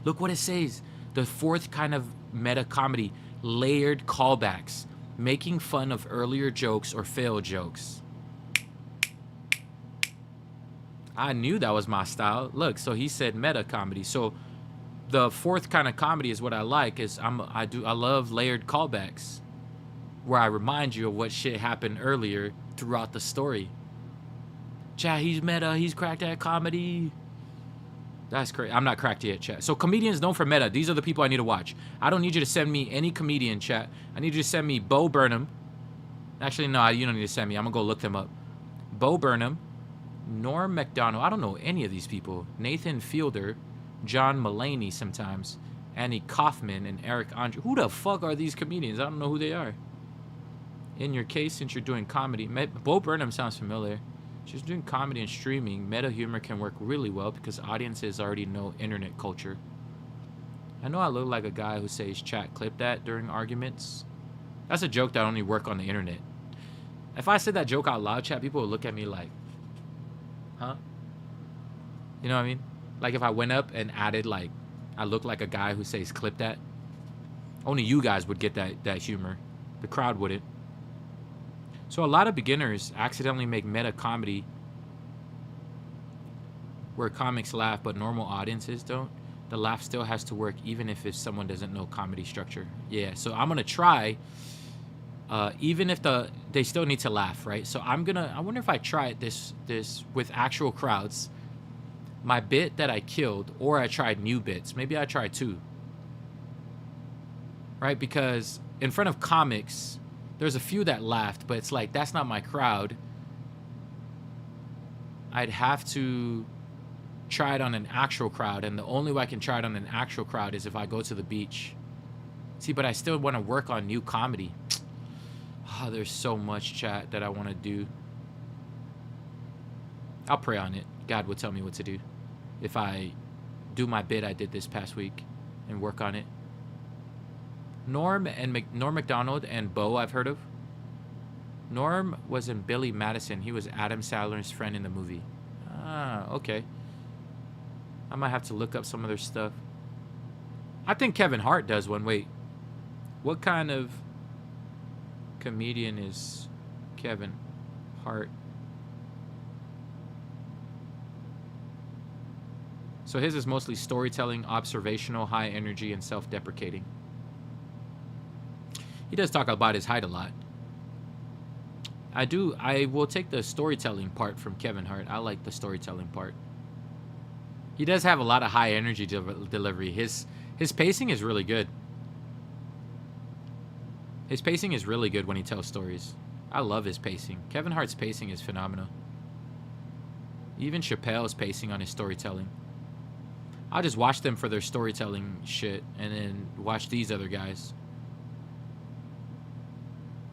what it says. The fourth kind of meta comedy, layered callbacks, making fun of earlier jokes or failed jokes. I knew that was my style. Look, so he said meta comedy. So the fourth kind of comedy is what I like. I love layered callbacks, where I remind you of what shit happened earlier throughout the story. Chat, he's meta. He's cracked at comedy. That's crazy. I'm not cracked yet, chat. So comedians known for meta. These are the people I need to watch. I don't need you to send me any comedian, chat. I need you to send me Bo Burnham. Actually, no, you don't need to send me. I'm going to go look them up. Bo Burnham, Norm Macdonald. I don't know any of these people. Nathan Fielder, John Mulaney sometimes, Annie Kaufman, and Eric Andre. Who the fuck are these comedians? I don't know who they are. In your case, since you're doing comedy, Bo Burnham sounds familiar. She's doing comedy and streaming. Meta humor can work really well because audiences already know internet culture. I know I look like a guy who says chat clip that during arguments. That's a joke that only work on the internet. If I said that joke out loud, chat, people would look at me like, huh? You know what I mean? Like if I went up and added like, I look like a guy who says clip that. Only you guys would get that humor. The crowd wouldn't. So a lot of beginners accidentally make meta comedy where comics laugh but normal audiences don't. The laugh still has to work even if someone doesn't know comedy structure. Yeah, so I'm gonna try, even if they still need to laugh, right? So I wonder if I try this with actual crowds, my bit that I killed, or I tried new bits. Maybe I tried two, right? Because in front of comics, there's a few that laughed, but it's like, that's not my crowd. I'd have to try it on an actual crowd, and the only way I can try it on an actual crowd is if I go to the beach. See, but I still want to work on new comedy. Oh, there's so much, chat, that I want to do. I'll pray on it. God will tell me what to do. If I do my bit I did this past week and work on it. Norm Macdonald and Bo I've heard of. Norm was in Billy Madison. He was Adam Sandler's friend in the movie. Ah, okay. I might have to look up some of their stuff. I think Kevin Hart does one. Wait. What kind of comedian is Kevin Hart? So his is mostly storytelling, observational, high energy, and self-deprecating. He does talk about his height a lot. I will take the storytelling part from Kevin Hart. I like the storytelling part. He does have a lot of high energy delivery. His pacing is really good. His pacing is really good when he tells stories. I love his pacing. Kevin Hart's pacing is phenomenal. Even Chappelle's pacing on his storytelling. I'll just watch them for their storytelling shit and then watch these other guys.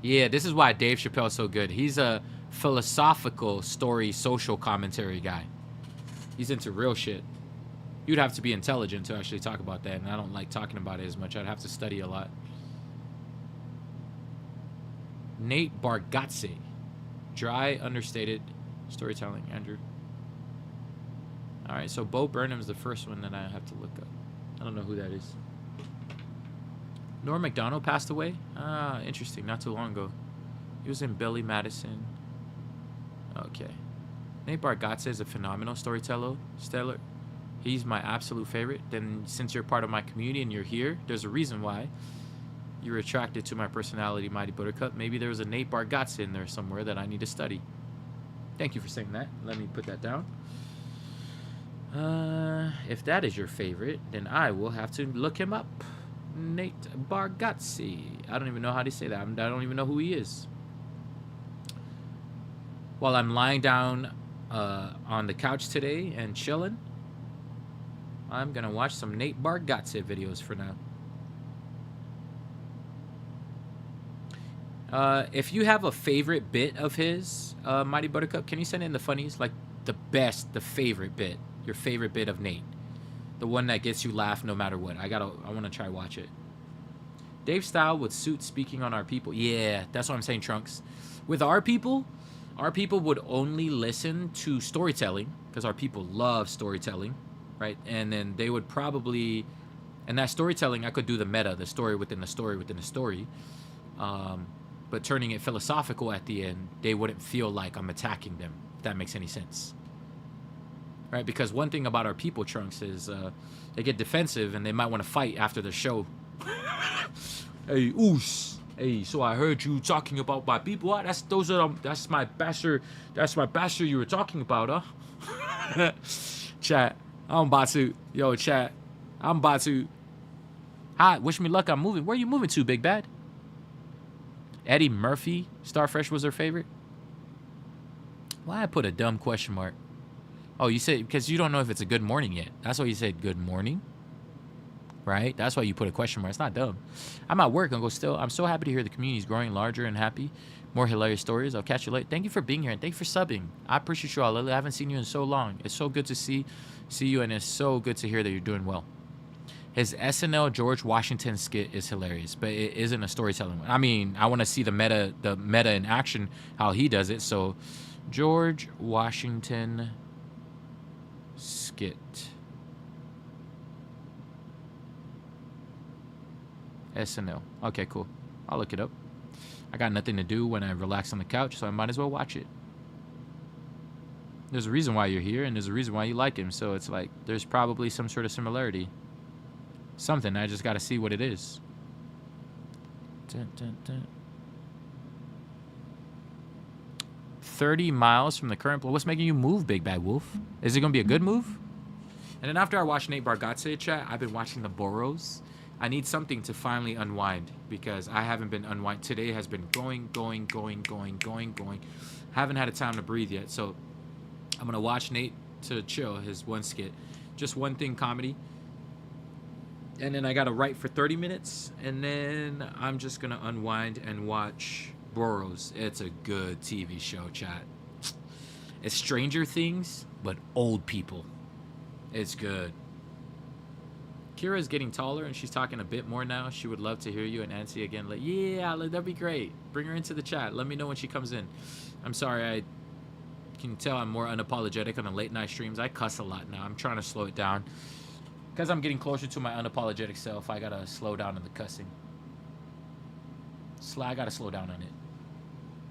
Yeah, this is why Dave Chappelle's so good. He's a philosophical story, social commentary guy. He's into real shit. You'd have to be intelligent to actually talk about that, and I don't like talking about it as much. I'd have to study a lot. Nate Bargatze. Dry, understated storytelling. Andrew. All right, so Bo Burnham's the first one that I have to look up. I don't know who that is. Norm Macdonald passed away? Ah, interesting. Not too long ago. He was in Billy Madison. Okay. Nate Bargatze is a phenomenal storyteller. He's my absolute favorite. Then since you're part of my community and you're here, there's a reason why you're attracted to my personality, Mighty Buttercup. Maybe there's a Nate Bargatze in there somewhere that I need to study. Thank you for saying that. Let me put that down. If that is your favorite, then I will have to look him up. Nate Bargatze. I don't even know how to say that. I don't even know who he is. While I'm lying down on the couch today and chilling, I'm going to watch some Nate Bargatze videos for now. If you have a favorite bit of his, Mighty Buttercup, can you send in the funnies? Like the best, the favorite bit. Your favorite bit of Nate. The one that gets you laugh no matter what. I want to try watch it. Dave Style with Suit speaking on Our People. Yeah, that's what I'm saying, Trunks. With Our People would only listen to storytelling because our people love storytelling, right? And then they would probably, and that storytelling, I could do the meta, the story within the story within the story. But turning it philosophical at the end, they wouldn't feel like I'm attacking them, if that makes any sense. Right? Because one thing about Our People, Trunks, is they get defensive and they might want to fight after the show. Hey, Oos. Hey, so I heard you talking about my people. What? That's my bastard. That's my bastard you were talking about, huh? Chat. I'm about to. Yo, chat. I'm about to. Hi, wish me luck. I'm moving. Where are you moving to, Big Bad? Eddie Murphy, Starfresh was her favorite. Why I put a dumb question mark? Oh, you said because you don't know if it's a good morning yet. That's why you said good morning. Right? That's why you put a question mark. It's not dumb. I'm at work and go still. I'm so happy to hear the community is growing larger and happy. More hilarious stories. I'll catch you later. Thank you for being here and thank you for subbing. I appreciate you all. I haven't seen you in so long. It's so good to see you, and it's so good to hear that you're doing well. His SNL George Washington skit is hilarious, but it isn't a storytelling one. I mean, I want to see the meta in action, how he does it. So, George Washington skit. SNL. Okay, cool. I'll look it up. I got nothing to do when I relax on the couch, so I might as well watch it. There's a reason why you're here, and there's a reason why you like him, so it's like there's probably some sort of similarity. Something. I just got to see what it is. Dun, dun, dun. 30 miles from the current... What's making you move, Big Bad Wolf? Is it going to be a good move? And then after I watch Nate Bargatze, chat, I've been watching the Boros. I need something to finally unwind because I haven't been unwind. Today has been going. Haven't had a time to breathe yet. So I'm going to watch Nate to chill, his one skit. Just one thing comedy. And then I got to write for 30 minutes. And then I'm just going to unwind and watch Boros. It's a good TV show, chat. It's Stranger Things, but old people. It's good. Kira's getting taller and she's talking a bit more now. She would love to hear you and Nancy again. Like, yeah, that'd be great. Bring her into the chat. Let me know when she comes in. I'm sorry, I can tell I'm more unapologetic on the late night streams. I cuss a lot now. I'm trying to slow it down. Because I'm getting closer to my unapologetic self, I gotta slow down on the cussing. I gotta slow down on it.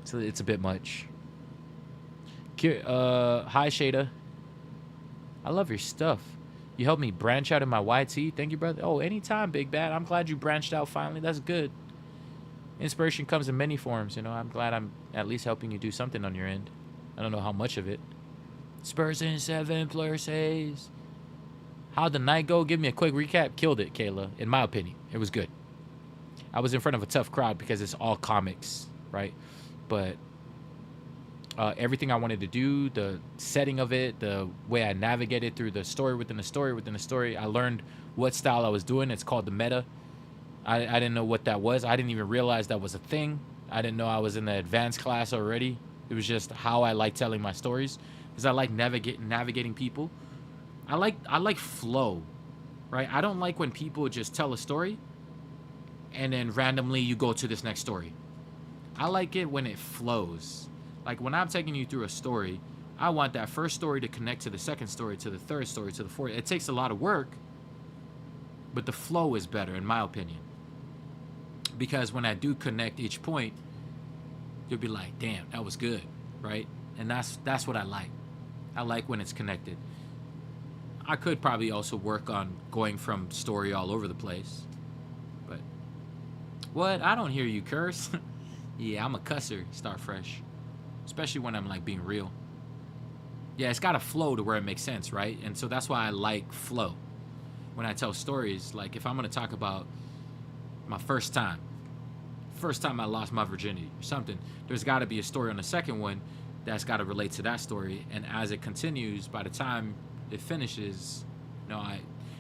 So it's a bit much. Hi, Shada. I love your stuff. You helped me branch out in my YT. Thank you, brother. Oh, anytime, Big Bad. I'm glad you branched out finally. That's good. Inspiration comes in many forms, you know. I'm glad I'm at least helping you do something on your end. I don't know how much of it. Spurs in 7 places. How'd the night go? Give me a quick recap. Killed it, Kayla. In my opinion, it was good. I was in front of a tough crowd because it's all comics, right? But everything I wanted to do, the setting of it, the way I navigated through the story within the story within the story, I learned what style I was doing. It's called the meta. I didn't know what that was. I didn't even realize that was a thing. I didn't know I was in the advanced class already. It was just how I like telling my stories, because I like navigating people. I like flow, right? I don't like when people just tell a story and then randomly you go to this next story. I like it when it flows. Like when I'm taking you through a story, I want that first story to connect to the second story, to the third story, to the fourth. It takes a lot of work, but the flow is better in my opinion. Because when I do connect each point, you'll be like, damn, that was good, right? And that's what I like. I like when it's connected. I could probably also work on going from story all over the place. But what? I don't hear you curse. Yeah, I'm a cusser, Starfresh. Especially when I'm like being real. Yeah, it's got to flow to where it makes sense, right? And so that's why I like flow. When I tell stories, like if I'm going to talk about my first time I lost my virginity or something, there's got to be a story on the second one that's got to relate to that story. And as it continues, by the time it finishes,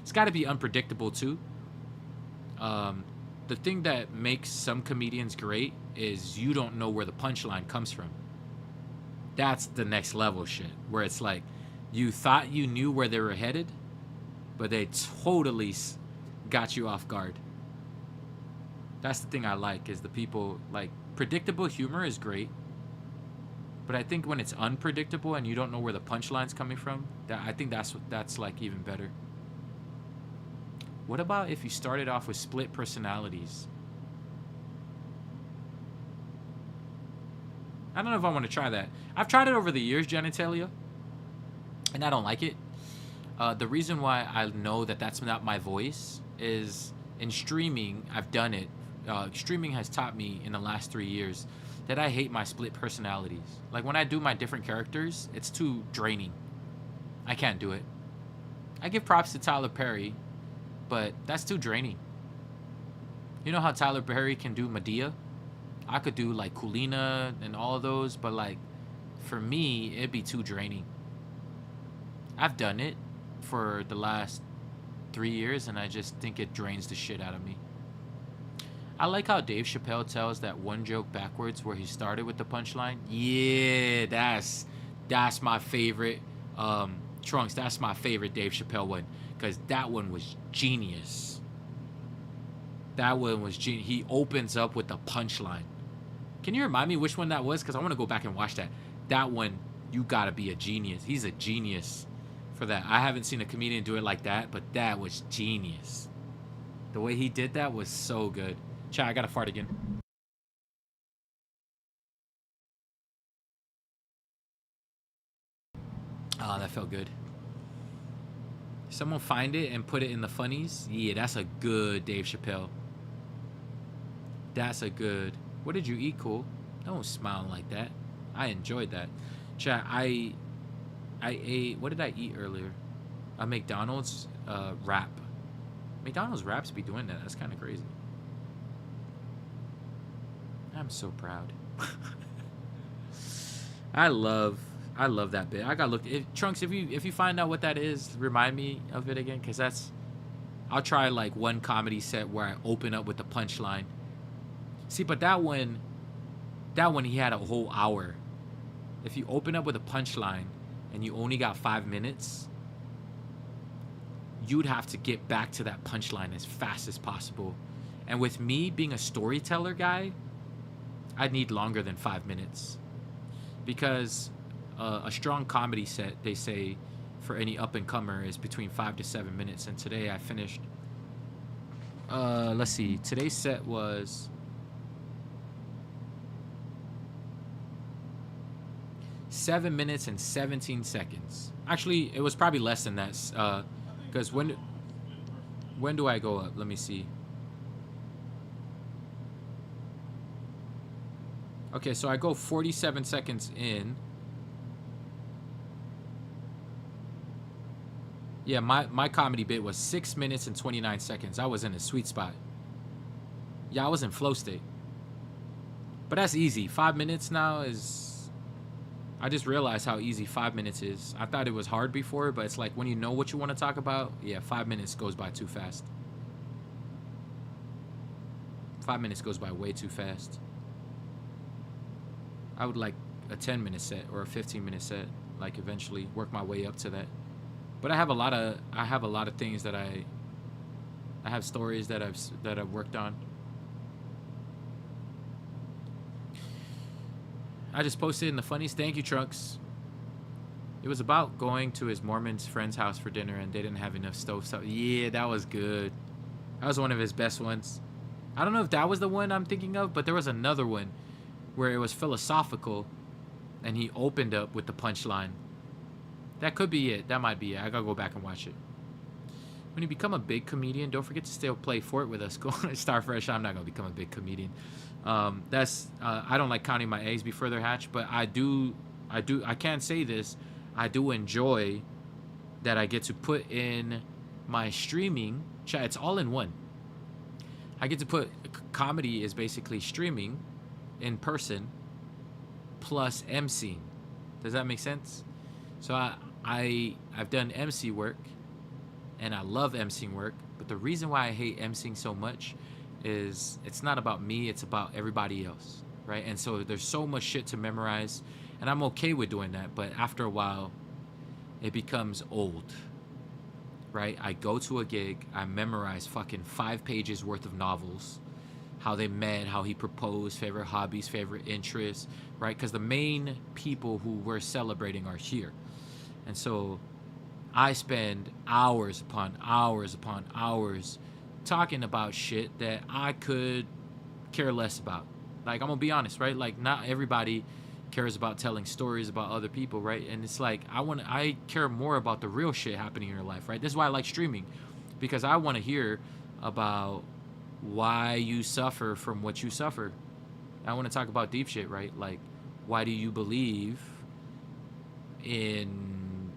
it's got to be unpredictable too. The thing that makes some comedians great is you don't know where the punchline comes from. That's the next level shit, where it's like you thought you knew where they were headed, but they totally got you off guard. That's the thing I like, is the people, like, predictable humor is great, but I think when it's unpredictable and you don't know where the punchline's coming from, I think that's like even better. What about if you started off with split personalities? I don't know if I want to try that. I've tried it over the years, genitalia, and I don't like it. The reason why I know that that's not my voice is in streaming, I've done it. Streaming has taught me in the last 3 years that I hate my split personalities. Like when I do my different characters, it's too draining. I can't do it. I give props to Tyler Perry, but that's too draining. You know how Tyler Perry can do Medea? I could do like Kulina and all of those, but like for me, it'd be too draining. I've done it for the last 3 years, and I just think it drains the shit out of me. I like how Dave Chappelle tells that one joke backwards where he started with the punchline. Yeah, that's my favorite. Trunks, that's my favorite Dave Chappelle one, because that one was genius. That one was genius. He opens up with the punchline. Can you remind me which one that was? Because I want to go back and watch that. That one, you gotta be a genius. He's a genius for that. I haven't seen a comedian do it like that, but that was genius. The way he did that was so good. Chat, I gotta fart again. Oh, that felt good. Someone find it and put it in the funnies. Yeah, that's a good Dave Chappelle. That's a good. What did you eat, cool? Don't smile like that. I enjoyed that. Chat, I ate. What did I eat earlier? A McDonald's wrap. McDonald's wraps be doing that. That's kind of crazy. I'm so proud. I love that bit. I gotta look. Trunks, if you find out what that is, remind me of it again, because that's. I'll try like one comedy set where I open up with the punchline. See, but that one he had a whole hour. If you open up with a punchline and you only got 5 minutes, you'd have to get back to that punchline as fast as possible. And with me being a storyteller guy, I'd need longer than 5 minutes, because a strong comedy set, they say, for any up-and-comer is between 5 to 7 minutes. And today I finished, let's see, today's set was 7 minutes and 17 seconds. Actually, it was probably less than that, because when do I go up? Let me see. Okay, so I go 47 seconds in. Yeah, my comedy bit was 6 minutes and 29 seconds. I was in a sweet spot. Yeah, I was in flow state. But that's easy. 5 minutes now is... I just realized how easy 5 minutes is. I thought it was hard before, but it's like when you know what you want to talk about, yeah, 5 minutes goes by too fast. 5 minutes goes by way too fast. I would like a 10-minute set or a 15-minute set, like eventually work my way up to that. But I have a lot of things that I have stories that I've worked on. I just posted in the funnies. Thank you, Trunks. It was about going to his Mormon friend's house for dinner and they didn't have enough stove. So yeah, that was good. That was one of his best ones. I don't know if that was the one I'm thinking of, but there was another one where it was philosophical and he opened up with the punchline. That could be it. That might be it. I gotta go back and watch it. When you become a big comedian, don't forget to still play Fort with us. Go on Starfresh. I'm not gonna become a big comedian. I don't like counting my eggs before they're hatched, but I can't say this. I do enjoy that I get to put in my streaming chat. It's all in one. I get to put comedy is basically streaming in person plus emceeing. Does that make sense? So I've done MC work and I love emceeing work, but the reason why I hate emceeing so much is it's not about me, it's about everybody else, right? And so there's so much shit to memorize, and I'm okay with doing that, but after a while it becomes old, right? I go to a gig, I memorize fucking 5 pages worth of novels, how they met, how he proposed, favorite hobbies, favorite interests, right? Because the main people who we're celebrating are here. And so I spend hours upon hours upon hours talking about shit that I could care less about. Like, I'm gonna be honest, right? Like, not everybody cares about telling stories about other people, right? And it's like I care more about the real shit happening in your life, right? This is why I like streaming, because I want to hear about why you suffer from what you suffer. I want to talk about deep shit, right? Like, why do you believe in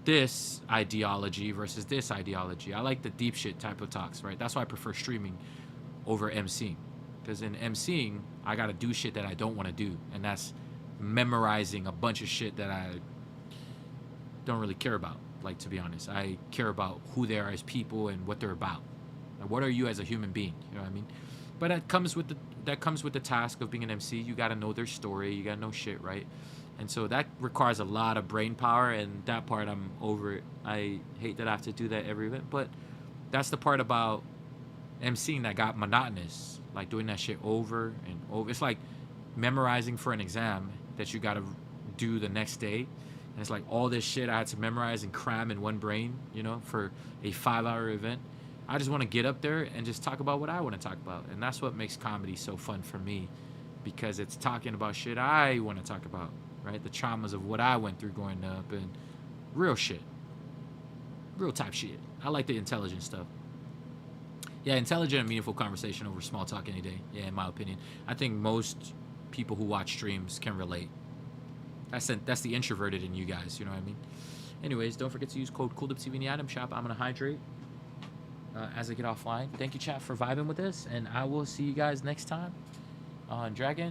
this ideology versus this ideology? I like the deep shit type of talks, right? That's why I prefer streaming over MCing. Because in MCing, I got to do shit that I don't want to do. And that's memorizing a bunch of shit that I don't really care about. Like, to be honest, I care about who they are as people and what they're about. Like, what are you as a human being? You know what I mean? But that comes with the task of being an MC. You got to know their story. You got to know shit, right? And so that requires a lot of brain power, and that part I'm over it. I hate that I have to do that every event, but that's the part about MCing that got monotonous. Like, doing that shit over and over. It's like memorizing for an exam that you got to do the next day. And it's like all this shit I had to memorize and cram in one brain, you know, for a 5-hour event. I just want to get up there and just talk about what I want to talk about. And that's what makes comedy so fun for me, because it's talking about shit I want to talk about, right? The traumas of what I went through growing up and real shit. Real type shit. I like the intelligent stuff. Yeah, intelligent and meaningful conversation over small talk any day. Yeah, in my opinion. I think most people who watch streams can relate. That's the introverted in you guys, you know what I mean? Anyways, don't forget to use code CooldUpTV in the item shop. I'm going to hydrate as I get offline. Thank you, chat, for vibing with this, and I will see you guys next time on Dragon.